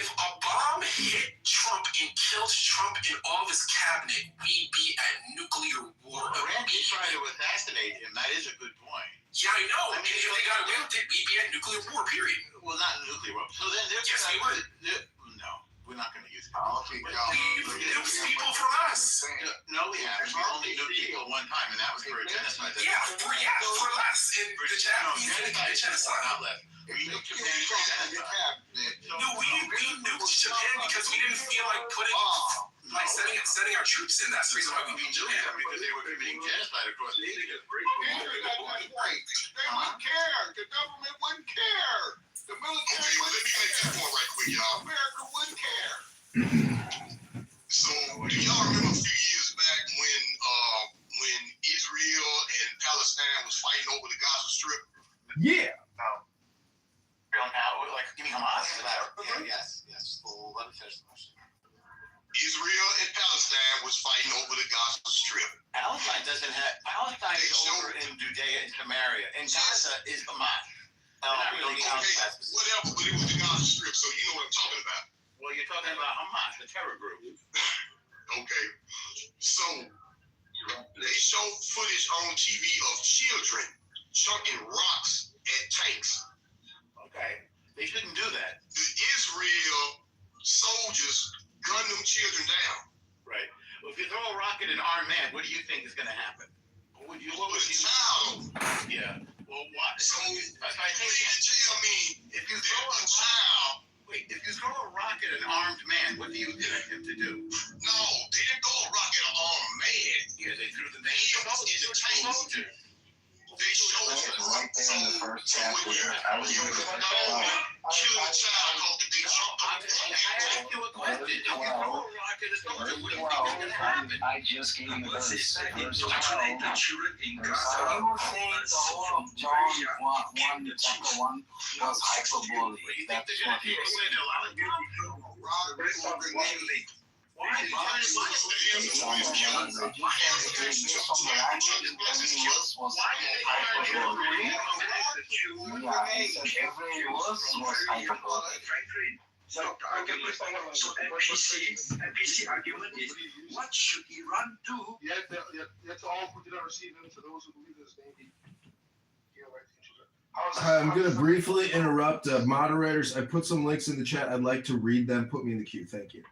a bomb hit Trump and killed Trump and all of his cabinet, we'd be at nuclear war. Iran did try to assassinate him. That is a good point. Yeah, I know. I mean, if they got away with it, we'd be at nuclear war, period. Well, not nuclear war. So then there's... Yes, we would. No, we're not going to use it. We've nuked people from us. No, we haven't. We only nuked people one time, and that was for a genocide. Yeah, for less. In the Japanese genocide. Not less. We nuked Japan for genocide. No, we nuked Japan because we didn't feel like sending our troops in. That's the reason why we nuked Japan. Because they were committing genocide across the Asia. They wouldn't care. The government wouldn't care. The military wouldn't care. Let me make this point right quick, y'all. America wouldn't care. So, do y'all remember a few years back when Israel and Palestine was fighting over the Gaza Strip? Yeah. Like, you mean Hamas? Yes. Well, let me finish the question. Israel and Palestine was fighting over the Gaza Strip. Palestine is over in Judea and Samaria, and Gaza is Hamas. Whatever, but it was the Gaza Strip, so you know what I'm talking about. Well, you're talking about Hamas, the terror group. Okay, so they showed footage on TV of children chucking rocks at tanks. Okay, they shouldn't do that. The Israel soldiers gun them children down. Right. Well, if you throw a rock at an armed man, what do you think is going to happen? What would you child? Yeah. Well, what? So, if you throw a child. Wait, if you throw a rock at an armed man, what do you expect him to do? No, they didn't throw a rock at an armed man. Yeah, they threw the soldiers. They showed it right there in the first chapter. I was killing a child because they jumped on the I asked you a question. If you throw a rock at a soldier, what do you think is going to happen? I just gave you the verse. Verse 12. the children in Gaza. You think the whole of John 1, chapter 1 was hyperbole. That's what it is. So NPC argument is, what should Iran do? Yet all who did not receive him, to those who believe in his name, I'm going to briefly interrupt. Moderators, I put some links in the chat. I'd like to read them. Put me in the queue. Thank you.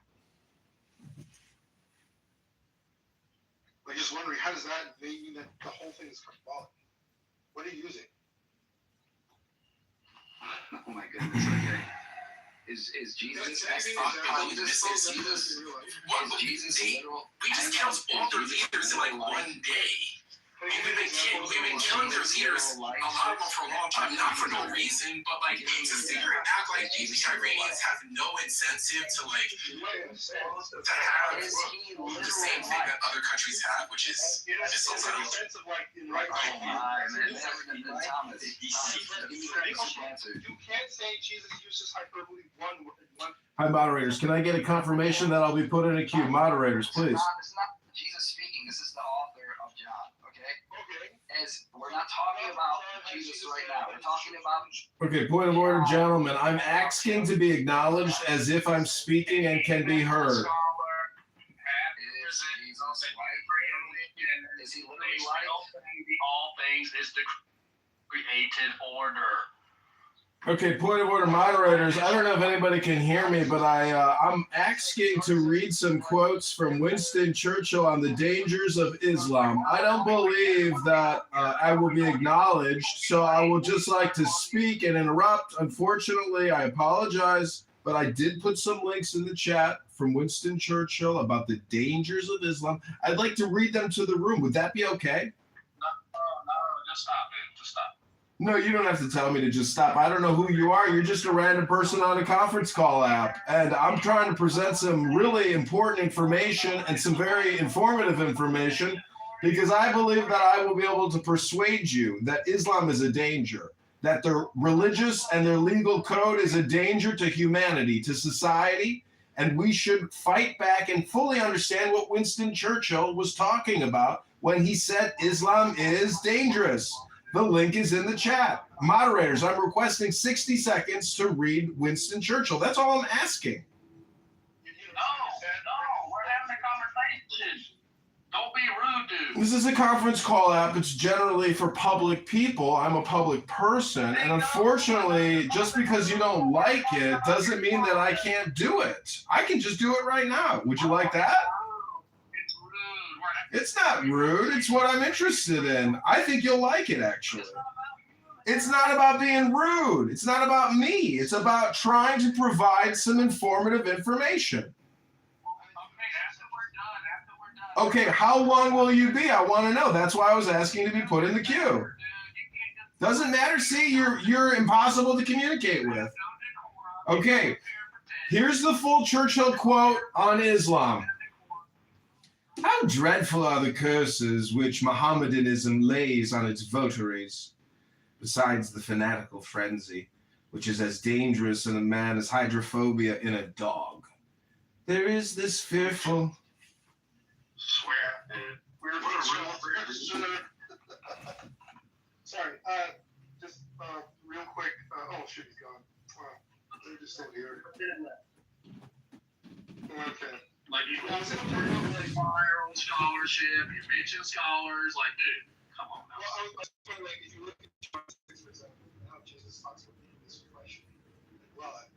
I'm just wondering, how does that mean that the whole thing is symbolic? What are you using? Oh my goodness, okay. Is Jesus We just killed all their leaders in like one day. We've been killing their leaders, a lot of them for a long time, not for no reason, but like to sit here and act like the Iranians have no incentive to like to have the same thing that other countries have, which is missiles. You can't say Jesus uses hyperbole one. Hi, moderators. Can I get a confirmation that I'll be put in a queue? Moderators, please. It's not Jesus speaking. This is the author of John. As we're not talking about Jesus right now. We're talking about... Okay, point of order, gentlemen. I'm asking to be acknowledged as if I'm speaking and can be heard. Is he literally like... All things is the created order. Okay, point of order, moderators. I don't know if anybody can hear me, but I'm asking to read some quotes from Winston Churchill on the dangers of Islam. I don't believe that I will be acknowledged, so I would just like to speak and interrupt. Unfortunately, I apologize, but I did put some links in the chat from Winston Churchill about the dangers of Islam. I'd like to read them to the room. Would that be okay? No, just stop, man. Just stop. No, you don't have to tell me to just stop. I don't know who you are. You're just a random person on a conference call app. And I'm trying to present some really important information and some very informative information because I believe that I will be able to persuade you that Islam is a danger, that their religious and their legal code is a danger to humanity, to society, and we should fight back and fully understand what Winston Churchill was talking about when he said Islam is dangerous. The link is in the chat. Moderators, I'm requesting 60 seconds to read Winston Churchill. That's all I'm asking. No, we're having a conversation. Don't be rude, dude. This is a conference call app. It's generally for public people. I'm a public person. And unfortunately, just because you don't like it doesn't mean that I can't do it. I can just do it right now. Would you like that? It's not rude. It's what I'm interested in. I think you'll like it, actually. It's not about being rude. It's not about me. It's about trying to provide some informative information. Okay, how long will you be? I want to know. That's why I was asking to be put in the queue. Doesn't matter. See, you're impossible to communicate with. Okay, here's the full Churchill quote on Islam. How dreadful are the curses which Mohammedanism lays on its votaries, besides the fanatical frenzy, which is as dangerous in a man as hydrophobia in a dog. There is this fearful... Sorry, just real quick. Oh, shit, he's gone. Wow, they're just still here. Okay. Like, you guys have your own scholarship, you mention scholars, like, dude, come on now. Well, I was saying, like, if you look at John 6, for example, how Jesus talks about this question and blood,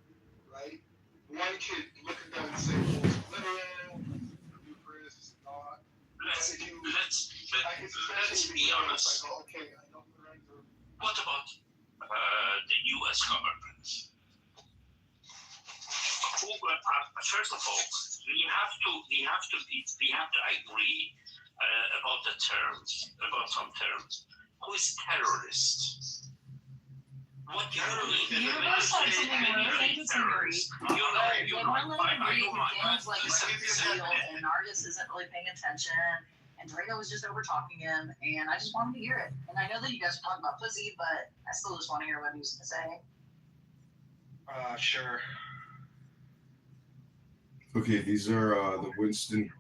right? One could look at that and say, well, it's literal, Eucharist, it's not. Let's be honest. Like, oh, okay, I know what about the U.S. government? First of all, we have to agree about some terms. Who is terrorist? What do you mean? You're going to say something where I think it's agree. But we're letting agree with Daniel's like a seal, and Artis isn't really paying attention, and Draco was just over talking him, and I just wanted to hear it. And I know that you guys are talking about pussy, but I still just want to hear what he was going to say. Sure. Okay, these are the Winston...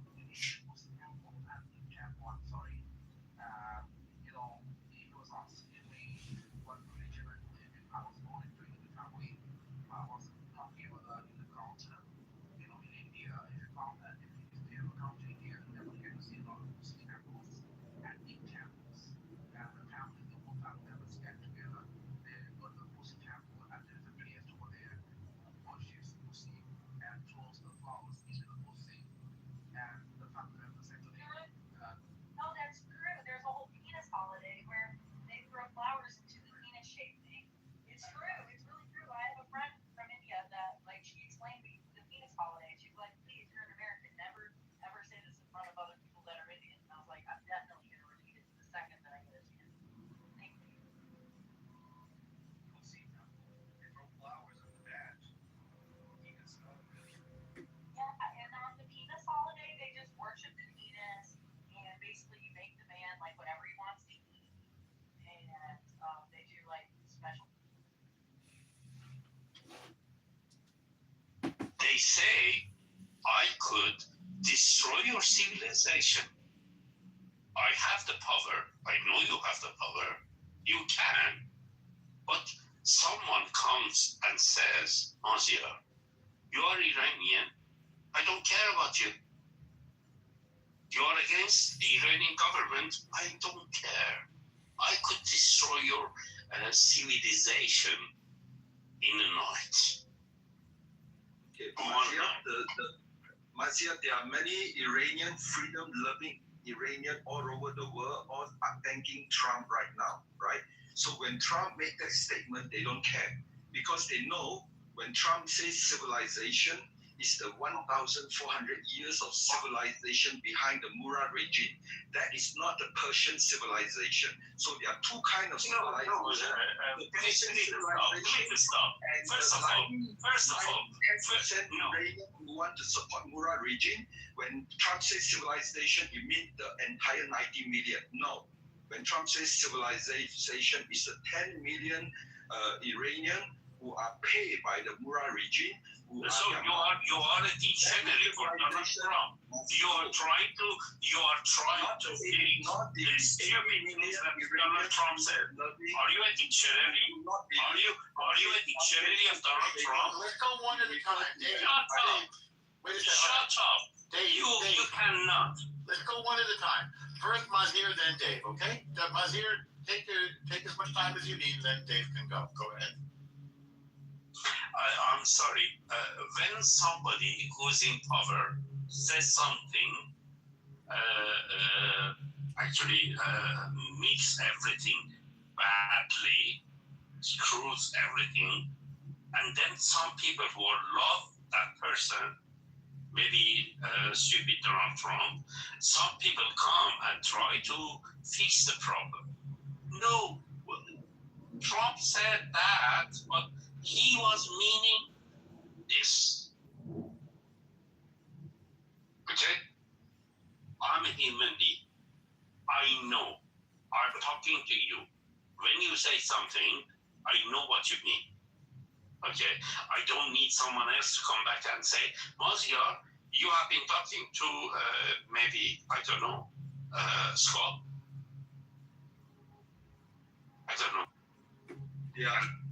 They say I could destroy your civilization. I have the power. I know you have the power. You can. But someone comes and says, Asia, you are Iranian. I don't care about you. You are against the Iranian government. I don't care. I could destroy your civilization in a night. Marcia, there are many Iranian freedom-loving Iranian all over the world, all are thanking Trump right now, right? So when Trump made that statement, they don't care because they know when Trump says civilization, is the 1,400 years of civilization behind the Murad regime. That is not the Persian civilization. So there are two kinds of civilization. The Persian civilization and First of all, who want to support Murad regime. When Trump says civilization, it means the entire 90 million. No. When Trump says civilization, it's the 10 million Iranian who are paid by the Murad regime. So you are a dictionary for Donald Trump. You are trying to fix the stupid things that Donald Trump said. Are you a dictionary? Are you a dictionary of Donald Trump? Let's go one at a time. Dave, Shut up. Dave, You cannot. Let's go one at a time. First Mazhir, then Dave, okay? Mazhir, take as much time as you need, then Dave can go. Go ahead. I'm sorry. When somebody who's in power says something, actually mix everything badly, screws everything, and then some people who love that person, maybe stupid Donald Trump, some people come and try to fix the problem. No, Trump said that, but he was meaning this. Okay? I'm a human being. I know. I'm talking to you. When you say something, I know what you mean. Okay? I don't need someone else to come back and say, Mazhar, you have been talking to maybe, I don't know, Scott. I don't know. Yeah.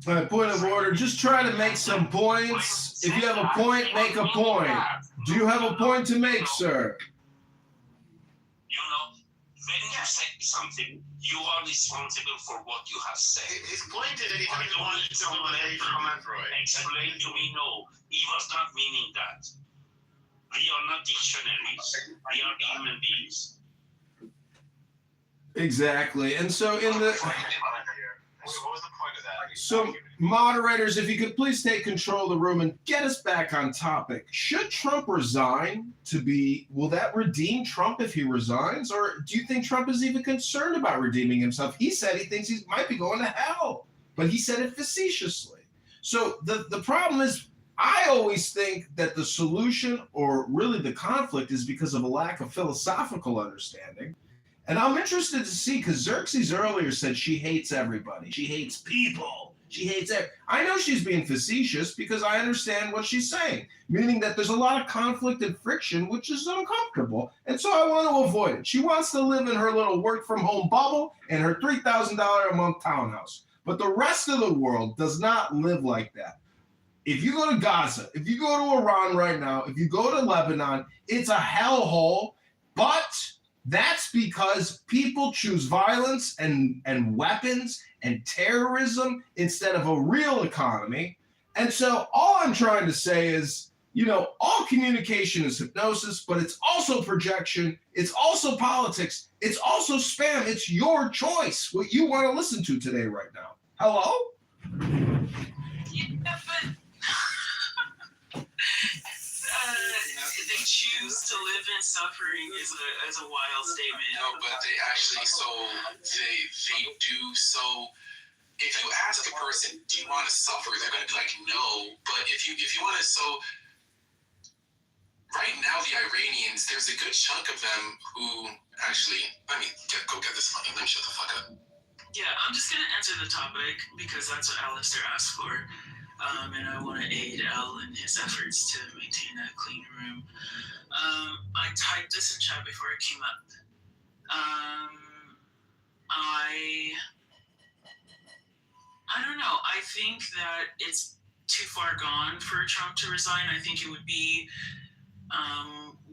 All right, point of order. Just try to make some points. If you have a point, make a point. Do you have a point to make, sir? You know, when you say something, you are responsible for what you have said. His point is that he I don't need someone else to explain to me, no, he was not meaning that. We are not dictionaries. We are human beings. Exactly. And so in the... What was the point of that? So, moderators, if you could please take control of the room and get us back on topic. Should Trump resign will that redeem Trump if he resigns? Or do you think Trump is even concerned about redeeming himself? He said he thinks he might be going to hell, but he said it facetiously. So the problem is, I always think that the solution, or really the conflict, is because of a lack of philosophical understanding. And I'm interested to see, because Xerxes earlier said she hates everybody. She hates people. She hates I know she's being facetious because I understand what she's saying, meaning that there's a lot of conflict and friction, which is uncomfortable. And so I want to avoid it. She wants to live in her little work-from-home bubble and her $3,000 a month townhouse. But the rest of the world does not live like that. If you go to Gaza, if you go to Iran right now, if you go to Lebanon, it's a hellhole, but... that's because people choose violence and weapons and terrorism instead of a real economy. And so all I'm trying to say is, all communication is hypnosis, but it's also projection. It's also politics. It's also spam. It's your choice what you want to listen to today right now. Hello? Yeah, but they choose to live in suffering is a wild statement. No, but they actually they do so. If you ask a person, do you want to suffer? They're going to be like, no. But if you want to, so right now the Iranians, there's a good chunk of them who actually, go get this money. Let me shut the fuck up. Yeah, I'm just going to answer the topic because that's what Alistair asked for. And I want to aid Al in his efforts to maintain a clean room. I typed this in chat before it came up. I don't know. I think that it's too far gone for Trump to resign. I think it would be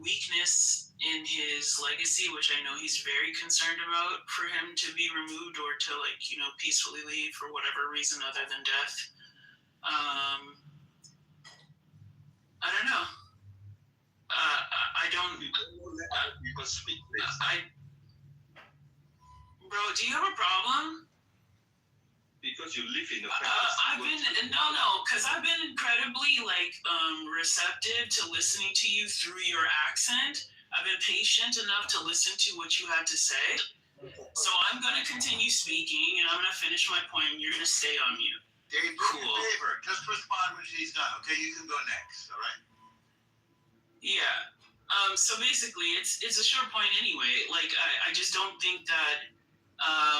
weakness in his legacy, which I know he's very concerned about, for him to be removed or to peacefully leave for whatever reason other than death. I don't know. Bro, do you have a problem? Because you live in the because I've been incredibly receptive to listening to you through your accent. I've been patient enough to listen to what you had to say. So I'm going to continue speaking, and I'm going to finish my point, and you're going to stay on mute. Dave, do me a favor. Just respond when she's done, okay? You can go next, all right? Yeah. So basically, it's a short point anyway. Like, I just don't think that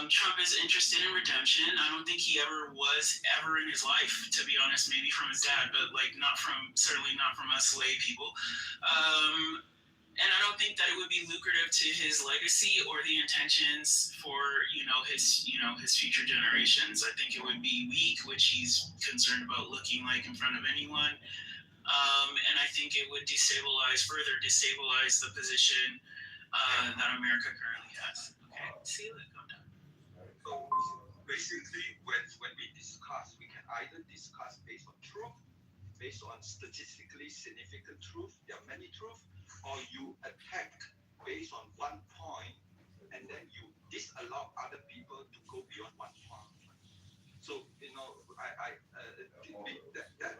Trump is interested in redemption. I don't think he ever was ever in his life, to be honest, maybe from his dad, but like certainly not from us lay people. And I don't think that it would be lucrative to his legacy or the intentions for, his future generations. I think it would be weak, which he's concerned about looking like in front of anyone. And I think it would further destabilize the position that America currently has. Okay, see you later. So basically, when we discuss, we can either discuss based on truth, based on statistically significant truth, there are many truths, or you attack based on one point, and then you disallow other people to go beyond one point. So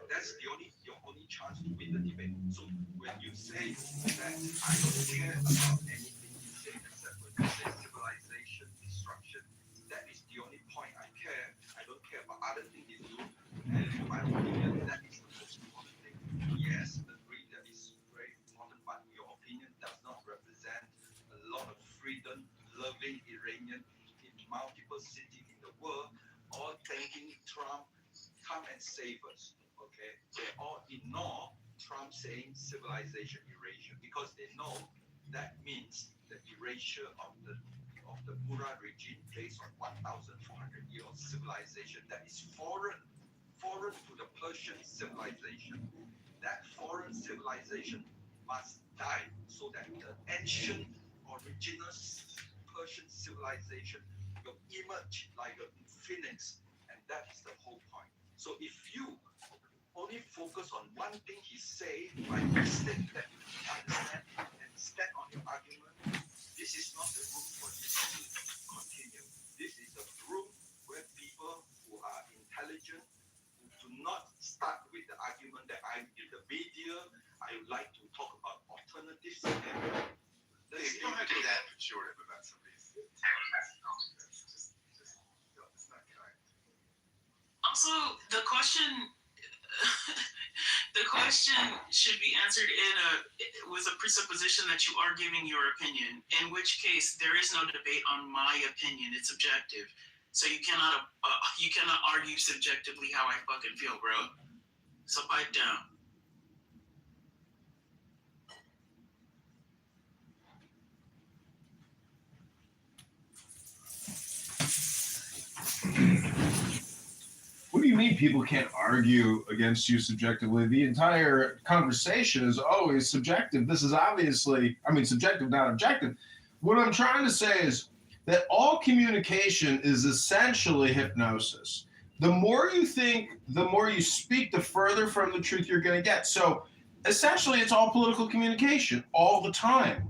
that's your only chance to win the debate. So when you say that I don't care about anything you say except when you say civilization destruction, that is the only point I care. I don't care about other things you do, and in my opinion, that is the most important thing. Yes, agree that is very important, but your opinion does not represent a lot of freedom-loving Iranian in multiple cities in the world, all thanking Trump, come and save us. Okay, they all ignore Trump saying civilization erasure because they know that means the erasure of the Murad regime based on 1,400 years of civilization that is foreign to the Persian civilization. That foreign civilization must die so that the ancient original Persian civilization will emerge like a phoenix, and that is the whole point. So if you only focus on one thing he say by mistake that you understand and stand on your argument, this is not the room for you to continue. This is a room where people who are intelligent, who do not start with the argument that the media, I would like to talk about alternatives. You don't have to be that pejorative about somebody's. It's not kind. Also, the question should be answered with a presupposition that you are giving your opinion, in which case there is no debate on my opinion. It's objective. So you cannot argue subjectively how I fucking feel, bro. So pipe down. What do you mean people can't argue against you subjectively? The entire conversation is always subjective. This is obviously, subjective, not objective. What I'm trying to say is that all communication is essentially hypnosis. The more you think, the more you speak, the further from the truth you're going to get. So essentially, it's all political communication all the time.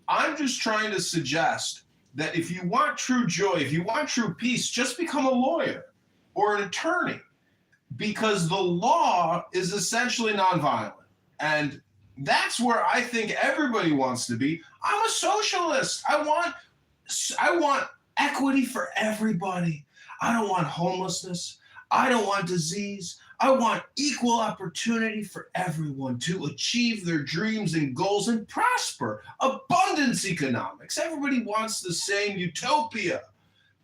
I'm just trying to suggest that if you want true joy, if you want true peace, just become a lawyer or an attorney, because the law is essentially nonviolent. And that's where I think everybody wants to be. I'm a socialist. I want equity for everybody. I don't want homelessness. I don't want disease. I want equal opportunity for everyone to achieve their dreams and goals and prosper. Abundance economics. Everybody wants the same utopia.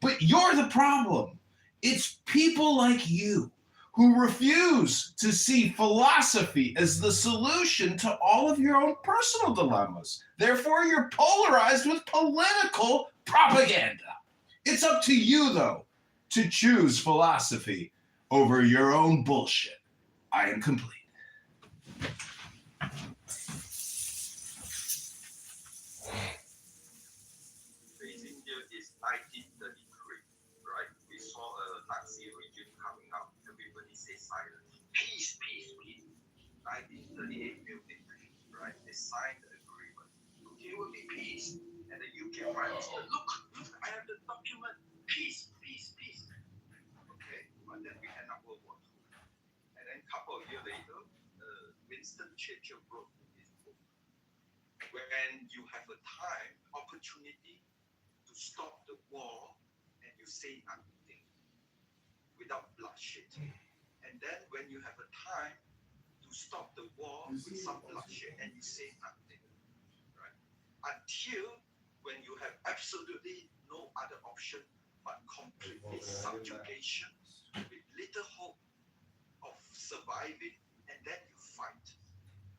But you're the problem. It's people like you who refuse to see philosophy as the solution to all of your own personal dilemmas. Therefore, you're polarized with political propaganda. It's up to you, though, to choose philosophy over your own bullshit. I am complete. Facing here is 1933, right? We saw a Nazi regime coming up. Everybody say silence. Peace, peace, peace. 1938 Munich, right? They signed the agreement. There will be peace. And the UK Prime Minister, look, I have the document. Peace, peace, peace. Okay, but then we end up World War II. And then a couple of years later, Winston Churchill wrote in his book. When you have a time, opportunity to stop the war, and you say nothing without bloodshed. And then when you have a time to stop the war with some bloodshed, and you say nothing, right? Until when you have absolutely no other option but completely subjugation with little hope of surviving, and then you fight.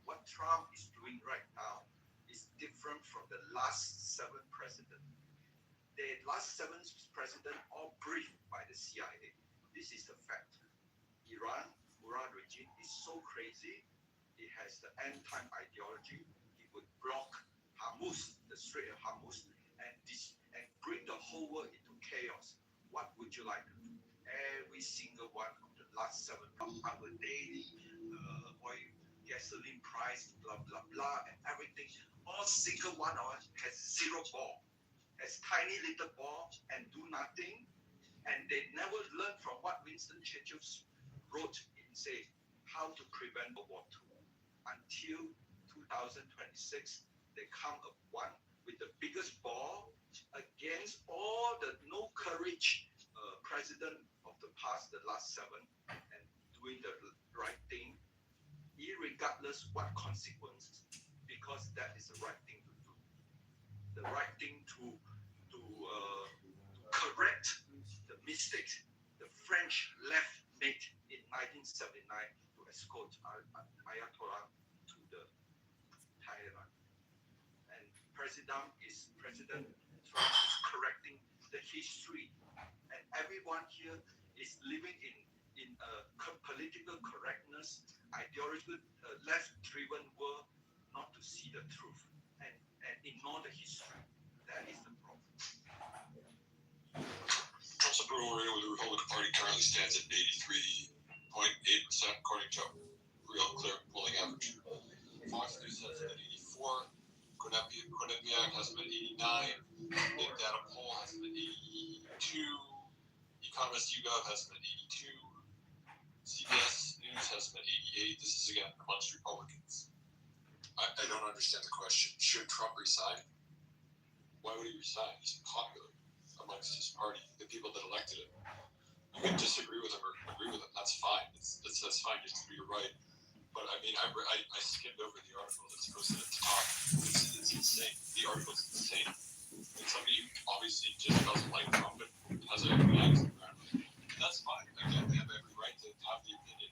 What Trump is doing right now is different from the last 7 presidents. The last 7 presidents all briefed by the CIA. This is the fact. Iran regime is so crazy. It has the end-time ideology. It would block Hormuz, the Strait of Hormuz, and bring the whole world into chaos. What would you like to do? Every single one of the last 7 of our daily oil, gasoline price, blah blah blah, and everything. All single one of us has 0 ball, has tiny little ball, and do nothing. And they never learn from what Winston Churchill wrote in say how to prevent World War II. Until 2026, they come up one with the biggest ball against all the no courage president of the past, the last 7, and doing the right thing, irregardless what consequences, because that is the right thing to do. The right thing to correct the mistakes the French left made in 1979 to escort Ayatollah to the Thailand. And President Trump is correcting the history, and everyone here is living in a political correctness, ideological, left-driven world, not to see the truth and ignore the history. That is the problem. Trump's approval rating with the Republican Party currently stands at 83.8%, according to Real Clear polling average. Fox News has it at 84. Quinnipiac has it at 89. Big Data Poll has it at 82. Economist YouGov has it at 82. CBS News has it at 88. This is again amongst Republicans. I don't understand the question. Should Trump resign? Why would he resign? He's popular amongst his party, the people that elected him. You can disagree with him or agree with him. That's fine. That's fine. Just to be right. But I mean, I skimmed over the article that's posted at the top. It's insane. The article's insane. And somebody who obviously just doesn't like Trump and has a reaction around it. That's fine. Again, they have every right to have the opinion.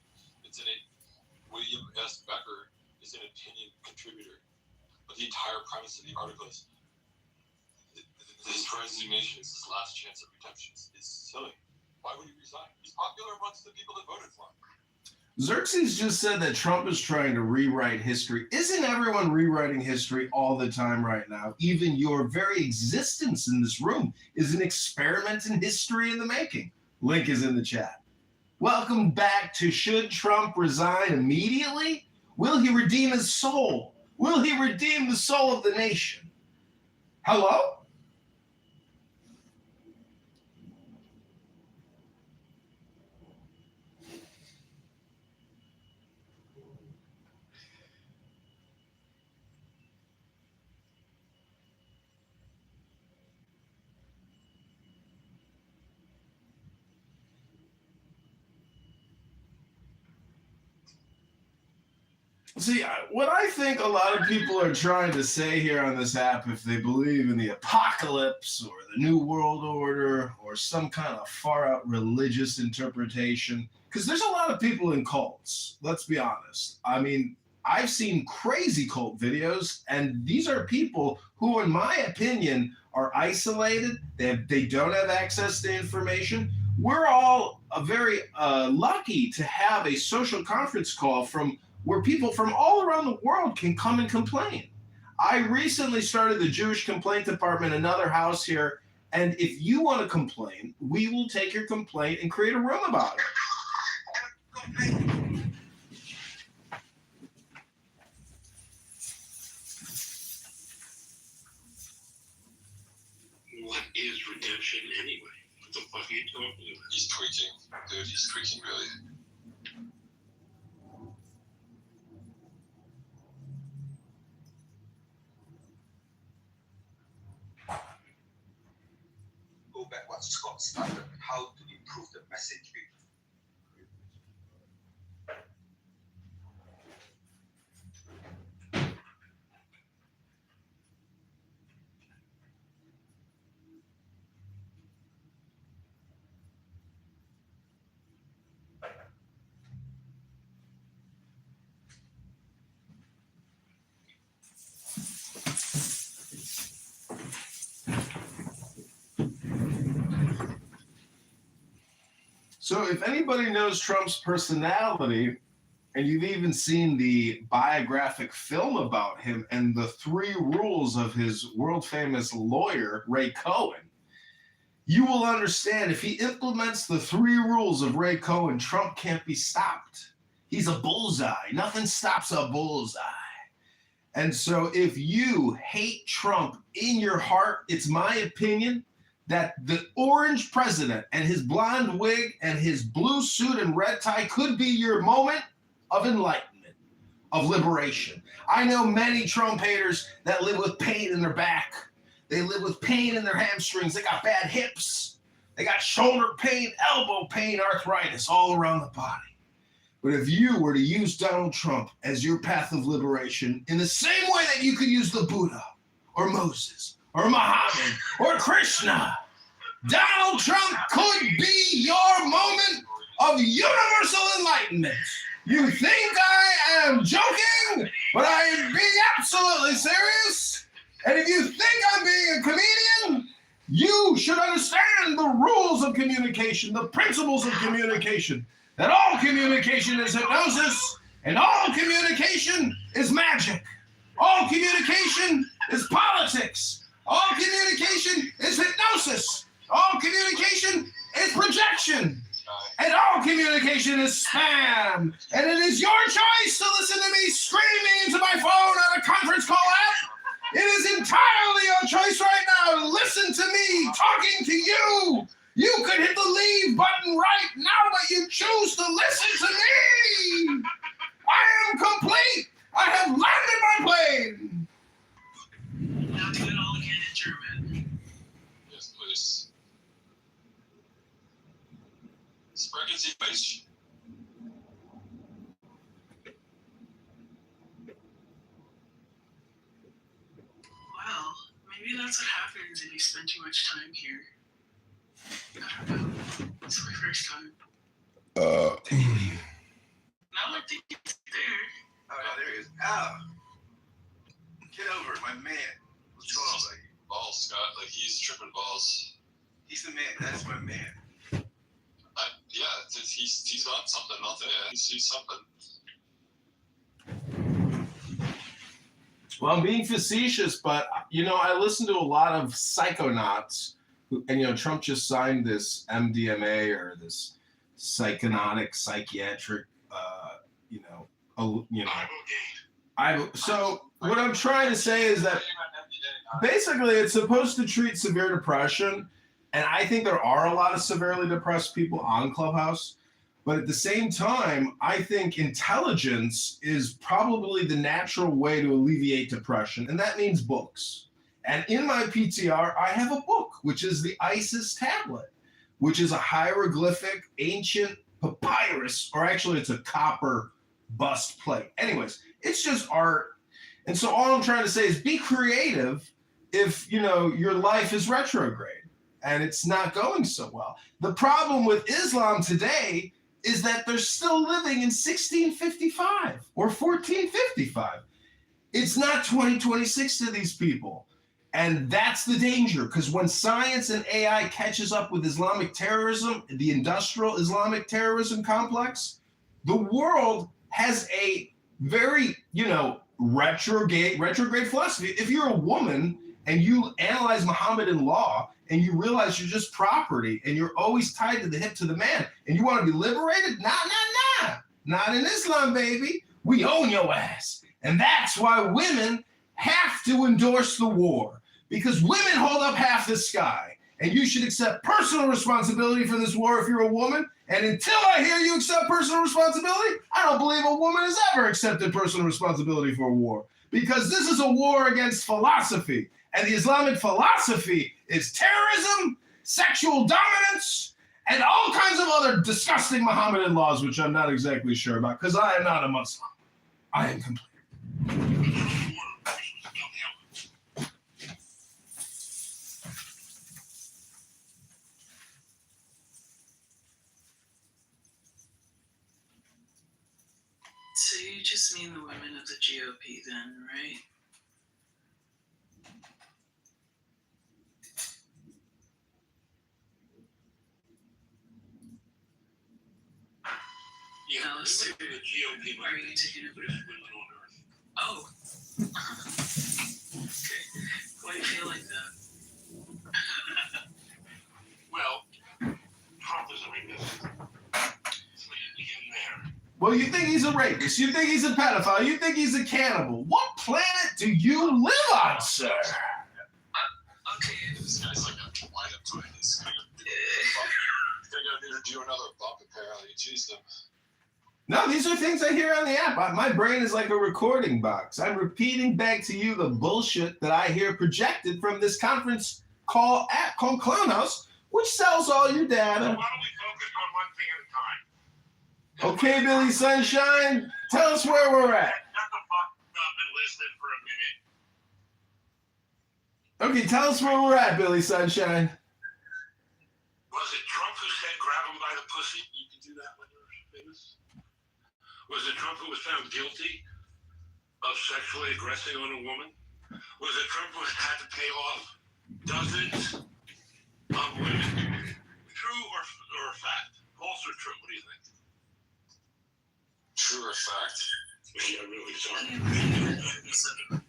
William S. Becker is an opinion contributor. But the entire premise of the article is his resignation is his last chance at redemption. It's silly. Why would he resign? He's popular amongst the people that voted for him. Xerxes just said that Trump is trying to rewrite history. Isn't everyone rewriting history all the time right now? Even your very existence in this room is an experiment in history in the making. Link is in the chat. Welcome back to Should Trump Resign Immediately? Will he redeem his soul? Will he redeem the soul of the nation? Hello? See, what I think a lot of people are trying to say here on this app, if they believe in the apocalypse or the New World Order or some kind of far-out religious interpretation, because there's a lot of people in cults, let's be honest. I mean, I've seen crazy cult videos, and these are people who, in my opinion, are isolated. They don't have access to information. We're all very lucky to have a social conference call where people from all around the world can come and complain. I recently started the Jewish Complaint Department, another house here, and if you want to complain, we will take your complaint and create a room about it. What is redemption anyway? What the fuck are you talking about? He's tweaking. Dude, he's tweaking really. what Scott started, how to improve the messaging. So if anybody knows Trump's personality, and you've even seen the biographic film about him and the 3 rules of his world-famous lawyer, Ray Cohen, you will understand if he implements the 3 rules of Ray Cohen, Trump can't be stopped. He's a bullseye. Nothing stops a bullseye. And so if you hate Trump in your heart, it's my opinion that the orange president and his blonde wig and his blue suit and red tie could be your moment of enlightenment, of liberation. I know many Trump haters that live with pain in their back. They live with pain in their hamstrings. They got bad hips. They got shoulder pain, elbow pain, arthritis all around the body. But if you were to use Donald Trump as your path of liberation in the same way that you could use the Buddha or Moses or Muhammad or Krishna, Donald Trump could be your moment of universal enlightenment. You think I am joking, but I am being absolutely serious. And if you think I'm being a comedian, you should understand the rules of communication, the principles of communication, that all communication is hypnosis, and all communication is magic. All communication is politics. All communication is hypnosis. All communication is projection. And all communication is spam. And it is your choice to listen to me screaming into my phone on a conference call app. It is entirely your choice right now to listen to me talking to you. You could hit the leave button right now, but you choose to listen to me. I am complete. I have landed my plane. Now do it all again in German. Yes, please. Sprechen Sie Deutsch? Well, maybe that's what happens if you spend too much time here. I don't know. It's my first time. Now I think it's there. Oh, no, there he is. Kitover, my man. What's going on, buddy? Balls, Scott. Like, he's tripping balls. He's the man. That's my man. Yeah, he's got something out there. He's something. Well, I'm being facetious, but, I listen to a lot of psychonauts, and, Trump just signed this MDMA or this psychotic, psychiatric, so what I'm trying to say is that basically it's supposed to treat severe depression, and I think there are a lot of severely depressed people on Clubhouse. But at the same time, I think intelligence is probably the natural way to alleviate depression, and that means books. And in my PTR, I have a book, which is the Isis tablet, which is a hieroglyphic ancient papyrus, or actually it's a copper bust plate. Anyways, it's just art. And so all I'm trying to say is be creative if, your life is retrograde and it's not going so well. The problem with Islam today is that they're still living in 1655 or 1455. It's not 2026 to these people. And that's the danger, because when science and AI catches up with Islamic terrorism, the industrial Islamic terrorism complex, the world has a very, retrograde philosophy. If you're a woman and you analyze Mohammedan law and you realize you're just property and you're always tied to the hip to the man and you want to be liberated, nah. Not in Islam, baby. We own your ass. And that's why women have to endorse the war, because women hold up half the sky. And you should accept personal responsibility for this war if you're a woman. And until I hear you accept personal responsibility, I don't believe a woman has ever accepted personal responsibility for a war. Because this is a war against philosophy. And the Islamic philosophy is terrorism, sexual dominance, and all kinds of other disgusting Mohammedan laws, which I'm not exactly sure about, because I am not a Muslim. I am complete. So you just mean the women of the GOP then, right? Yeah, Alice, the GOP. are you taking it? Oh. Okay. Why do you feel like that? Well, Trump is a rapist. So you begin there. Well, you think he's a rapist. You think he's a pedophile. You think he's a cannibal. What planet do you live on, sir? Okay. This guy's like a wind up to it. He's gonna do another bump, apparently. Jeez, them. No, these are things I hear on the app. My brain is like a recording box. I'm repeating back to you the bullshit that I hear projected from this conference call app called Clownhouse, which sells all your data. Why don't we focus on one thing at a time? Okay, Billy Sunshine, tell us where we're at. Shut the fuck up and listen for a minute. Okay, tell us where we're at, Billy Sunshine. Was it Trump who said grab him by the pussy? You can do that when you're famous. Was it Trump who was found guilty of sexually aggressing on a woman? Was it Trump who had to pay off dozens of women? True or fact? False or true? What do you think? True or fact? Yeah, really sorry.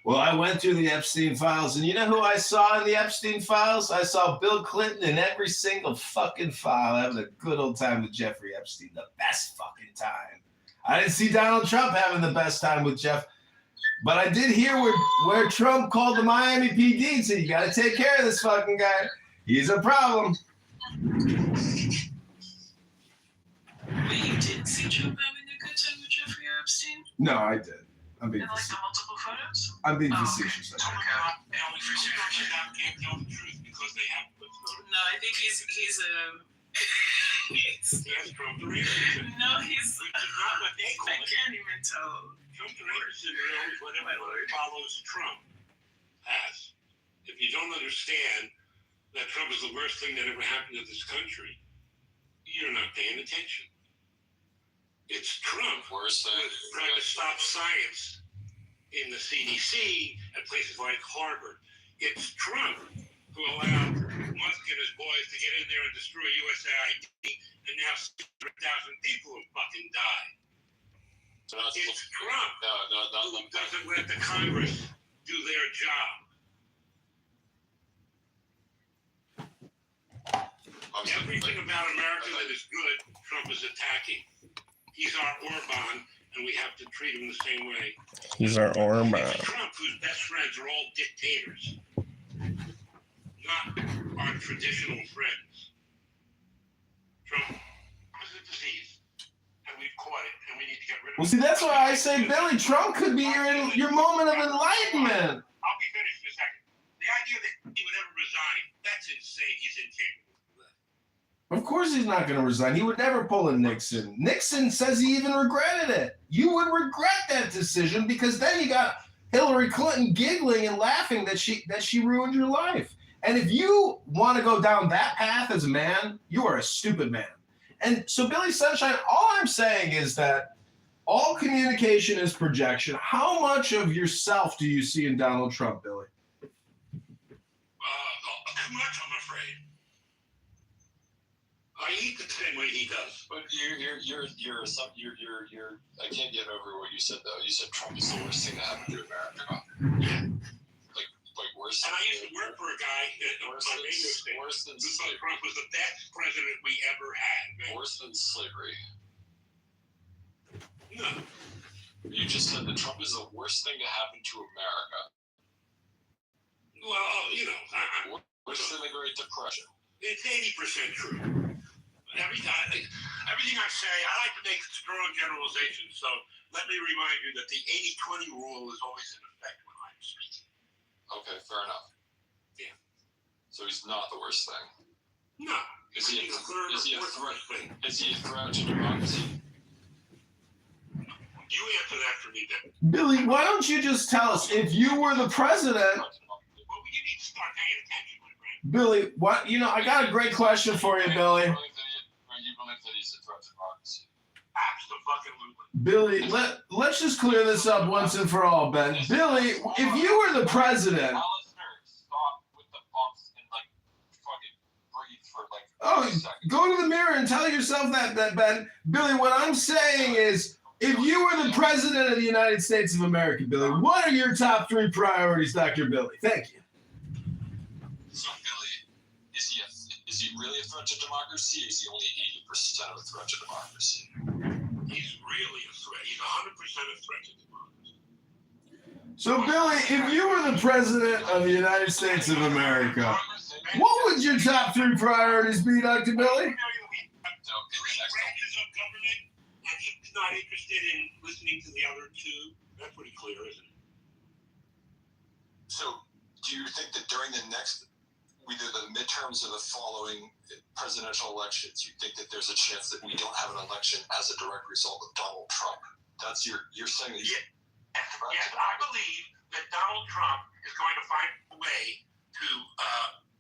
Well, I went through the Epstein files, and you know who I saw in the Epstein files? I saw Bill Clinton in every single fucking file having a good old time with Jeffrey Epstein. The best fucking time. I didn't see Donald Trump having the best time with Jeff, but I did hear where Trump called the Miami PD and said, you got to take care of this fucking guy. He's a problem. Wait, you did see Trump having a good time with Jeffrey Epstein? No, I did. I'm being And like the multiple photos? I'm being facetious. Okay. Only for can't tell the truth because they have to. No, I think he's That's Trump the rapist. No, he's not what they call I it. can't even tell. Trump the rapist is what everyone follows Trump has. If you don't understand that Trump is the worst thing that ever happened to this country, you're not paying attention. It's Trump who's trying to stop science in the CDC at places like Harvard. It's Trump who allowed Musk and his boys to get in there and destroy USAID, and now 600,000 people have fucking died. It's Trump who doesn't let the Congress do their job. Everything about America that is good, Trump is attacking. He's our Orban, and we have to treat him the same way. He's our Orban. It's Trump, whose best friends are all dictators, not our traditional friends. Trump is a disease, and we've caught it, and we need to get rid of it. Well, see, that's why I say, Billy, Trump could be your moment of enlightenment. I'll be finished in a second. The idea that he would ever resign, that's insane. He's incapable. Of course he's not going to resign. He would never pull a Nixon. Nixon says he even regretted it. You would regret that decision because then you got Hillary Clinton giggling and laughing that she ruined your life. And if you want to go down that path as a man, you are a stupid man. And so, Billy Sunshine, all I'm saying is that all communication is projection. How much of yourself do you see in Donald Trump, Billy? Too much, I'm afraid. I eat the same way he does. But you're I can't get over what you said though. You said Trump is the worst thing to happen to America. Yeah. Like worse. And I used to work for a guy on my radio station who thought Trump was the best president we ever had. Man. Worse than slavery. No. You just said that Trump is the worst thing to happen to America. Well, you know, worse than the Great Depression. It's 80% true. Everything I say, I like to make strong generalizations. So let me remind you that the 80-20 rule is always in effect when I'm speaking. Okay, fair enough. Yeah. So he's not the worst thing. No. Is he a threat to democracy? You answer that for me, then. Billy, why don't you just tell us if you were the president? Well, you need to start paying attention, my friend. Billy, what? You know, I got a great question for you, Billy. You believe that he's a threat to democracy? Absolutely. Billy, let's just clear this up once and for all, Ben. Billy, if you were the president. Stop with the bumps and like fucking breathe for like. Oh, go to the mirror and tell yourself that, Ben. Billy, what I'm saying is, if you were the president of the United States of America, Billy, what are your top 3 priorities, Dr. Billy? Thank you. So, Billy, is he really a threat to democracy, or is he only 80% of a threat to democracy? He's really a threat. He's 100% a threat to democracy. So, Billy, if you were the president of the United States of America, what would your top 3 priorities be, Dr. Billy? Branches of government, and he's not interested in listening to the other 2. That's pretty clear, isn't it? So, do you think that during the next, either the midterms or the following presidential elections, you think that there's a chance that we don't have an election as a direct result of Donald Trump? That's you're saying that. Yes, I believe that Donald Trump is going to find a way to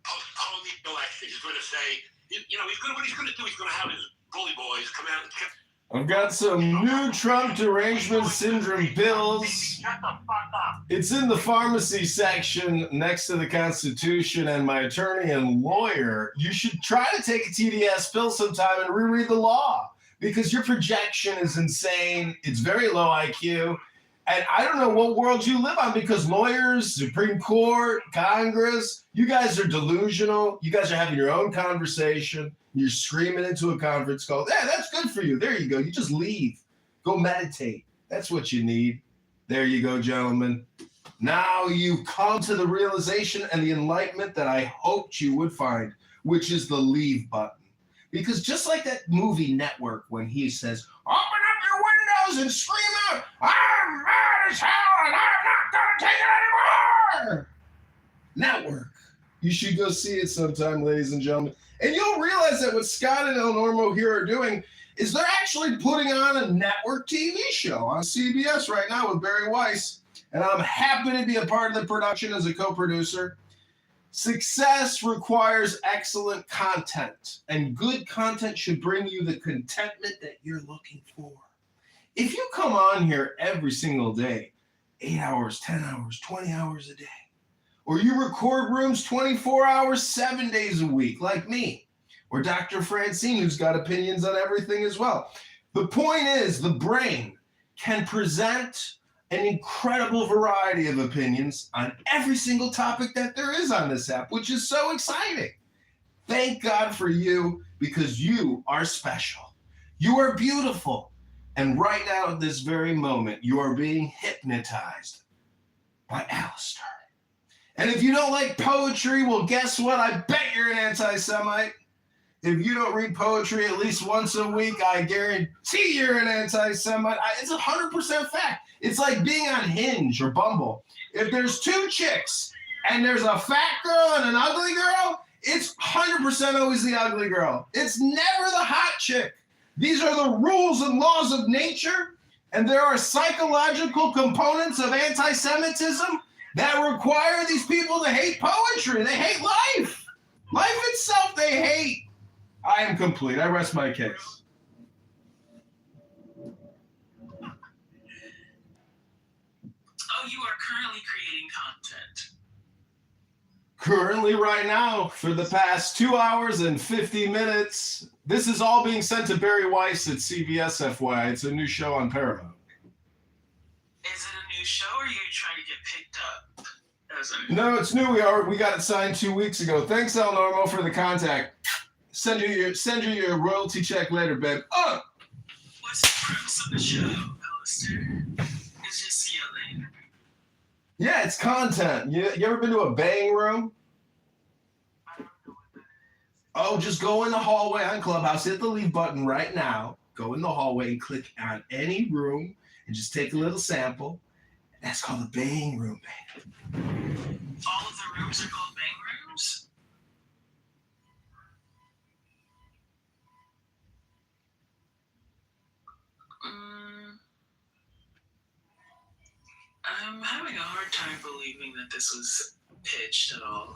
postpone the election. He's going to say, he's going to have his bully boys come out and kick. I've got some new Trump derangement syndrome pills. Shut the fuck up. It's in the pharmacy section next to the Constitution, and my attorney and lawyer, you should try to take a TDS pill sometime and reread the law, because your projection is insane. It's very low IQ. And I don't know what world you live on, because lawyers, Supreme Court, Congress, you guys are delusional. You guys are having your own conversation. You're screaming into a conference call. Yeah, that's good for you. There you go. You just leave. Go meditate. That's what you need. There you go, gentlemen. Now you've come to the realization and the enlightenment that I hoped you would find, which is the leave button. Because just like that movie Network, when he says, open up your windows and scream out, I'm mad as hell and I'm not going to take it anymore. Network. You should go see it sometime, ladies and gentlemen. And you'll realize that what Scott and El Normo here are doing is they're actually putting on a network TV show on CBS right now with Barry Weiss. And I'm happy to be a part of the production as a co-producer. Success requires excellent content, and good content should bring you the contentment that you're looking for. If you come on here every single day, 8 hours, 10 hours, 20 hours a day, or you record rooms 24 hours, 7 days a week, like me, or Dr. Francine, who's got opinions on everything as well. The point is, the brain can present an incredible variety of opinions on every single topic that there is on this app, which is so exciting. Thank God for you, because you are special. You are beautiful. And right now, at this very moment, you are being hypnotized by Alistair. And if you don't like poetry, well, guess what? I bet you're an anti-Semite. If you don't read poetry at least once a week, I guarantee you're an anti-Semite. It's 100% fact. It's like being on Hinge or Bumble. If there's 2 chicks and there's a fat girl and an ugly girl, it's 100% always the ugly girl. It's never the hot chick. These are the rules and laws of nature, and there are psychological components of anti-Semitism that require these people to hate poetry. They hate life. Life itself they hate. I am complete. I rest my case. Oh, you are currently creating content. Currently, right now, for the past 2 hours and 50 minutes, this is all being sent to Barry Weiss at CBS, FYI. It's a new show on Paramount. Is it a new show, or are you trying to get picked up? No, it's new. We got it signed 2 weeks ago. Thanks, El Normo, for the contact. Send you your royalty check later, babe. What's the premise of the show, Alistair? It's just see you later. Yeah, it's content. You ever been to a bang room? I don't know what that is. Oh, just go in the hallway on Clubhouse. Hit the leave button right now. Go in the hallway and click on any room and just take a little sample. That's called a bang room, babe. All of the rooms are called bang rooms? I'm having a hard time believing that this was pitched at all.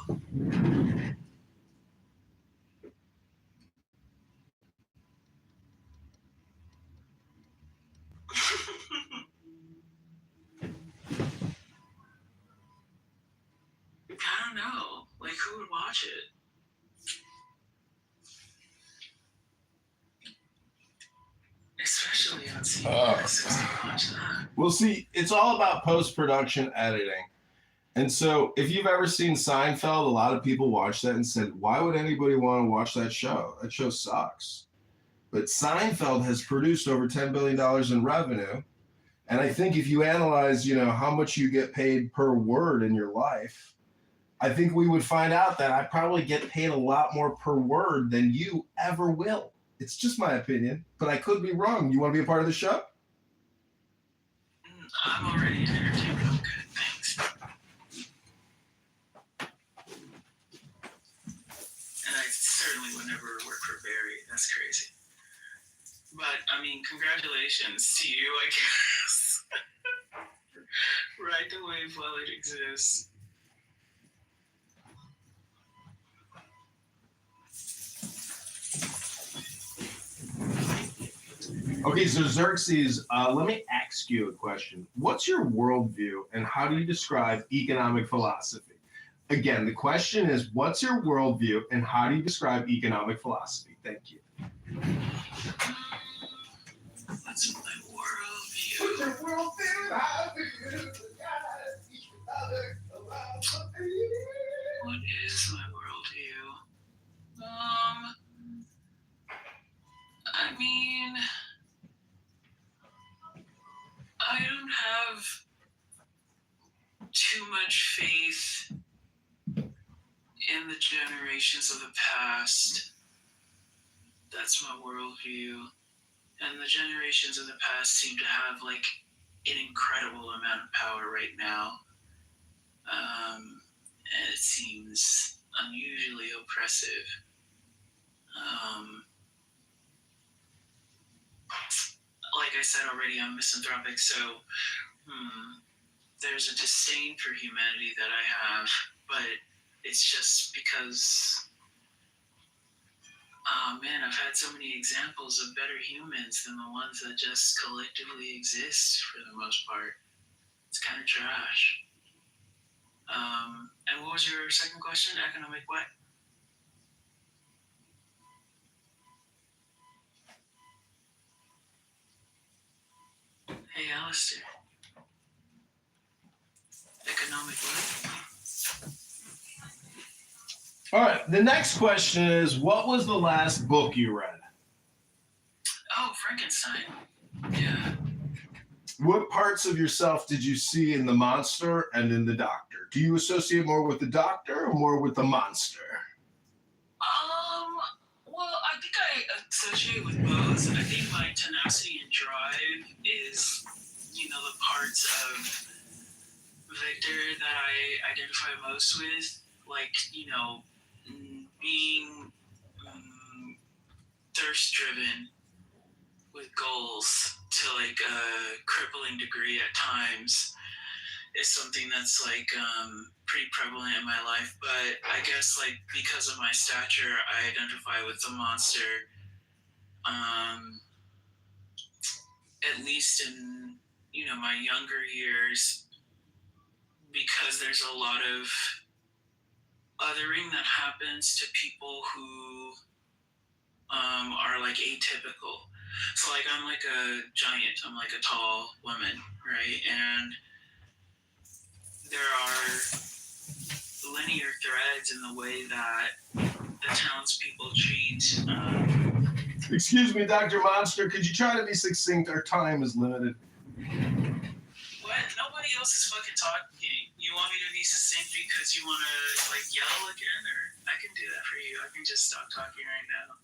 I don't know. Like, who would watch it? Especially on CBS. Who's gonna watch that? Well, see, it's all about post-production editing. And so if you've ever seen Seinfeld, a lot of people watched that and said, why would anybody want to watch that show? That show sucks. But Seinfeld has produced over $10 billion in revenue. And I think if you analyze, how much you get paid per word in your life, I think we would find out that I probably get paid a lot more per word than you ever will. It's just my opinion, but I could be wrong. You want to be a part of the show? I'm already an entertainer. I'm good, thanks. And I certainly would never work for Barry. That's crazy. But, I mean, congratulations to you, I guess. Ride the wave while it exists. Okay, so Xerxes, let me ask you a question. What's your worldview and how do you describe economic philosophy? Again, the question is, what's your worldview and how do you describe economic philosophy? Thank you. What's my worldview? What is my worldview? I mean, I don't have too much faith in the generations of the past. That's my worldview. And the generations of the past seem to have like an incredible amount of power right now. And it seems unusually oppressive. Like I said already, I'm misanthropic, so there's a disdain for humanity that I have, but it's just because, oh man, I've had so many examples of better humans than the ones that just collectively exist for the most part. It's kind of trash. And what was your second question? Economic what? Hey, Alistair. Economic what? All right, the next question is, what was the last book you read? Oh, Frankenstein. Yeah. What parts of yourself did you see in the monster and in the doctor? Do you associate more with the doctor or more with the monster? Well, I think I associate with both. I think my tenacity and drive is, the parts of Victor that I identify most with. Like, being thirst-driven with goals to like a crippling degree at times is something that's like pretty prevalent in my life. But I guess like because of my stature, I identify with the monster. At least in my younger years, because there's a lot of othering that happens to people who are like atypical. So like I'm like a giant, I'm like a tall woman, right? And there are linear threads in the way that the townspeople treat. Excuse me, Dr. Monster, could you try to be succinct? Our time is limited. What? Nobody else is fucking talking. You want me to be succinct because you want to like yell again? Or I can do that for you. I can just stop talking right now.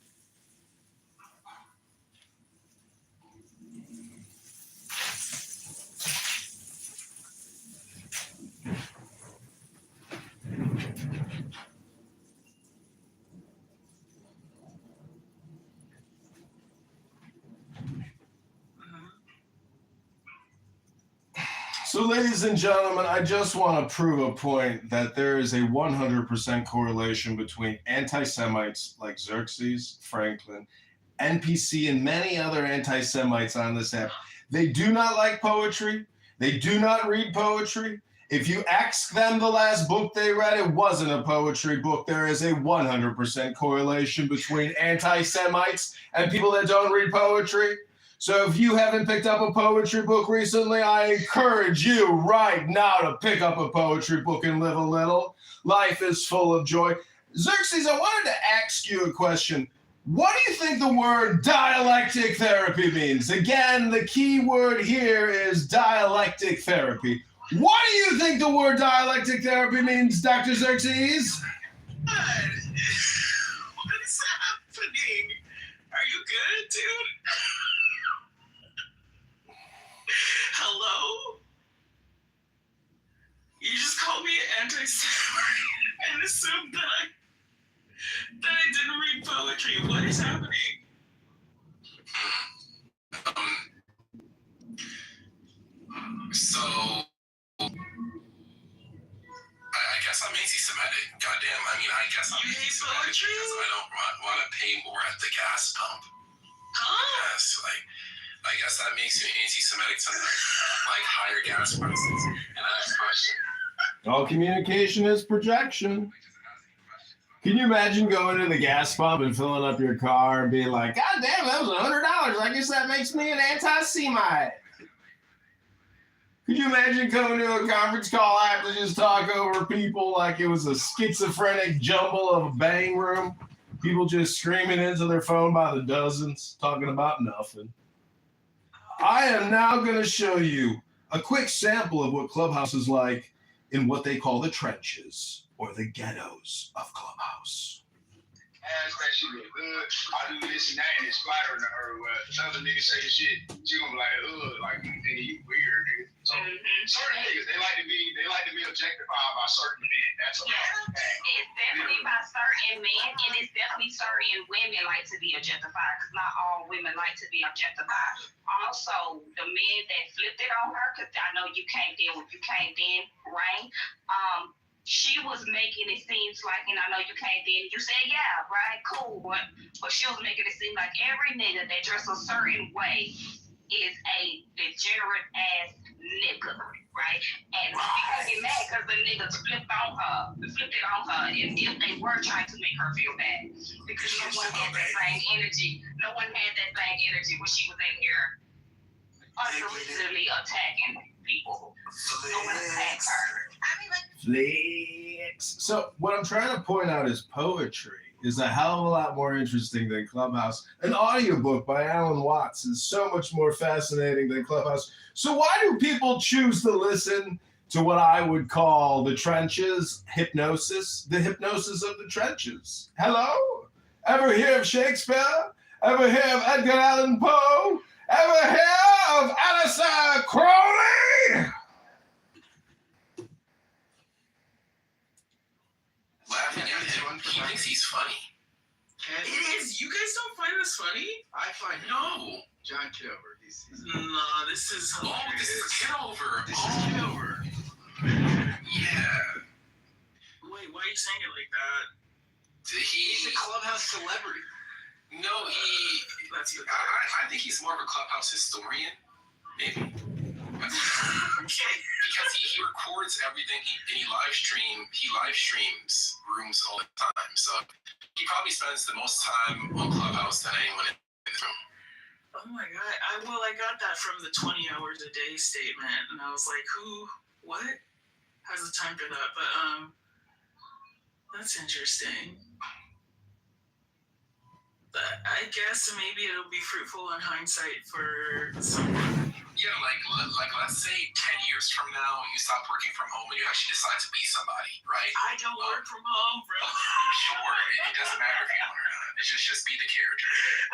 So, ladies and gentlemen, I just want to prove a point that there is a 100% correlation between anti-Semites like Xerxes, Franklin, NPC, and many other anti-Semites on this app. They do not like poetry. They do not read poetry. If you ask them the last book they read, it wasn't a poetry book. There is a 100% correlation between anti-Semites and people that don't read poetry. So if you haven't picked up a poetry book recently, I encourage you right now to pick up a poetry book and live a little. Life is full of joy. Xerxes, I wanted to ask you a question. What do you think the word dialectic therapy means? Again, the key word here is dialectic therapy. What do you think the word dialectic therapy means, Dr. Xerxes? What is happening? Are you good, dude? Hello? You just called me an anti-Semite and assumed that I didn't read poetry. What is happening? So, I guess I'm anti-Semitic. Goddamn. I mean, I guess I'm anti-Semitic because I don't want to pay more at the gas pump. Huh? Yes, I guess that makes you anti-Semitic to like higher gas prices. And I have a question. All communication is projection. Can you imagine going to the gas pump and filling up your car and being like, God damn, that was $100. I guess that makes me an anti-Semite. Could you imagine coming to a conference call after just talk over people like it was a schizophrenic jumble of a bang room? People just screaming into their phone by the dozens, talking about nothing. I am now going to show you a quick sample of what Clubhouse is like in what they call the trenches or the ghettos of Clubhouse. Ask that shit look good. I do this and that, and it's flattering to her. Another nigga say the shit, she gonna be like, nigga, you weird, nigga. So certain niggas, they like to be objectified by certain men. That's a It's definitely by certain men, and it's definitely certain women like to be objectified, because not all women like to be objectified. Also, the men that flipped it on her, because I know you can't deal with, you can't then rain. She was making it seem like, and I know you can't then, you said, yeah, right, cool, but she was making it seem like every nigga that dressed a certain way is a degenerate ass nigga, right? And she got mad because the niggas flipped it on her, and if they were trying to make her feel bad, because no one had that same energy. No one had that same energy when she was in here unreasonably attacking people. No one attacked her. Flex. So what I'm trying to point out is poetry is a hell of a lot more interesting than Clubhouse. An audiobook by Alan Watts is so much more fascinating than Clubhouse. So why do people choose to listen to what I would call the trenches hypnosis, the hypnosis of the trenches? Hello? Ever hear of Shakespeare? Ever hear of Edgar Allan Poe? Ever hear of Aleister Crowley? Laughing at him. He thinks he's funny. It is. You guys don't find this funny? I find No. John Kitover. He's No, this is hilarious. Oh, this is Kitover. This is Kitover. Yeah. Wait, why are you saying it like that? He's a Clubhouse celebrity. No, I think he's more of a Clubhouse historian, maybe. Because he records everything and he live streams rooms all the time. So he probably spends the most time on Clubhouse than anyone in this room. Oh my god. I got that from the 20 hours a day statement, and I was like, what has the time for that? But that's interesting. But I guess maybe it'll be fruitful in hindsight for someone. Yeah, like let's say 10 years from now, you stop working from home and you actually decide to be somebody, right? I don't work from home, bro. Sure, it doesn't matter if you don't or not. It's just be the character.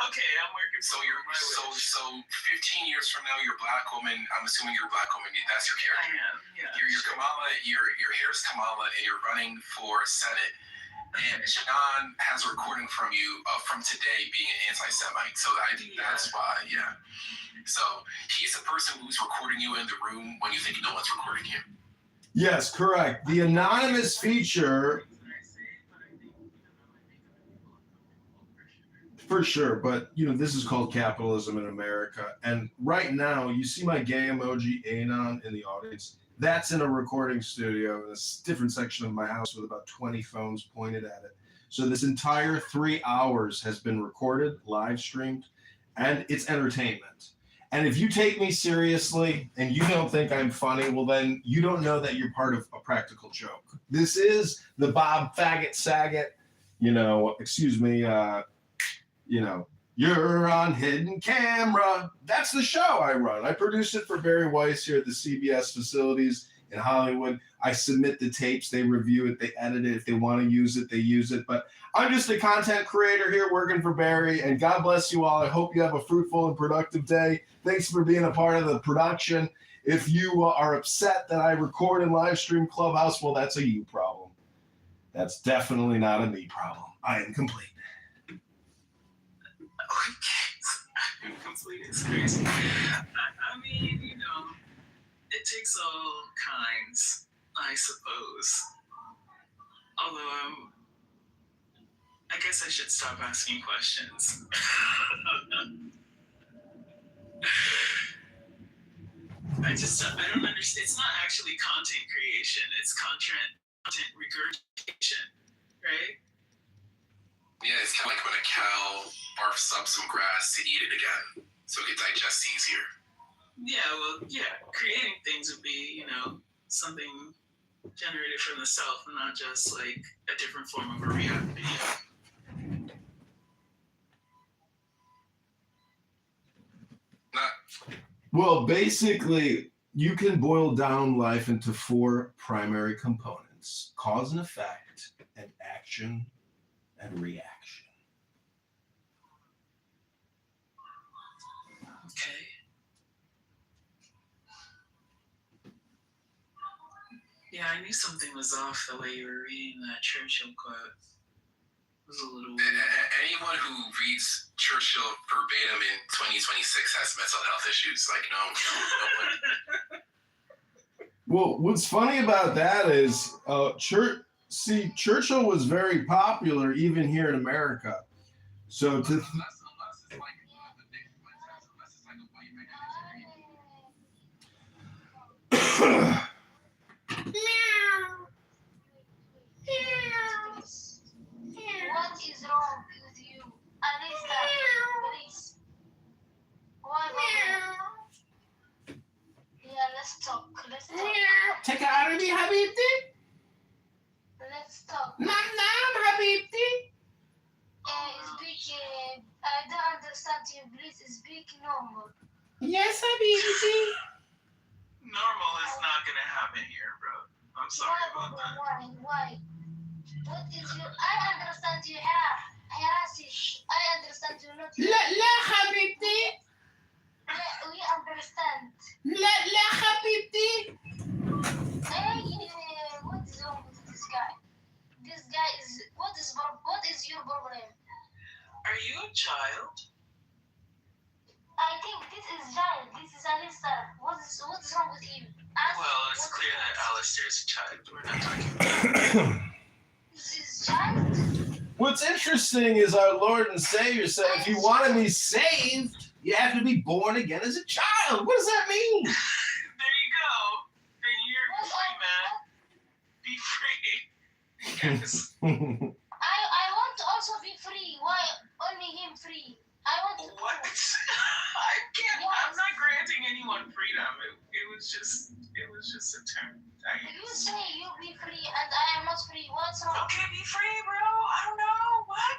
Okay, I'm working from home. So 15 years from now, you're a black woman. I'm assuming you're a black woman. That's your character. I am, yeah. You're Kamala. Your hair's Kamala, and you're running for Senate. And John has a recording from you from today being an anti-Semite. So I think that's why, yeah. So he's the person who's recording you in the room when you think no one's recording you. Yes, correct. The anonymous feature, for sure, but this is called capitalism in America. And right now, you see my gay emoji Anon in the audience. That's in a recording studio in a different section of my house with about 20 phones pointed at it. So this entire 3 hours has been recorded, live streamed, and it's entertainment. And if you take me seriously and you don't think I'm funny, well, then you don't know that you're part of a practical joke. This is the Bob Faggot Saget, you're on hidden camera. That's the show I run. I produce it for Barry Weiss here at the CBS facilities in Hollywood. I submit the tapes, they review it, they edit it. If they want to use it, they use it. But I'm just a content creator here working for Barry, and God bless you all. I hope you have a fruitful and productive day. Thanks for being a part of the production. If you are upset that I record and live stream Clubhouse, well, that's a you problem. That's definitely not a me problem. I am complete. Complete is crazy. I mean, it takes all kinds, I suppose. Although, I guess I should stop asking questions. I don't understand. It's not actually content creation. It's content regurgitation, right? Yeah, it's kind of like when a cow barfs up some grass to eat it again, so it digests easier. Creating things would be, something generated from the self, and not just like a different form of a reality. Well, basically, you can boil down life into 4 primary components: cause and effect, and action, and reaction. Okay. Yeah, I knew something was off the way you were reading that Churchill quote. It was a little weird. Anyone who reads Churchill verbatim in 2026 has mental health issues. Like, no. Well, what's funny about that is Churchill was very popular even here in America. So to What is wrong with you? Alista, please. What? Yeah, let's talk. Take it out of me, Habibti. Let's talk. Nam Habibti. Speak. I don't understand you. Please speak normal. Yes, Habibti. Normal is not gonna happen here, bro. I'm sorry about that. Why? What is your? I understand you. I understand you not. La Habibti. We understand. La Habibti. Hey, what is wrong with this guy? This guy is. What is your problem? Are you a child? I think this is Giant. This is Alistair. What is wrong with you? It's clear that Alistair is a child. We're not talking about This is Giant. What's interesting is our Lord and Savior said, if you want to be saved, you have to be born again as a child. What does that mean? There you go. Then you're free, man. Be free. Yes. I want to also be free. Why only him free? I want to. What? I can't. Yes. I'm not granting anyone freedom. It was just a term. You say you be free and I am not free. What's wrong? Okay, be free, bro. I don't know. What?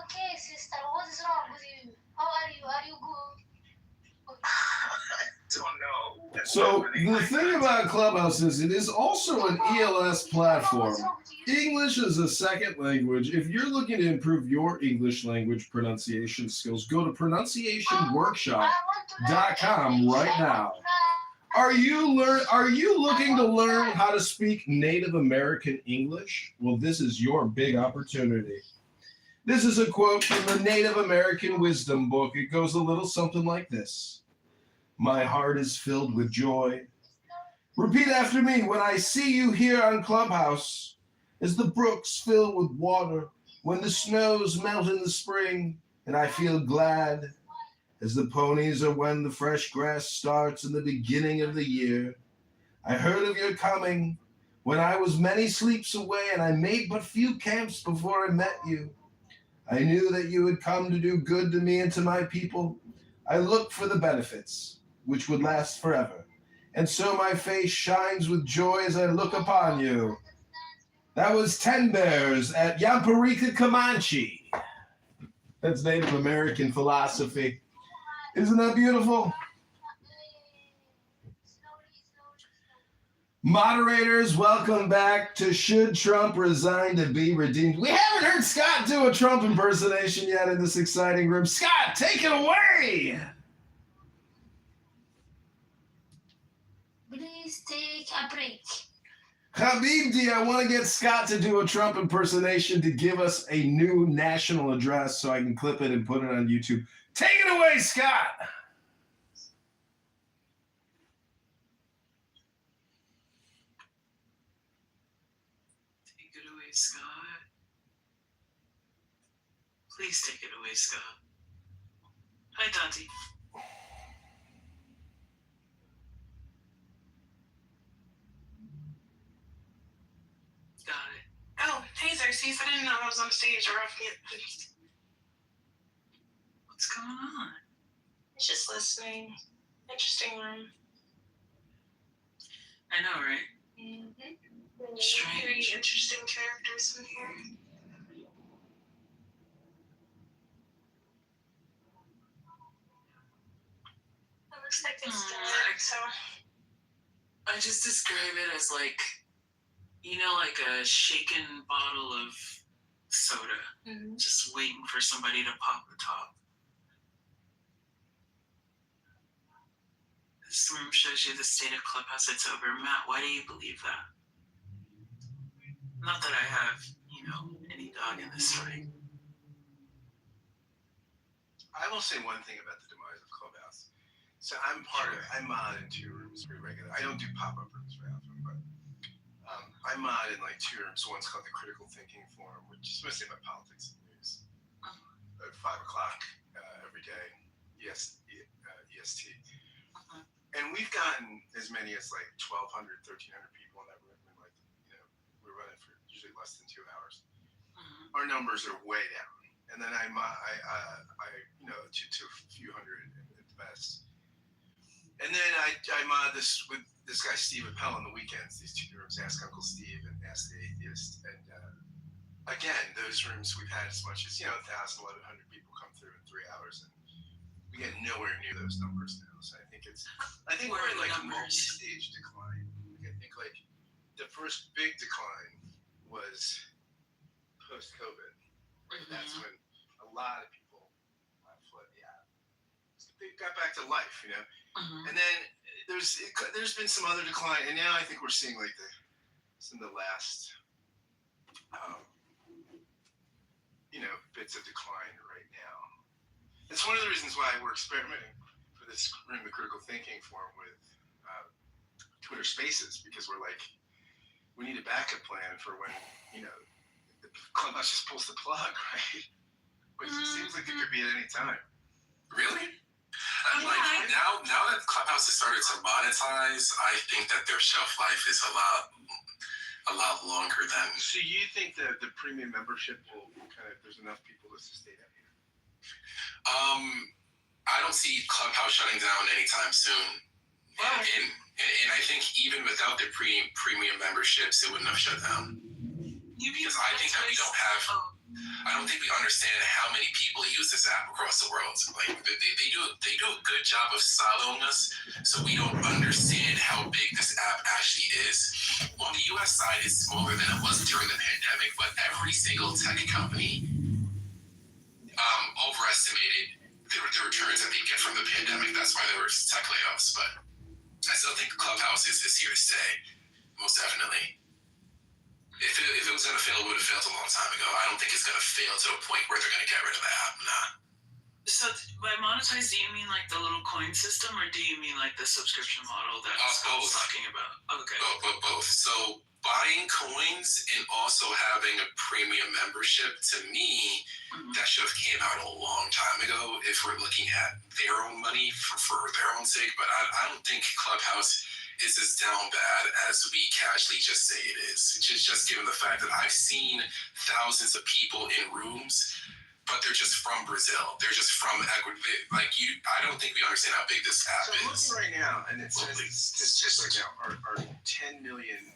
Okay, sister. What is wrong with you? How are you? Are you good? I don't know. So the thing about Clubhouse is it is also an ELS platform. English is a second language. If you're looking to improve your English language pronunciation skills, go to pronunciationworkshop.com right now. Are you looking to learn how to speak Native American English? Well, this is your big opportunity. This is a quote from the Native American Wisdom Book. It goes a little something like this. My heart is filled with joy. Repeat after me. When I see you here on Clubhouse, as the brooks fill with water, when the snows melt in the spring, and I feel glad, as the ponies are when the fresh grass starts in the beginning of the year. I heard of your coming when I was many sleeps away, and I made but few camps before I met you. I knew that you had come to do good to me and to my people. I looked for the benefits, which would last forever. And so my face shines with joy as I look upon you. That was 10 Bears at Yamparika Comanche. That's Native American philosophy. Isn't that beautiful? Moderators, welcome back to Should Trump Resign to Be Redeemed? We haven't heard Scott do a Trump impersonation yet in this exciting room. Scott, take it away! Please take a break. Habibdi, I want to get Scott to do a Trump impersonation to give us a new national address so I can clip it and put it on YouTube. Take it away, Scott! Take it away, Scott. Please take it away, Scott. Hi, Tati. Got it. Oh, hey Xerxes, I didn't know I was on stage or off mute. What's going on? Just listening. Interesting room. I know, right? Mm-hmm. Strange. Very interesting characters in here. It looks like it's dark, so. I just describe it as like, you know, like a shaken bottle of soda, just waiting for somebody to pop the top. This room shows you the state of Clubhouse. It's over. Matt, why do you believe that? Not that I have, you know, any dog in this fight. I will say one thing about the demise of Clubhouse. So I'm mod in 2 rooms pretty regular. I don't do pop-up rooms very often, but I mod in like 2 rooms. One's called the Critical Thinking Forum, which is mostly about politics and news. At 5 o'clock every day, EST. And we've gotten as many as like 1,200, 1,300 people in that room. And like, you know, we're running for usually less than 2 hours. Our numbers are way down. And then I you know, to a few hundred at the best. And then I mod this with this guy Steve Appel on the weekends. These 2 rooms, Ask Uncle Steve and Ask the Atheist. And again, those rooms we've had as much as 1,000, 1,100 people come through in 3 hours, and we get nowhere near those numbers now. So I think we're in like a multi-stage decline. I think like the first big decline was post-COVID. Right? That's when a lot of people fled the app. They got back to life, you know. And then there's been some other decline, and now I think we're seeing like some of the last bits of decline right now. It's one of the reasons why we're experimenting for this room, the Critical Thinking Forum, with Twitter Spaces, because we're like, we need a backup plan for when the Clubhouse just pulls the plug, right? Which seems like it could be at any time. Really? And like now that Clubhouse has started to monetize, I think that their shelf life is a lot longer than. So you think that the premium membership will there's enough people to sustain it? I don't see Clubhouse shutting down anytime soon. And I think even without the premium memberships, it wouldn't have shut down. Because I think that I don't think we understand how many people use this app across the world. Like they do a good job of siloing us, so we don't understand how big this app actually is. On the U.S. side, it's smaller than it was during the pandemic, but every single tech company overestimated the returns that they get from the pandemic. That's why there were tech layoffs. But I still think Clubhouse is here to stay, most definitely. If it was going to fail, it would have failed a long time ago. I don't think it's going to fail to a point where they're going to get rid of the app. Nah. So by monetize, do you mean like the little coin system, or do you mean like the subscription model that I was talking about? Okay. Both. So buying coins and also having a premium membership, to me, that should have came out a long time ago if we're looking at their own money for their own sake. But I don't think Clubhouse is as down bad as we casually just say it is. Just given the fact that I've seen thousands of people in rooms, but they're just from Brazil. They're just from Ecuador. Like I don't think we understand how big this app So I'm is. looking right now, and it says statistics right now are 10 million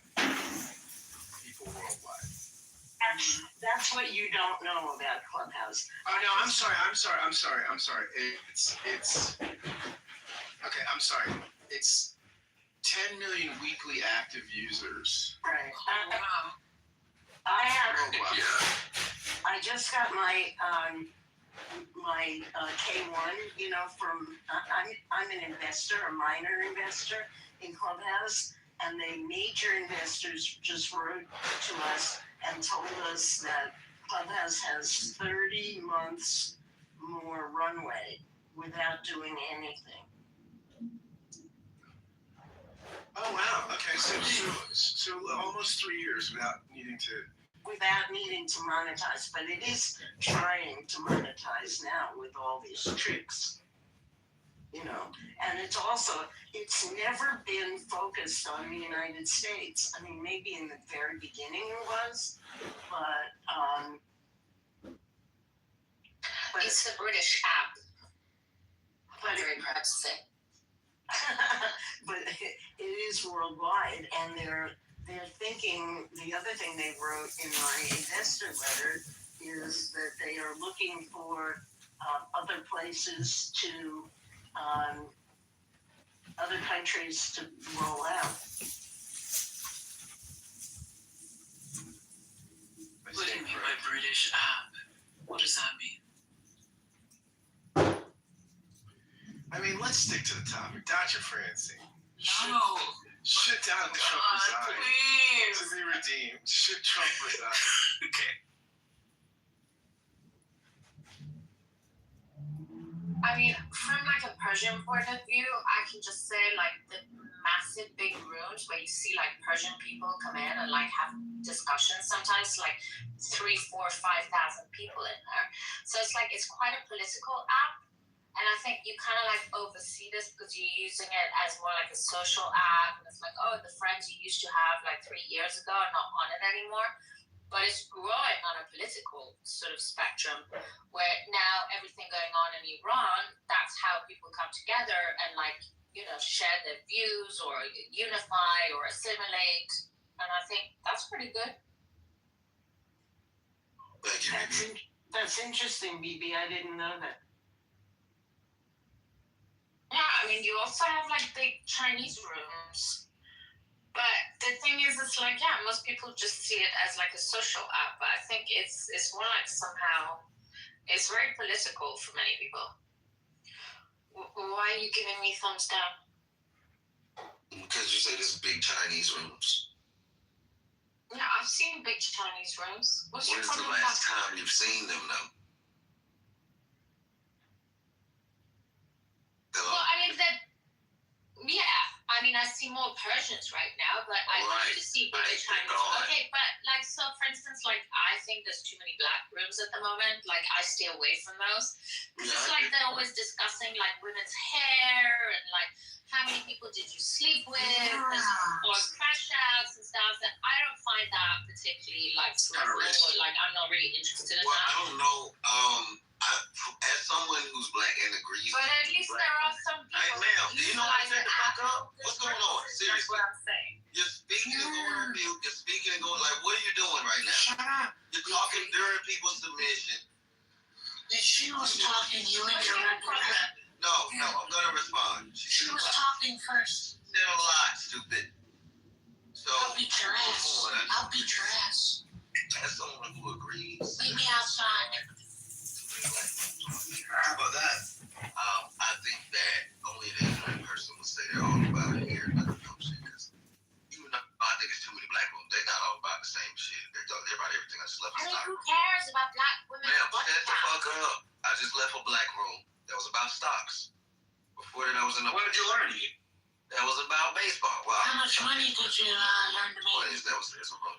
people worldwide. That's what you don't know about Clubhouse. Oh no, I'm sorry. It's okay. I'm sorry. It's 10 million weekly active users. Right. Wow. I have. Worldwide. Yeah. I just got my K1. You know, from I'm an investor, a minor investor in Clubhouse, and the major investors just wrote to us and told us that Clubhouse has 30 months more runway without doing anything. Oh wow. Okay. So almost 3 years without needing to monetize, but it is trying to monetize now with all these tricks. You know, and it's never been focused on the United States. I mean, maybe in the very beginning it was, but It's a British app. but I'm very proud to say. but it is worldwide, and they're thinking. The other thing they wrote in my investor letter is that they are looking for other places to, other countries to roll out. What do you mean by British app? What does that mean? I mean, let's stick to the topic. Dr. Francine. No. Should Donald Trump resign? Please. To be redeemed. Should Trump resign? Okay. I mean, from like a Persian point of view, I can just say like the massive big rooms where you see like Persian people come in and like have discussions, sometimes like 3, 4, 5,000 people in there. So it's quite a political app. And I think you kind of like oversee this because you're using it as more like a social app. And it's like, oh, the friends you used to have like 3 years ago are not on it anymore. But it's growing on a political sort of spectrum where now everything going on in Iran, that's how people come together and like, you know, share their views or unify or assimilate. And I think that's pretty good. Thank you, That's interesting, BB. I didn't know that. Yeah, I mean, you also have like big Chinese rooms. But the thing is, it's like, yeah, most people just see it as like a social app. But I think it's more like somehow, it's very political for many people. Why are you giving me thumbs down? Because you say there's big Chinese rooms. Yeah, I've seen big Chinese rooms. What's your When's the problem with last that? time you've seen them, though? Hello? Well, I mean, I mean, I see more Persians right now, but I used to see bigger Chinese. Okay, but like, so for instance, like, I think there's too many black rooms at the moment. Like, I stay away from those. Because it's like they're always discussing like women's hair and like, how many people did you sleep with? Or crash outs and stuff. And I don't find that particularly like fruitful, or like, I'm not really interested in that. I don't know. As someone who's black and agrees. But at least there are some people. Hey, ma'am, do you know how to shut the fuck up? What's going on? Seriously. That's what I'm saying. You're speaking and going on mute. You're speaking and going like, what are you doing right now? Shut up. You're talking during people's submission. She was talking, you interrupted her. No, I'm gonna respond. She was talking first. Said a lot, stupid. So I'll beat your ass. I'll beat your ass. As someone who agrees. Meet me outside. How about that? I think that only an ignorant person would say they're all about it here. Well, How much money did you learn to well, make? there's a room.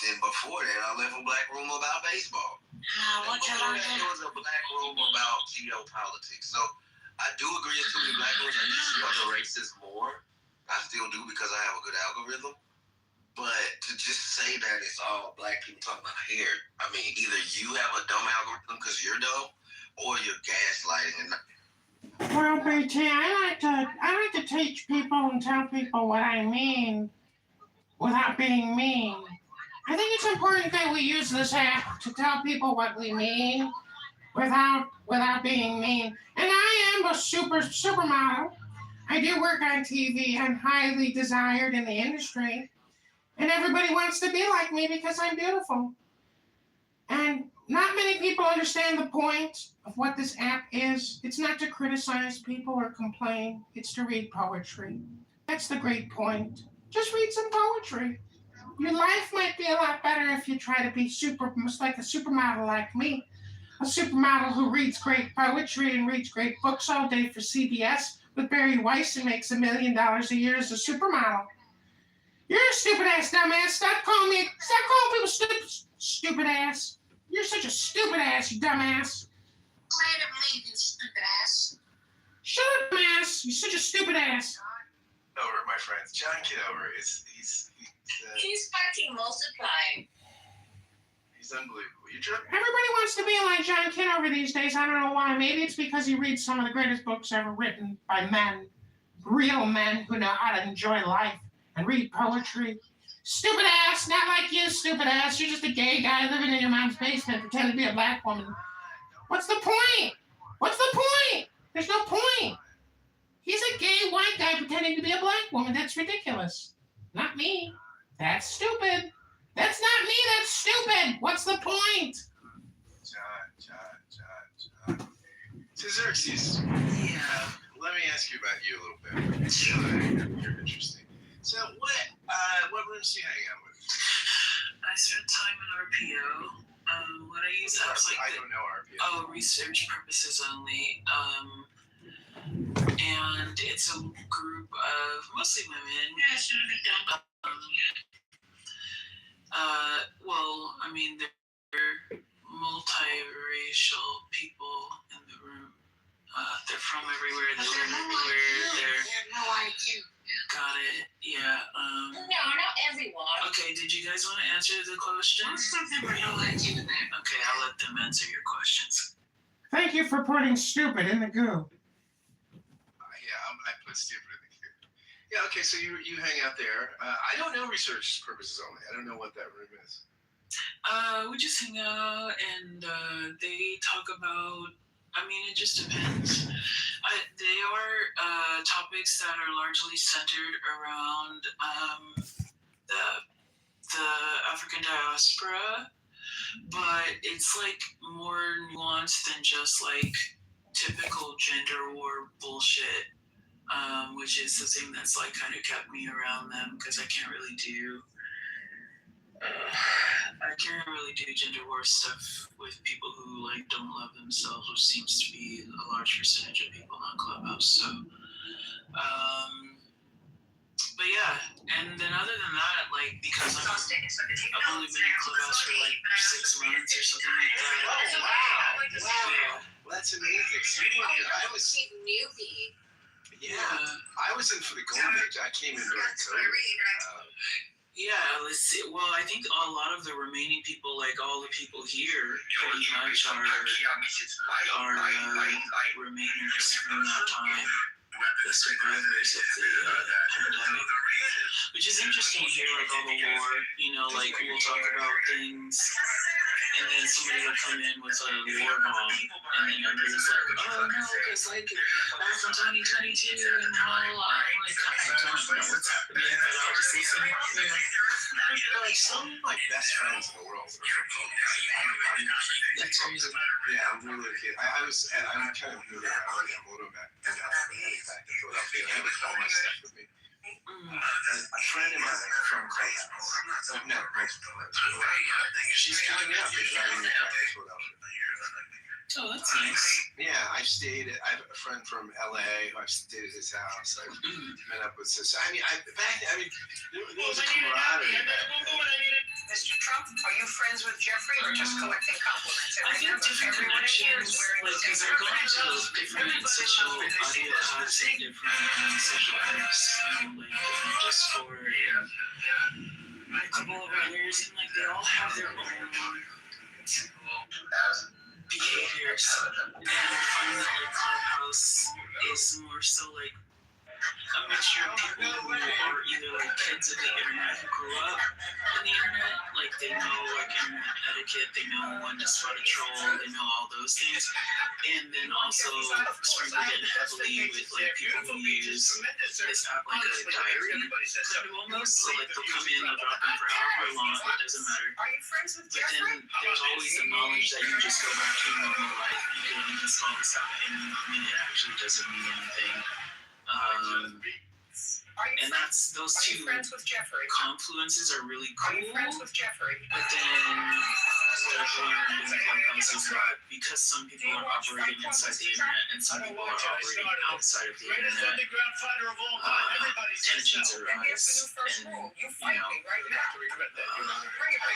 Then before that, I left a black room about baseball. What you Before learned that, there? there was a black room about geopolitics. So I do agree it's too many black rooms. I used to see other races more. I still do because I have a good algorithm. But to just say that it's all black people talking about hair, I mean, either you have a dumb algorithm because you're dumb, or you're gaslighting. And Well, BT, I like to teach people and tell people what I mean without being mean. I think it's important that we use this app to tell people what we mean without being mean. And I am a supermodel. I do work on TV. I'm highly desired in the industry. And everybody wants to be like me because I'm beautiful. And not many people understand the point of what this app is. It's not to criticize people or complain. It's to read poetry. That's the great point. Just read some poetry. Your life might be a lot better if you try to be like a supermodel like me. A supermodel who reads great poetry and reads great books all day for CBS with Barry Weiss and makes $1 million a year as a supermodel. You're a stupid ass dumbass. Stop calling people stupid ass. You're such a stupid ass, you dumbass. Glad to believe you, stupid ass. Shut up, dumbass. You're such a stupid ass. Kitover, my friends. John Kitover He's fighting multiplying. he's unbelievable. You tripping? Everybody wants to be like John Kitover these days. I don't know why. Maybe it's because he reads some of the greatest books ever written by men. Real men who know how to enjoy life and read poetry. Stupid ass, not like you, stupid ass. You're just a gay guy living in your mom's basement pretending to be a black woman. What's the point? What's the point? There's no point. He's a gay white guy pretending to be a black woman. That's ridiculous. Not me. That's stupid. That's not me. That's stupid. What's the point? John. So Xerxes. Yeah. Let me ask you about you a little bit. Sure. You're interesting. So what rooms do you hang out with? I spend time in RPO. What I use apps like I don't know RPO. Oh, research purposes only. And it's a group of mostly women. Yeah, should have done. Well, I mean, they're multiracial people in the room. They're from everywhere. They live everywhere. They're no IQ. got it. Yeah. No, not everyone. Okay. Did you guys want to answer the question? Something with no IQ in there. Okay, I'll let them answer your questions. Thank you for putting stupid in the goo. I put stupid in the queue. Yeah, okay, so you hang out there. I don't know research purposes only. I don't know what that room is. We just hang out and they talk about, I mean, it just depends. They are topics that are largely centered around the African diaspora, but it's like more nuanced than just like typical gender war bullshit, which is the thing that's like kind of kept me around them because I can't really do gender war stuff with people who like don't love themselves, which seems to be a large percentage of people on Clubhouse. So, but yeah, and then other than that, like because I've only been in Clubhouse for like 6 months or something like that. Oh, wow. Well, that's amazing. So, I was newbie. Yeah, I was in for the golden age. I came in during COVID. Yeah, let's see. Well, I think a lot of the remaining people, like all the people here, pretty much are remainers from that time, the survivors of the pandemic. Which is interesting to hear, like all the war, you know, like we'll talk about things, and then somebody will come in with a war bomb, and then everybody's like, oh no, because like back in 2022 and all, I'm like, I don't know what's happening, but I'll just listen. Like some of my best friends in the world are from Philadelphia. That's crazy. Yeah, I'm really lucky. I'm kind of moving around. I'm moving back and heading back to Philadelphia. I have all my stuff with me. A friend of mine from Clubhouse. She's coming out. They're driving me back to Philadelphia. Oh, that's nice. Yeah, I have a friend from LA who I've stayed at his house. I've met up with sis. I mean, there was a camaraderie. Mr. Trump, are you friends with Jeffrey or just collecting compliments? I think different connections, like, because they're going to those different social audio apps and different social apps, like, just for a couple of others, and, like, they all have their own behaviors, and I find that, like, Clubhouse is more so, like, a mixture of people who are either like kids of the internet who grew up on the internet, like they know like internet etiquette, they know when to start a troll, they know all those things, and then also sprinkled in heavily with like people who use this app like a diary kind of almost, so like they'll come in, they'll drop in for however long, it doesn't matter. Are you friends with But then there's always the knowledge that you just go back to your normal life, you can uninstall this app, and I mean it actually doesn't mean anything. And that's those two confluences are really cool. But then what I've learned in Clubhouse is that because some people are operating inside the internet and some people are operating outside of the internet, tensions arise, and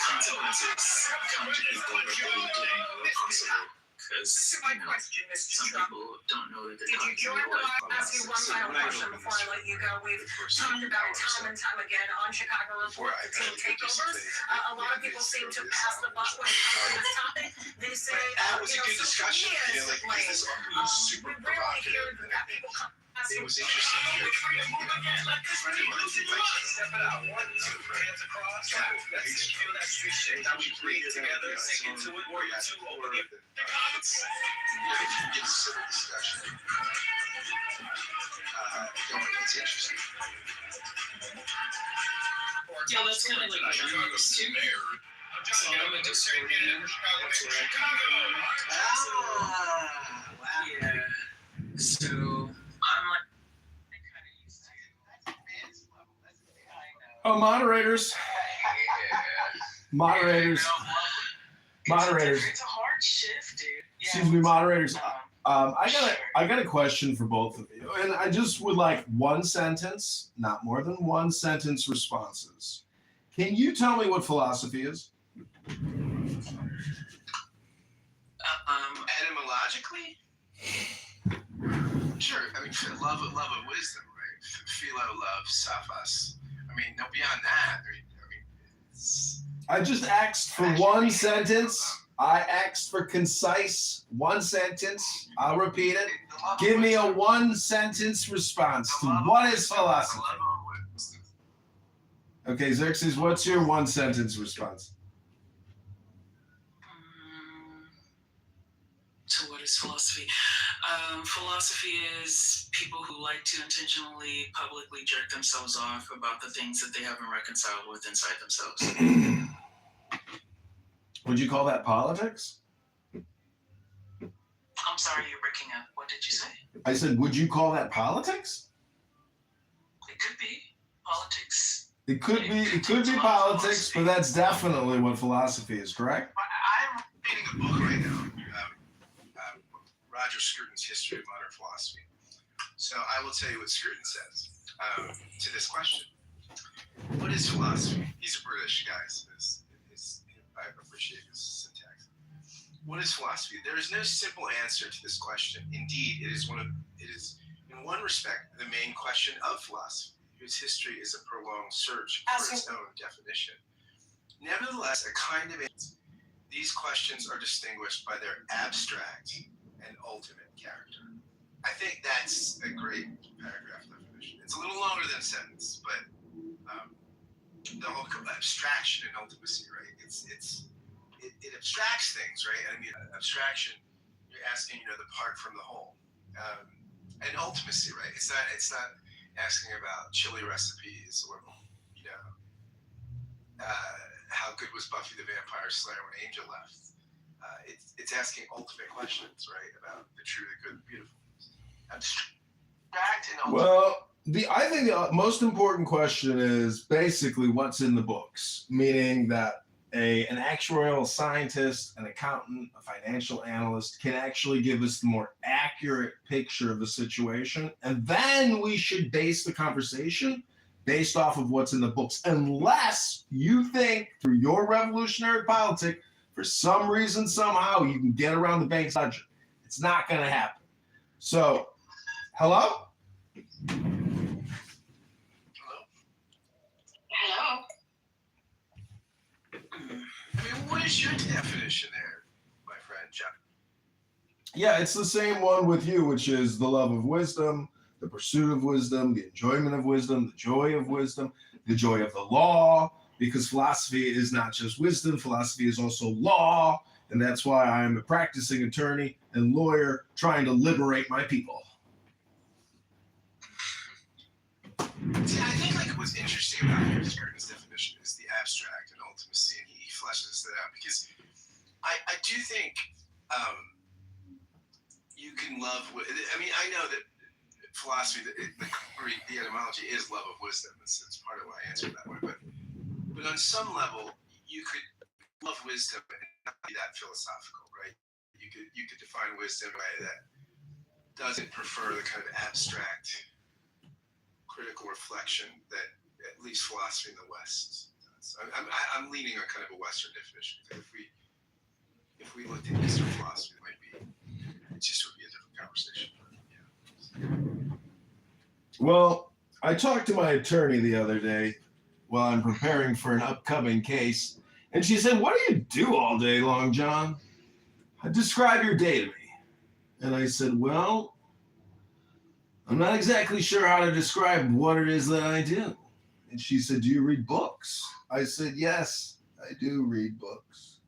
consequences come to people that they didn't know were possible. Because some people don't know that they're Did you join the ask you one final question before I let you go? We've talked about it time and time again on Chicago Report, the team takeovers. A lot of people seem to pass the buck when it comes to this topic. They say, That was a good discussion. You know, like this was super provocative. It was interesting to hear. Step it out. 1, 2, hands across. That's it. Feel that street shit. Now we breathe together. Sink into it. Warrior 2, open it. It's civil discussion. It's interesting. Yeah, that's kind of like what I'm used to. So I'm a Discordian. That's where I come from. Yeah. So I'm like kind of used to. Oh, moderators. Moderators. Moderators. It's a hard shift, dude. Yeah. Excuse me, moderators. I got a question for both of you, and I just would like one sentence, not more than one sentence responses. Can you tell me what philosophy is? Etymologically? Sure. I mean, love of wisdom, right? Philo, love, sophos. I mean, no, beyond that. I just asked for one sentence. I asked for concise one sentence. I'll repeat it. Give me a one sentence response to what is philosophy. Okay, Xerxes, what's your one sentence response? So what is philosophy? Philosophy is people who like to intentionally publicly jerk themselves off about the things that they haven't reconciled with inside themselves. Would you call that politics? I'm sorry, you're breaking up. What did you say? I said, would you call that politics? It could be politics. It could be politics, but that's definitely what philosophy is, correct? I'm reading a book right now, Roger Scruton's History of Modern Philosophy. So I will tell you what Scruton says to this question. What is philosophy? He's a British guy, so I appreciate his syntax. What is philosophy? There is no simple answer to this question. Indeed, it is in one respect the main question of philosophy, whose history is a prolonged search for its own definition. Nevertheless, a kind of answer. These questions are distinguished by their abstract and ultimate character. I think that's a great paragraph definition. It's a little longer than a sentence, but the whole abstraction and ultimacy, right? It abstracts things, right? I mean, abstraction, you're asking, the part from the whole, and ultimacy, right? It's not asking about chili recipes or, how good was Buffy the Vampire Slayer when Angel left. It's asking ultimate questions, right? About the true, the good, the beautiful. Abstract and ultimate. Well, I think the most important question is basically what's in the books, meaning that an actuarial scientist, an accountant, a financial analyst can actually give us the more accurate picture of the situation. And then we should base the conversation based off of what's in the books, unless you think through your revolutionary politic, for some reason, somehow, you can get around the bank's budget. It's not going to happen. So, hello? Hello. I mean, what is your definition there, my friend John? Yeah, it's the same one with you, which is the love of wisdom, the pursuit of wisdom, the enjoyment of wisdom, the joy of wisdom, the joy of the law, because philosophy is not just wisdom, philosophy is also law, and that's why I'm a practicing attorney and lawyer trying to liberate my people. See, I think like what's interesting about his definition is the abstract and ultimacy, and he fleshes that out because I do think you can love. I mean, I know that philosophy, the etymology is love of wisdom. It's part of why I answered that way. But on some level, you could love wisdom and not be that philosophical, right? You could define wisdom in a way that doesn't prefer the kind of abstract critical reflection that at least philosophy in the West does. I'm leaning on kind of a Western definition. If we looked at Eastern philosophy, it just would be a different conversation. Yeah. Well, I talked to my attorney the other day while I'm preparing for an upcoming case, and she said, "What do you do all day long, John? Describe your day to me." And I said, "Well, I'm not exactly sure how to describe what it is that I do." And she said, "Do you read books?" I said, "Yes, I do read books."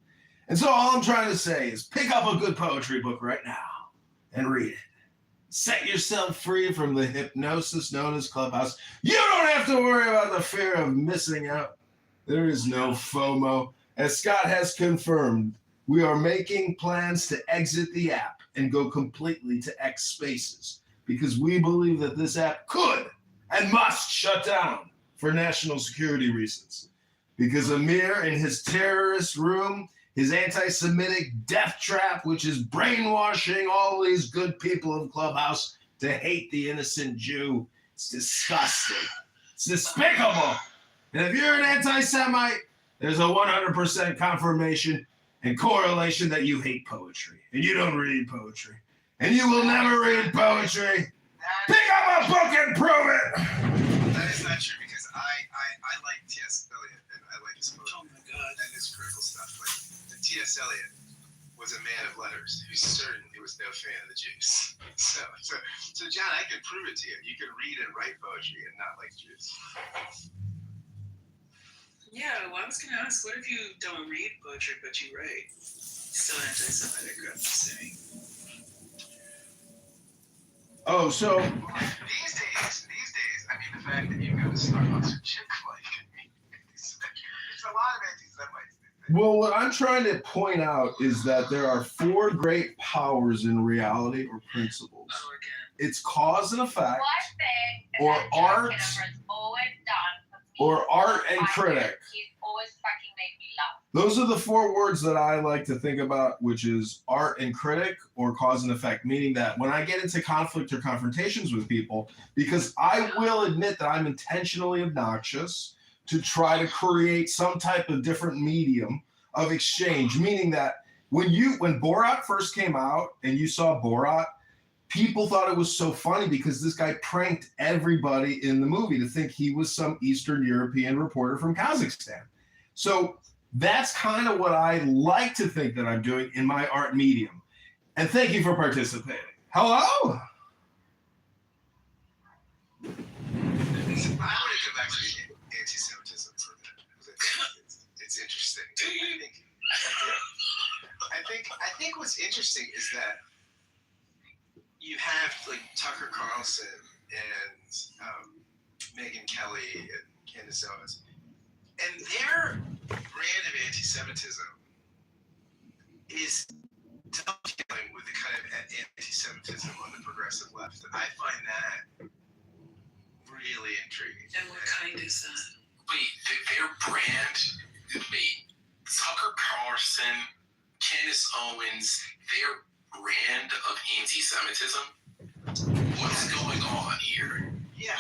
And so all I'm trying to say is pick up a good poetry book right now and read it. Set yourself free from the hypnosis known as Clubhouse. You don't have to worry about the fear of missing out. There is no FOMO. As Scott has confirmed, we are making plans to exit the app and go completely to X Spaces because we believe that this app could and must shut down for national security reasons. Because Amir in his terrorist room, his anti-Semitic death trap, which is brainwashing all these good people of Clubhouse to hate the innocent Jew. It's disgusting. It's despicable. And if you're an anti-Semite, there's a 100% confirmation and correlation that you hate poetry. And you don't read poetry. And you will never read poetry. Pick up a book and prove it. That is not true because I like T.S. Eliot and I like his poetry. Oh my God. And his critical stuff. Like T.S. Eliot was a man of letters who certainly was no fan of the Jews. So John, I can prove it to you. You can read and write poetry and not like Jews. Yeah, well, I was going to ask, what if you don't read poetry but you write? Still anti-Semitic, I'm just saying. Oh, so These days, I mean, the fact that you go to Starbucks or Chick-fil-A, there's a lot of anti-Semites. well, what I'm trying to point out is that there are 4 great powers in reality or principles. It's cause and effect, or art, or art and critic. Those are the 4 words that I like to think about, which is art and critic or cause and effect, meaning that when I get into conflict or confrontations with people, because I will admit that I'm intentionally obnoxious to try to create some type of different medium of exchange, meaning that when Borat first came out and you saw Borat, people thought it was so funny because this guy pranked everybody in the movie to think he was some Eastern European reporter from Kazakhstan. So that's kind of what I like to think that I'm doing in my art medium. And thank you for participating. Hello? I want to go back to anti-Semitism for a minute. It's interesting. I think what's interesting is that you have like Tucker Carlson and Megyn Kelly and Candace Owens, and their brand of anti-Semitism is dovetailing with the kind of anti-Semitism on the progressive left. I find that really intriguing. And what kind is that? Wait, their brand? Wait, so means their brand of anti-Semitism. What's going on here? Yeah.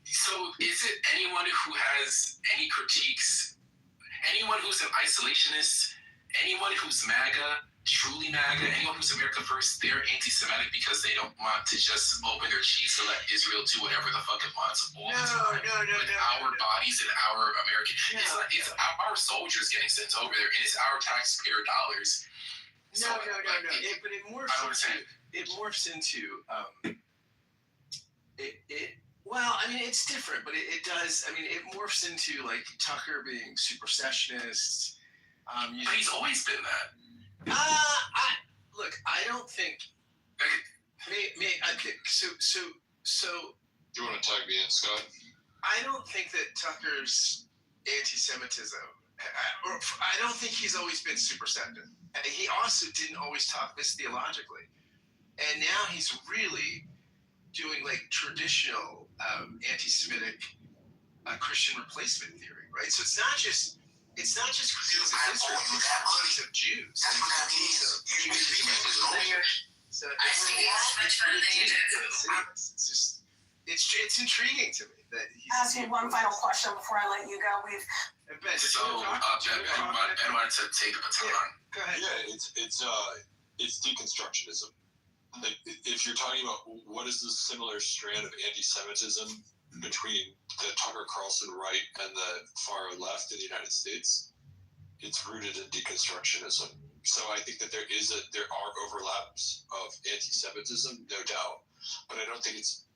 So is it anyone who has any critiques, anyone who's an isolationist, anyone who's MAGA, truly MAGA, anyone who's America First, they're anti-Semitic because they don't want to just open their cheeks and let Israel do whatever the fuck it wants all the time. With our bodies and our American, it's our soldiers getting sent over there, and it's our taxpayer dollars. No. But it morphs into Well, I mean, it's different, but it does. I mean, it morphs into like Tucker being supersessionist. But he's always been that. I don't think. So. Do you want to tag me in, Scott? I don't think that Tucker's anti-Semitism. I don't think he's always been supersessionist. He also didn't always talk this theologically, and now he's really doing like traditional anti-Semitic Christian replacement theory, right? So it's not just critiques of Israel, it's critiques of Jews. That's what that means. You speak English. So I see much better than you do. It's intriguing to me that he's. Ask you one final question before I let you go. Ben wanted to take the baton. Go ahead. Yeah, it's deconstructionism. Like, if you're talking about what is the similar strand of anti-Semitism between the Tucker Carlson right and the far left in the United States, it's rooted in deconstructionism. So I think that there are overlaps of anti-Semitism, no doubt, but I don't think it's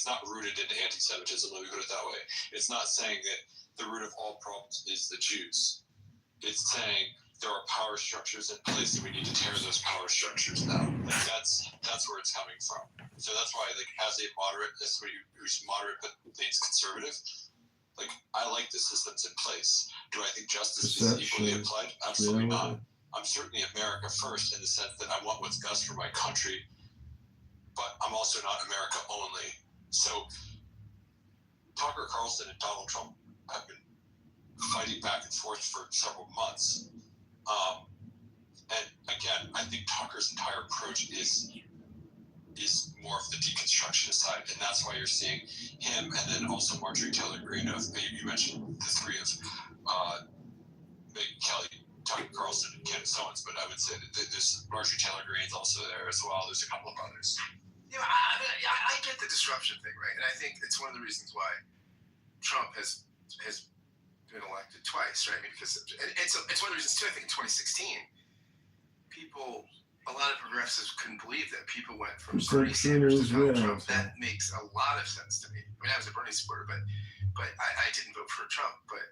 not rooted in anti-Semitism. Let me put it that way. It's not saying that the root of all problems is the Jews. It's saying there are power structures in place and we need to tear those power structures down. Like that's where it's coming from. So that's why, like, as a moderate, as somebody who's moderate but thinks conservative, like, I like the systems in place. Do I think justice is equally applied? Absolutely not. I'm certainly America first in the sense that I want what's best for my country, but I'm also not America only. So Tucker Carlson and Donald Trump have been fighting back and forth for several months. And again, I think Tucker's entire approach is more of the deconstructionist side, and that's why you're seeing him, and then also Marjorie Taylor Greene. You mentioned the three of Megyn Kelly, Tucker Carlson, and Candace Owens, but I would say that there's Marjorie Taylor Greene's also there as well. There's a couple of others. I get the disruption thing, right? And I think it's one of the reasons why Trump has been elected twice, right? I mean, because it's one of the reasons too. I think in 2016, a lot of progressives couldn't believe that people went from Bernie Sanders to Donald Trump. That makes a lot of sense to me. I mean, I was a Bernie supporter, but I didn't vote for Trump. But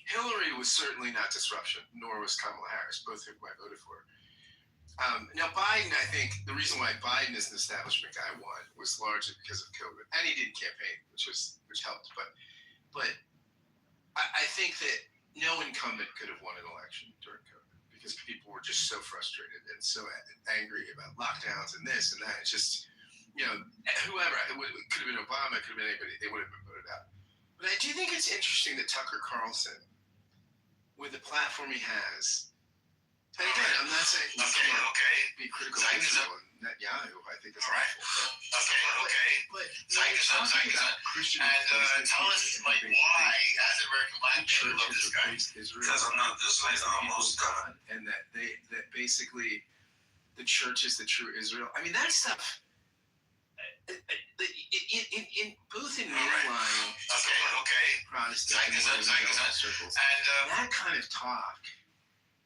Hillary was certainly not disruption, nor was Kamala Harris, both who I voted for. Now Biden, I think the reason why Biden is an establishment guy was largely because of COVID, and he didn't campaign, which helped. But I think that no incumbent could have won an election during COVID because people were just so frustrated and so angry about lockdowns and this and that. It's just, whoever, it could have been Obama, it could have been anybody, they would have been voted out. But I do think it's interesting that Tucker Carlson, with the platform he has, and again, I'm not saying he's be critical of Israel and Netanyahu. I think it's awful. But Christian and tell us why, as an American black man, love this guy. Because I'm not this way, I'm almost God. And that basically the church is the true Israel. I mean, that stuff. In both in mainline Protestant and circles, and that kind of talk.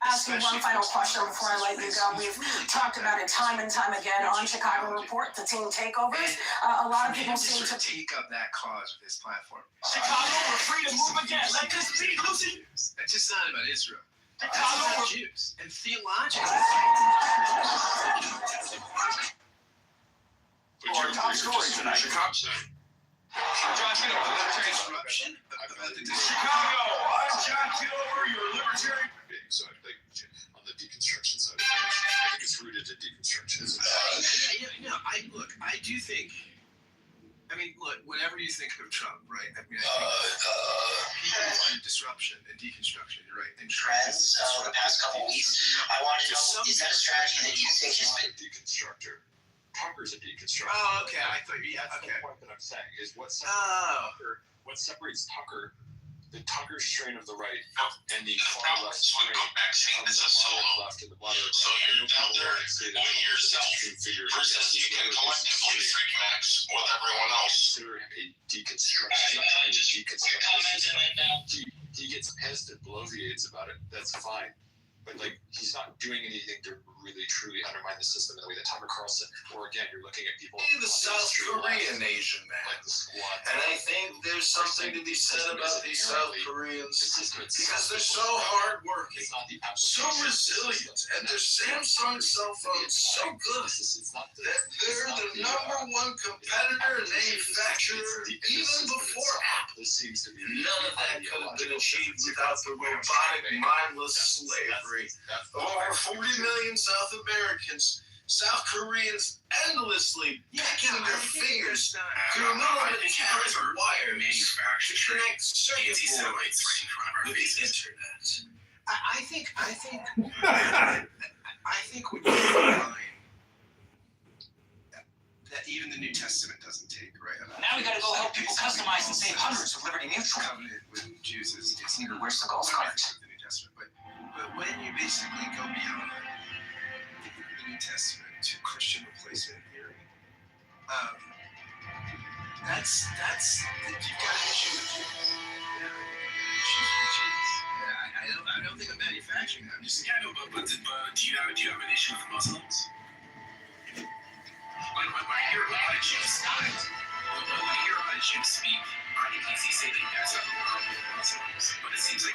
Ask you one final question before I let you go. We've talked about it time and time again on Chicago Report, the team takeovers. A lot of people seem to take up that cause with his platform. Chicago, we're free to move again. Let this be, Lucy. It's just not about Israel. It's about Jews and theologically. Our top story tonight. Chicago, I'm John Kitover, your libertarian. So I think on the deconstruction side of things, I think it's rooted in deconstructionism. I do think. I mean, look, whatever you think of Trump, right? I mean, I think people wanted disruption and deconstruction. You're right. And Trends over the past couple weeks. I want to know, is that a strategy that you think has been deconstructor? Tucker's a deconstructor. Oh, okay. I thought, yeah, That's okay. the point that I'm saying is what separates Tucker, the Tucker strain of the right, and the far left strain from the moderate left and the moderate right. So you're out there doing yourself versus you can collectively freak max with everyone else. Consider him a deconstruction. He's not trying to deconstruct the system. He gets pissed and bloviates about it. That's fine. But like he's not doing anything to really truly undermine the system in the way that Tucker Carlson, or again, you're looking at people. the South Korean Asian man. Like the squad. And I think there's something to be said about these South Koreans because they're so hardworking, so resilient, and their Samsung cell phones so good that they're the #1 competitor and manufacturer even before Apple. None of that could have been achieved without the robotic, mindless slavery of over 40 million South Americans. South Koreans endlessly picking their fingers through metallic wires to connect circuit boards with the internet. I think when you find that even the New Testament doesn't take, right? Now we gotta go help people customize and save hundreds of Liberty Mutual. Covenant with Jews is Where's the golf cart? the New Testament, but when you basically go beyond the New Testament to Christian replacement theory, that's you've got an issue with Jews. Yeah, issues with Jews. Yeah, I don't think I'm manufacturing that. I'm just but do you have an issue with Muslims? Like when I hear a lot of Jews speak, I can easily say that you guys have a problem with Muslims, but it seems like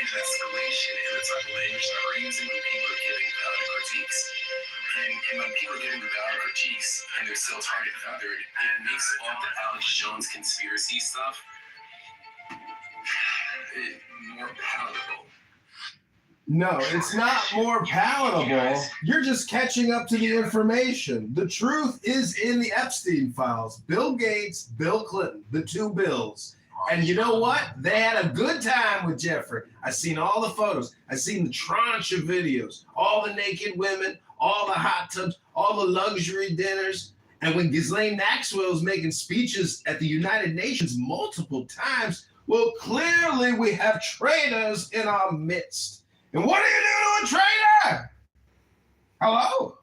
escalation in the type of language that we're using when people are giving critiques. And when people are giving valid critiques and they're still target feathered, it makes all the Alex Jones conspiracy stuff more palatable. No, it's not more palatable. You're just catching up to the information. The truth is in the Epstein files. Bill Gates, Bill Clinton, the two Bills. And you know what? They had a good time with Jeffrey. I seen all the photos. I seen the tranche of videos, all the naked women, all the hot tubs, all the luxury dinners. And when Ghislaine Maxwell's making speeches at the United Nations multiple times, well, clearly we have traitors in our midst. And what do you do to a traitor? Hello?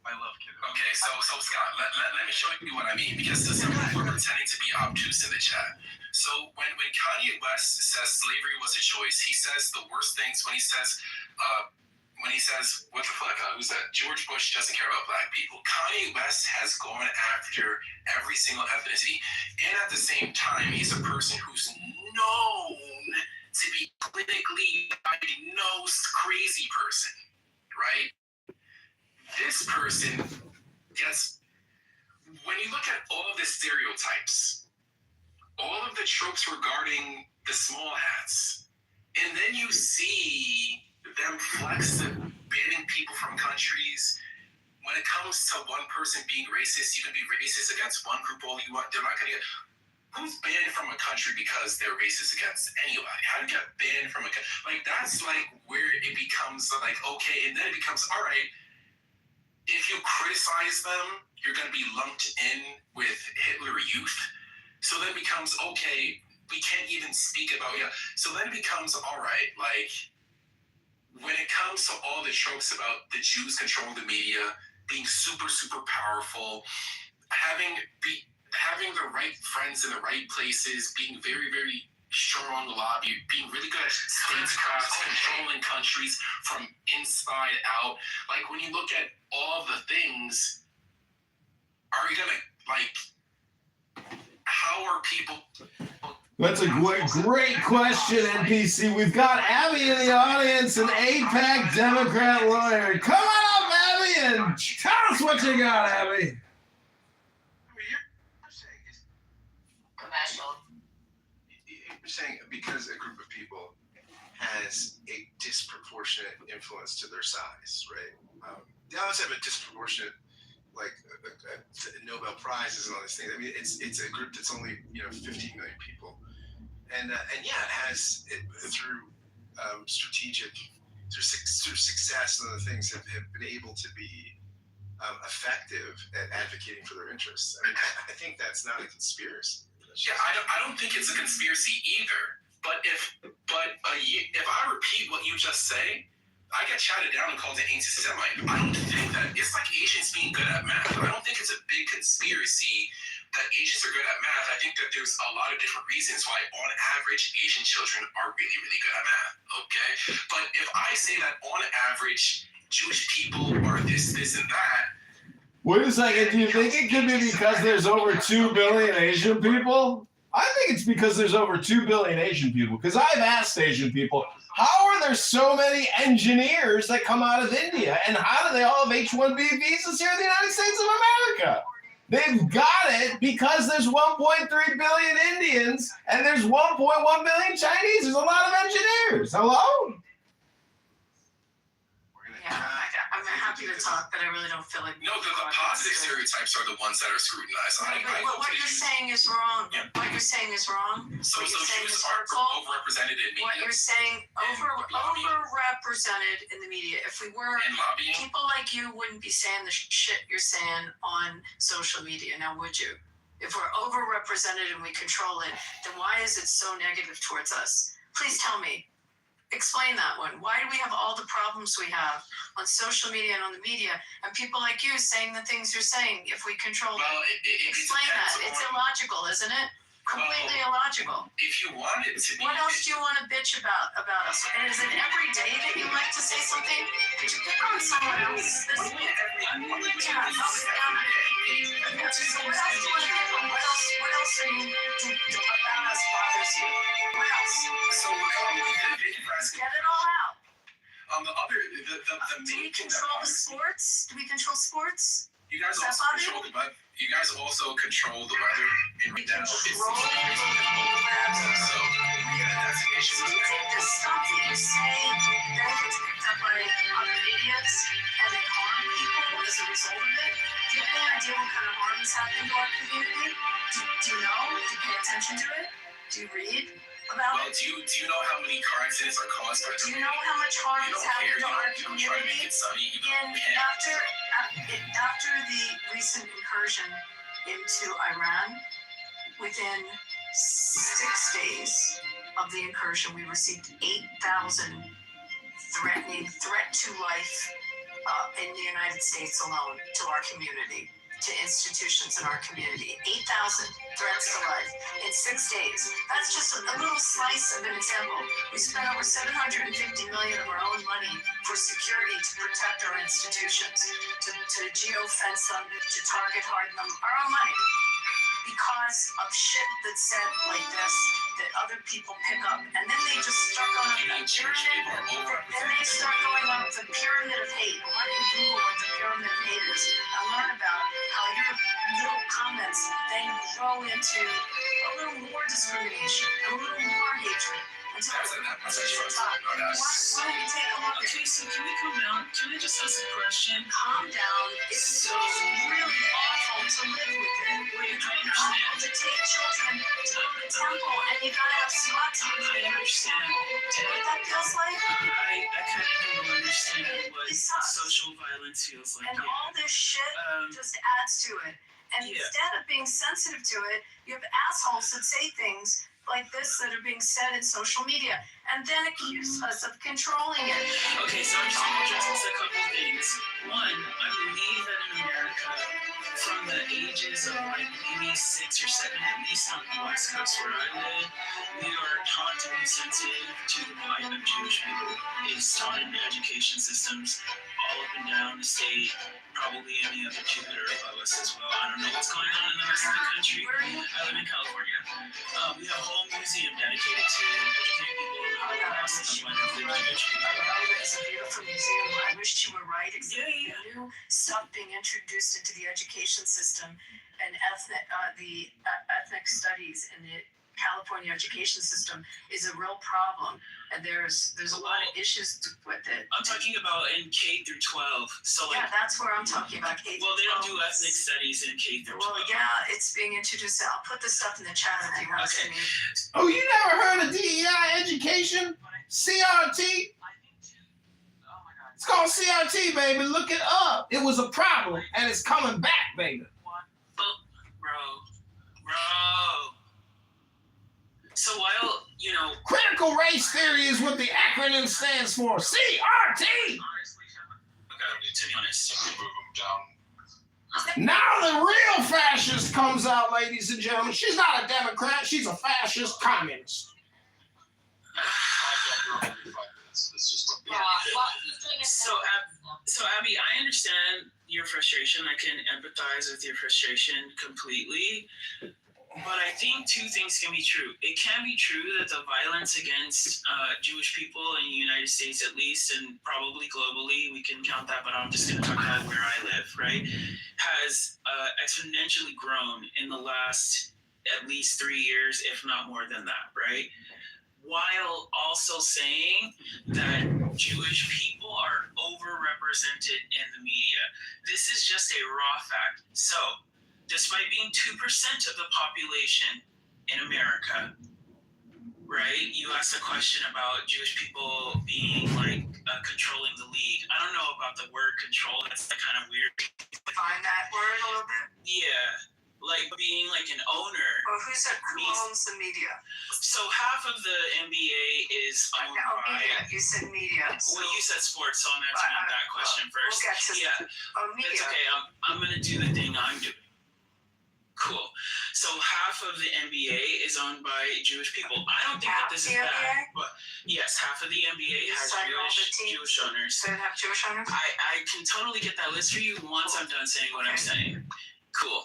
I love Kitover. Okay, so Scott, let me show you what I mean, because some people are pretending to be obtuse in the chat. So when Kanye West says slavery was a choice, he says the worst things when he says, what the fuck, who's that? George Bush doesn't care about black people. Kanye West has gone after every single ethnicity, and at the same time, he's a person who's known to be clinically diagnosed crazy person, right? This person gets, when you look at all the stereotypes, all of the tropes regarding the small hats, and then you see them flex the banning people from countries. When it comes to one person being racist, you can be racist against one group all you want. They're not going to get. Who's banned from a country because they're racist against anybody? How do you get banned from a country? Like, that's like where it becomes like, okay, and then it becomes, all right, if you criticize them, you're going to be lumped in with Hitler Youth. So then it becomes, okay, we can't even speak about, yeah. So then it becomes, all right, like, when it comes to all the tropes about the Jews controlling the media, being super, super powerful, having the right friends in the right places, being very, very strong lobby, being really good at statecraft, controlling countries from inside out. Like, when you look at all the things, are you gonna, like, how are people That's a great question, NPC. We've got Abby in the audience, an APAC Democrat lawyer. Come on up, Abby, and tell us what you got, Abby. You're saying because a group of people has a disproportionate influence to their size, right? They always have a disproportionate, like Nobel Prizes and all these things. I mean, it's a group that's only 15 million people, and yeah, it has through strategic, through success and other things have been able to be effective at advocating for their interests. I mean, I think that's not a conspiracy. Yeah, I don't think it's a conspiracy either. But if I repeat what you just say, I get shouted down and called an anti-Semite. I don't think that it's like Asians being good at math. I don't think it's a big conspiracy that Asians are good at math. I think that there's a lot of different reasons why, on average, Asian children are really, really good at math. Okay, but if I say that on average, Jewish people are this, and that. Wait a second, do you think it could be because there's over 2 billion Asian people? I think it's because there's over 2 billion Asian people, because I've asked Asian people, how are there so many engineers that come out of India, and how do they all have H-1B visas here in the United States of America? They've got it because there's 1.3 billion Indians, and there's 1.1 billion Chinese. There's a lot of engineers. Hello? I'm happy to talk, but I really don't feel like. No, the positive stereotypes are the ones that are scrutinized. What you're saying is wrong. Yeah. What you're saying is wrong. So what you're saying Jews is are hurtful. overrepresented in media. What you're saying overrepresented in the media. If we were, people like you wouldn't be saying the shit you're saying on social media. Now, would you? If we're overrepresented and we control it, then why is it so negative towards us? Please tell me. Explain that one. Why do we have all the problems we have on social media and on the media, and people like you saying the things you're saying if we control it? Explain that. It's illogical, isn't it? Completely illogical. If you want it to be. What else do you want to bitch about us? And is it every day that you like to say something? Did you pick on someone else this week? Yeah. So what else do you want to pick on? What else are you about us bothers you? What else? So get it all out. The Do we control the sports? Do we control sports? You guys also control the weather. You guys also control the weather in Down. So that's an issue. Do you think the stuff that you say then gets picked up by other idiots and they harm people as a result of it? Do you have any idea what kind of harm is happening to our community? Do you know? Do you pay attention to it? Do you read about it? Do you know how many car accidents are caused by? Do you know how much harm is happening to our community? After the recent incursion into Iran, within 6 days of the incursion, we received 8,000 threat to life in the United States alone to our community, to institutions in our community. 8,000 threats to life in 6 days. That's just a little slice of an example. We spent over $750 million of our own money for security to protect our institutions, to geofence them, to target harden them, our own money. Because of shit that's said like this, that other people pick up, and then they just start going up the pyramid. Then they start going up the pyramid of hate. Why don't you Google what the pyramid of hate is and learn about how your little comments then grow into a little more discrimination, a little more hatred. Until it's top. Why don't you take a look at it? Okay, so can we calm down? Can I just ask a question? Calm down. It's so really awful to live with it. It's awful to take children to go to the temple and you gotta have SWAT teams. I understand. Do you know what that feels like? I kind of don't understand what social violence feels like. And all this shit just adds to it. And instead of being sensitive to it, you have assholes that say things like this that are being said in social media and then accuse us of controlling it. Okay, so I'm just going to address a couple of things. One, I believe that in America, from the ages of like maybe 6 or 7, at least on the West Coast where I live, we are taught to be sensitive to the plight of Jewish people. It's taught in education systems all all up and down the state, probably in the other two that are above us as well. I don't know what's going on in the rest of the country. I live in California. We have a whole museum dedicated to educating people on the Holocaust and the plight of the Jewish people. It's a beautiful museum. I wish you were right. New stuff being introduced into the education system and ethnic studies in the California education system is a real problem. And there's a lot of issues with it. I'm talking about in K through 12. So like, yeah, that's where I'm talking about K through 12. Well, they don't do ethnic studies in K through 12. Well, yeah, it's being introduced. I'll put this stuff in the chat if you want to see me. Oh, you never heard of DEI education? CRT? It's called CRT, baby. Look it up. It was a problem, and it's coming back, baby. Bro. So while, you know... Critical race theory is what the acronym stands for. CRT! Okay, to be honest. Now the real fascist comes out, ladies and gentlemen. She's not a Democrat. She's a fascist communist. So Abby, I understand your frustration. I can empathize with your frustration completely. But I think two things can be true. It can be true that the violence against Jewish people in the United States, at least, and probably globally, we can count that, but I'm just going to talk about where I live, right, has exponentially grown in the last at least 3 years, if not more than that, right? While also saying that Jewish people are overrepresented in the media. This is just a raw fact. So, despite being 2% of the population in America, right? You asked a question about Jewish people being like controlling the league. I don't know about the word control. That's like kind of weird. Find that word a little bit. Yeah, like being like an owner. Well, who owns the media? So half of the NBA is owned by. Media. You said media. So, well, you said sports, so I'm answering that question first. We'll get to media. That's okay. I'm gonna do the thing I'm doing. Cool. So half of the NBA is owned by Jewish people. I don't think that this is bad, but yes, half of the NBA has Jewish owners. So they have Jewish owners? I can totally get that list for you once I'm done saying what I'm saying. Cool.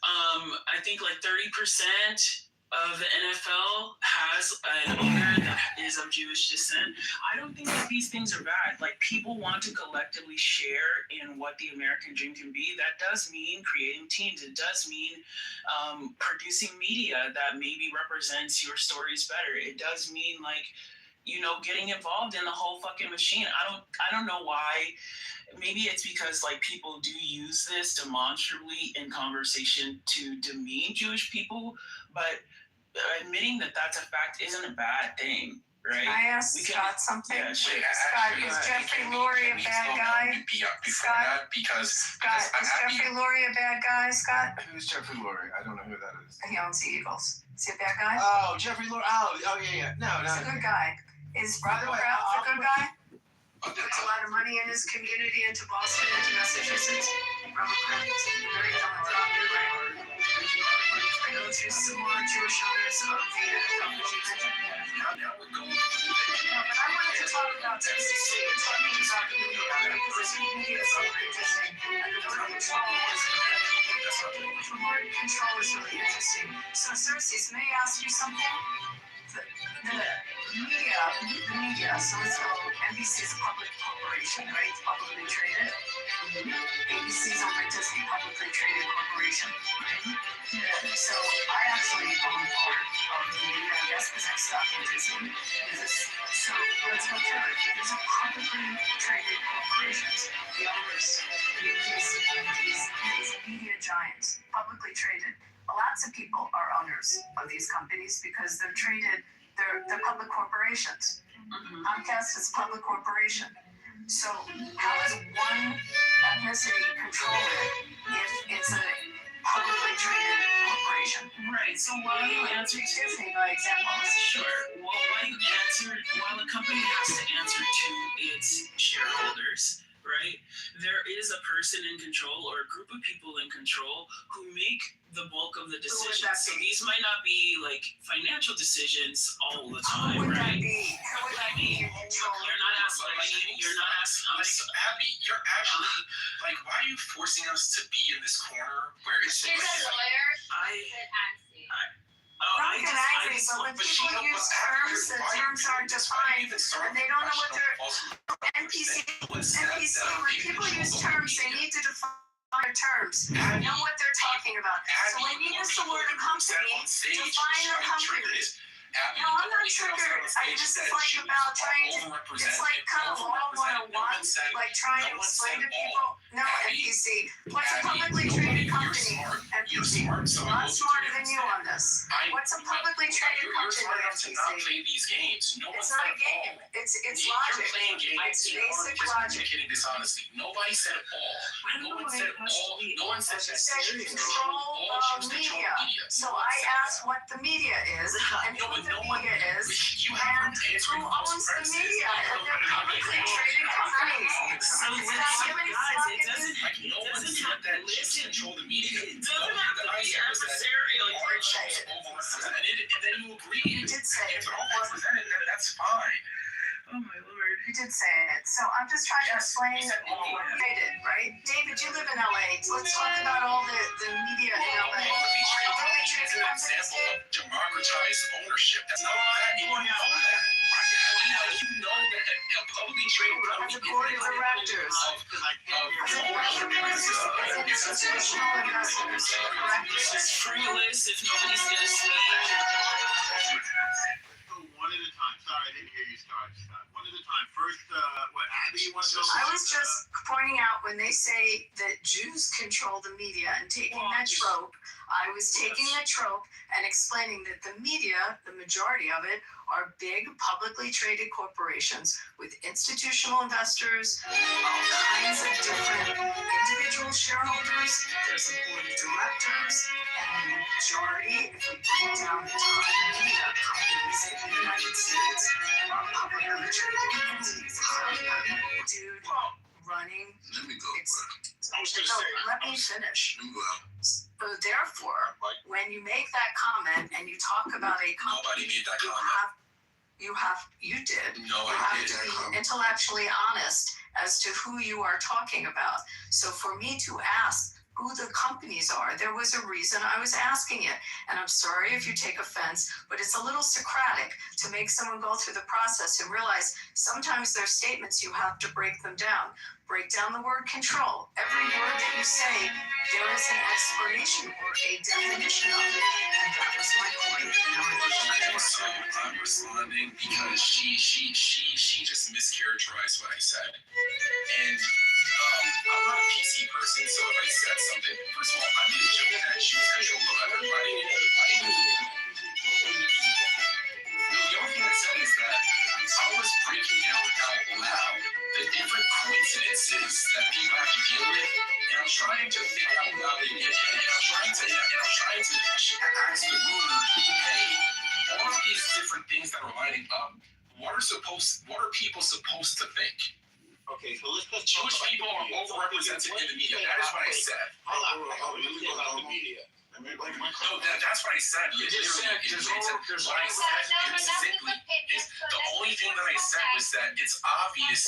I think like 30% of the NFL has an owner that is of Jewish descent. I don't think that these things are bad. Like, people want to collectively share in what the American dream can be. That does mean creating teams. It does mean producing media that maybe represents your stories better. It does mean, like, you know, getting involved in the whole fucking machine. I don't know why. Maybe it's because like people do use this demonstrably in conversation to demean Jewish people, but admitting that that's a fact isn't a bad thing, right? Can I ask Scott something? Yeah, sure. Scott, is Jeffrey Lurie a bad guy? Scott, is Jeffrey Lurie a bad guy, Scott? Who's Jeffrey Lurie? I don't know who that is. He owns the Eagles. Is he a bad guy? Oh, Jeffrey Lurie. Oh, yeah. No. He's a good guy. Is Robert Kraft a good guy? Puts a lot of money in his community, into Boston, into Massachusetts. Robert Kraft is very philanthropic, right? I go through some more Jewish owners of the but I wanted to talk about this. You're talking about media, because media is very interesting, and the word control is the word control is really interesting. So, Cersei, may I ask you something? The media, so let's go. NBC is a public corporation, right? It's publicly traded. ABC is owned by Disney, publicly traded corporation. So I actually own part of the media, I guess, because I stock in Disney. So let's go through it. These are publicly traded corporations. The owners, these media giants, publicly traded. Lots of people are owners of these companies because they're traded. They're public corporations. Comcast is a public corporation. So how does one ethnicity control it if it's a publicly traded corporation? Right. So while you answer Disney, by example, sure. Well, while the company has to answer to its shareholders, right? there is a person in control or a group of people in control who make the bulk of the decisions. So these might not be like financial decisions all the time, Who would right? that be? Who would that be in control? You're not asking me. You're not asking. Abby, you're actually like, why are you forcing us to be in this corner where it's She's a lawyer. I Don't get angry, but when people use terms, the terms aren't defined, and they don't know what they're NPC. When people use terms, they need to define their terms, know what they're talking about. So when you use the word company, define the company. No, I'm not triggered. This is like about trying to, it's like kind of all 101, like trying to explain to people, no, NPC, what's a publicly traded company? NPC, a lot smarter than you on this. What's a publicly traded company? You're smart enough to not play these games. It's not a game, it's logic. You're playing games. It's basic You're logic. communicating dishonesty. Nobody said all. No one said all. No one said that. You said control media. So I asked what the media is, and who the media is, and who owns the media, and they're publicly traded companies. So It doesn't have that Listen, control the media. It doesn't have to be adversarial. And then you agree. You did say it. If they're all represented, then that's fine. Oh my lord. You did say it. So I'm just trying to explain David, right? David, you live in LA. So let's talk about all the media in LA. It's an example of democratized ownership. That's not that. You know that. You know that a publicly traded company the board of directors. Institutional investors. It's freeless if nobody's gonna see it. One at a time. Sorry, I didn't hear you start. One at a time. First, what, Abby, you want to go? I was just pointing out when they say that Jews control the media and taking that trope, I was taking the trope and explaining that the media, the majority of it, are big publicly traded corporations with institutional investors, all kinds of different individual shareholders, there's a board of directors, and the majority, if we break down the top media companies in the United States, are publicly traded entities. Dude running. Let me go. Let me finish. Let me go. So therefore, when you make that comment and you talk about a company, Nobody made that comment. You did. No, You I have did. to be intellectually honest as to who you are talking about. So for me to ask who the companies are, there was a reason I was asking it. And I'm sorry if you take offense, but it's a little Socratic to make someone go through the process and realize sometimes there's statements you have to break them down. Break down the word control. Every word that you say, there is an explanation or a definition of it. And that was my point. Okay, so I'm responding because she just mischaracterized what I said. And I'm not a PC person, so if I said something, first of all, I made a joke that she was control of everybody. The only thing I said is that I was breaking down out loud the different coincidences that people have to deal with, and I'm trying to think out loud, and I'm trying to ask the room, hey, all of these different things that are lining up, what are people supposed to think? Okay, so let's just Jewish people are overrepresented in the media. That is what I said. Hold on. Let me say about the media. No, that's what I said. What I said is the only thing that I said was that it's obvious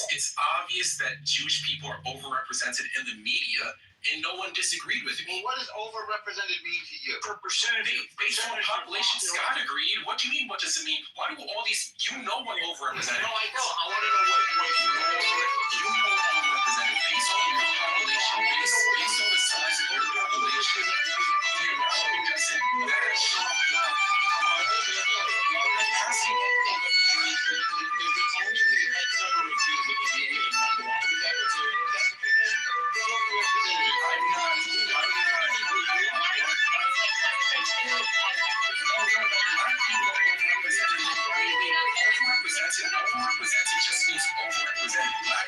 that Jewish people are overrepresented in the media, and no one disagreed with me. Well, what does overrepresented mean to you? Per percentage. Based on population, Scott agreed. What do you mean? What does it mean? Why do all these? You know what overrepresented? No, I don't. I want to know what you know. You know what overrepresented based on your population, based on the size of your population. Overrepresented just means overrepresented. Black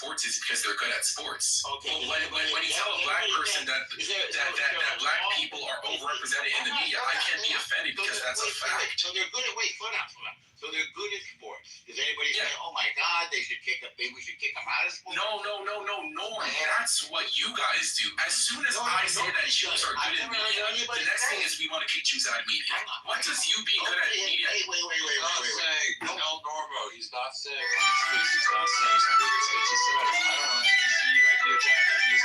sports is because they're good at sports. Okay. Well, when you tell a black person that black people are overrepresented in the media, I can't be offended because that's a fact. So they're good at slow down. So they're good at sports. Does anybody say, oh my God, we should kick them out of sports? No. That's what you guys do. As soon as I say that Jews are good at media, the next thing is we want to kick Jews out of media. What does you being good at media? Wait. Tell Normo he's not saying he's not saying something that's anti-Semitic. I don't know. You might be a Chinese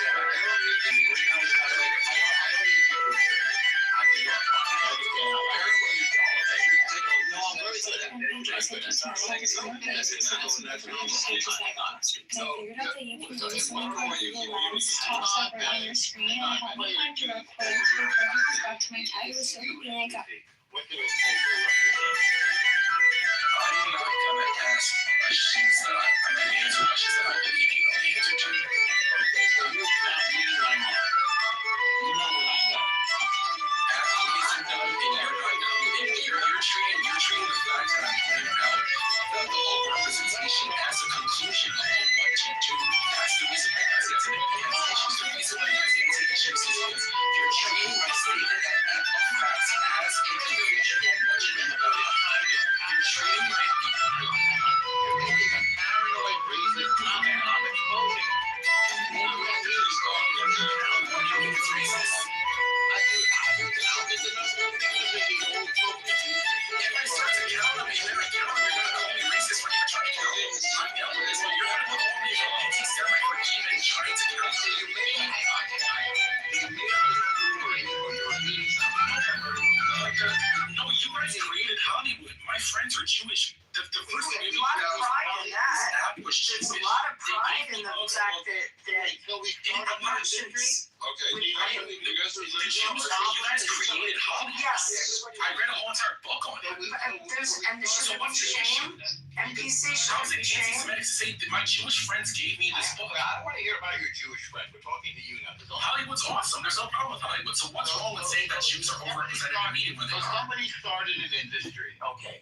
I'm not gonna ask questions that I'm gonna answer questions that I believe you know the answer to. Okay, so you're not reading my mind. You know what I know. After isn't done, and you're not done, and you're treating the fact that I'm pointing out the overrepresentation as a conclusion of what to do. That's the reason why you guys get to advance issues. The reason why you guys get to issues is because you're treating my statement of facts as a conclusion of what you do about it. You're treating my You're making a paranoid racist comment on the closing. what do you mean it's racist? If I start to count on me, then I count on you. You're gonna call me racist for even trying to count me. I'm done with this, but you're gonna call me an anti-Semite for even trying to count me. No, you guys created Hollywood. My friends are Jewish. The first thing There's a lot of pride in that. There's a lot of pride in the fact that Okay, you guys are you guys created Hollywood. Yes. I read a whole entire book on it. And there should be shame. NPC How's should it be shame. anti-Semitic to say that my Jewish friends gave me this book? I don't want to hear about your Jewish friend. We're talking to you now. Hollywood's awesome. There's no problem with Hollywood. So what's wrong with saying that Jews are overrepresented in media when they are? Somebody started an industry. Okay.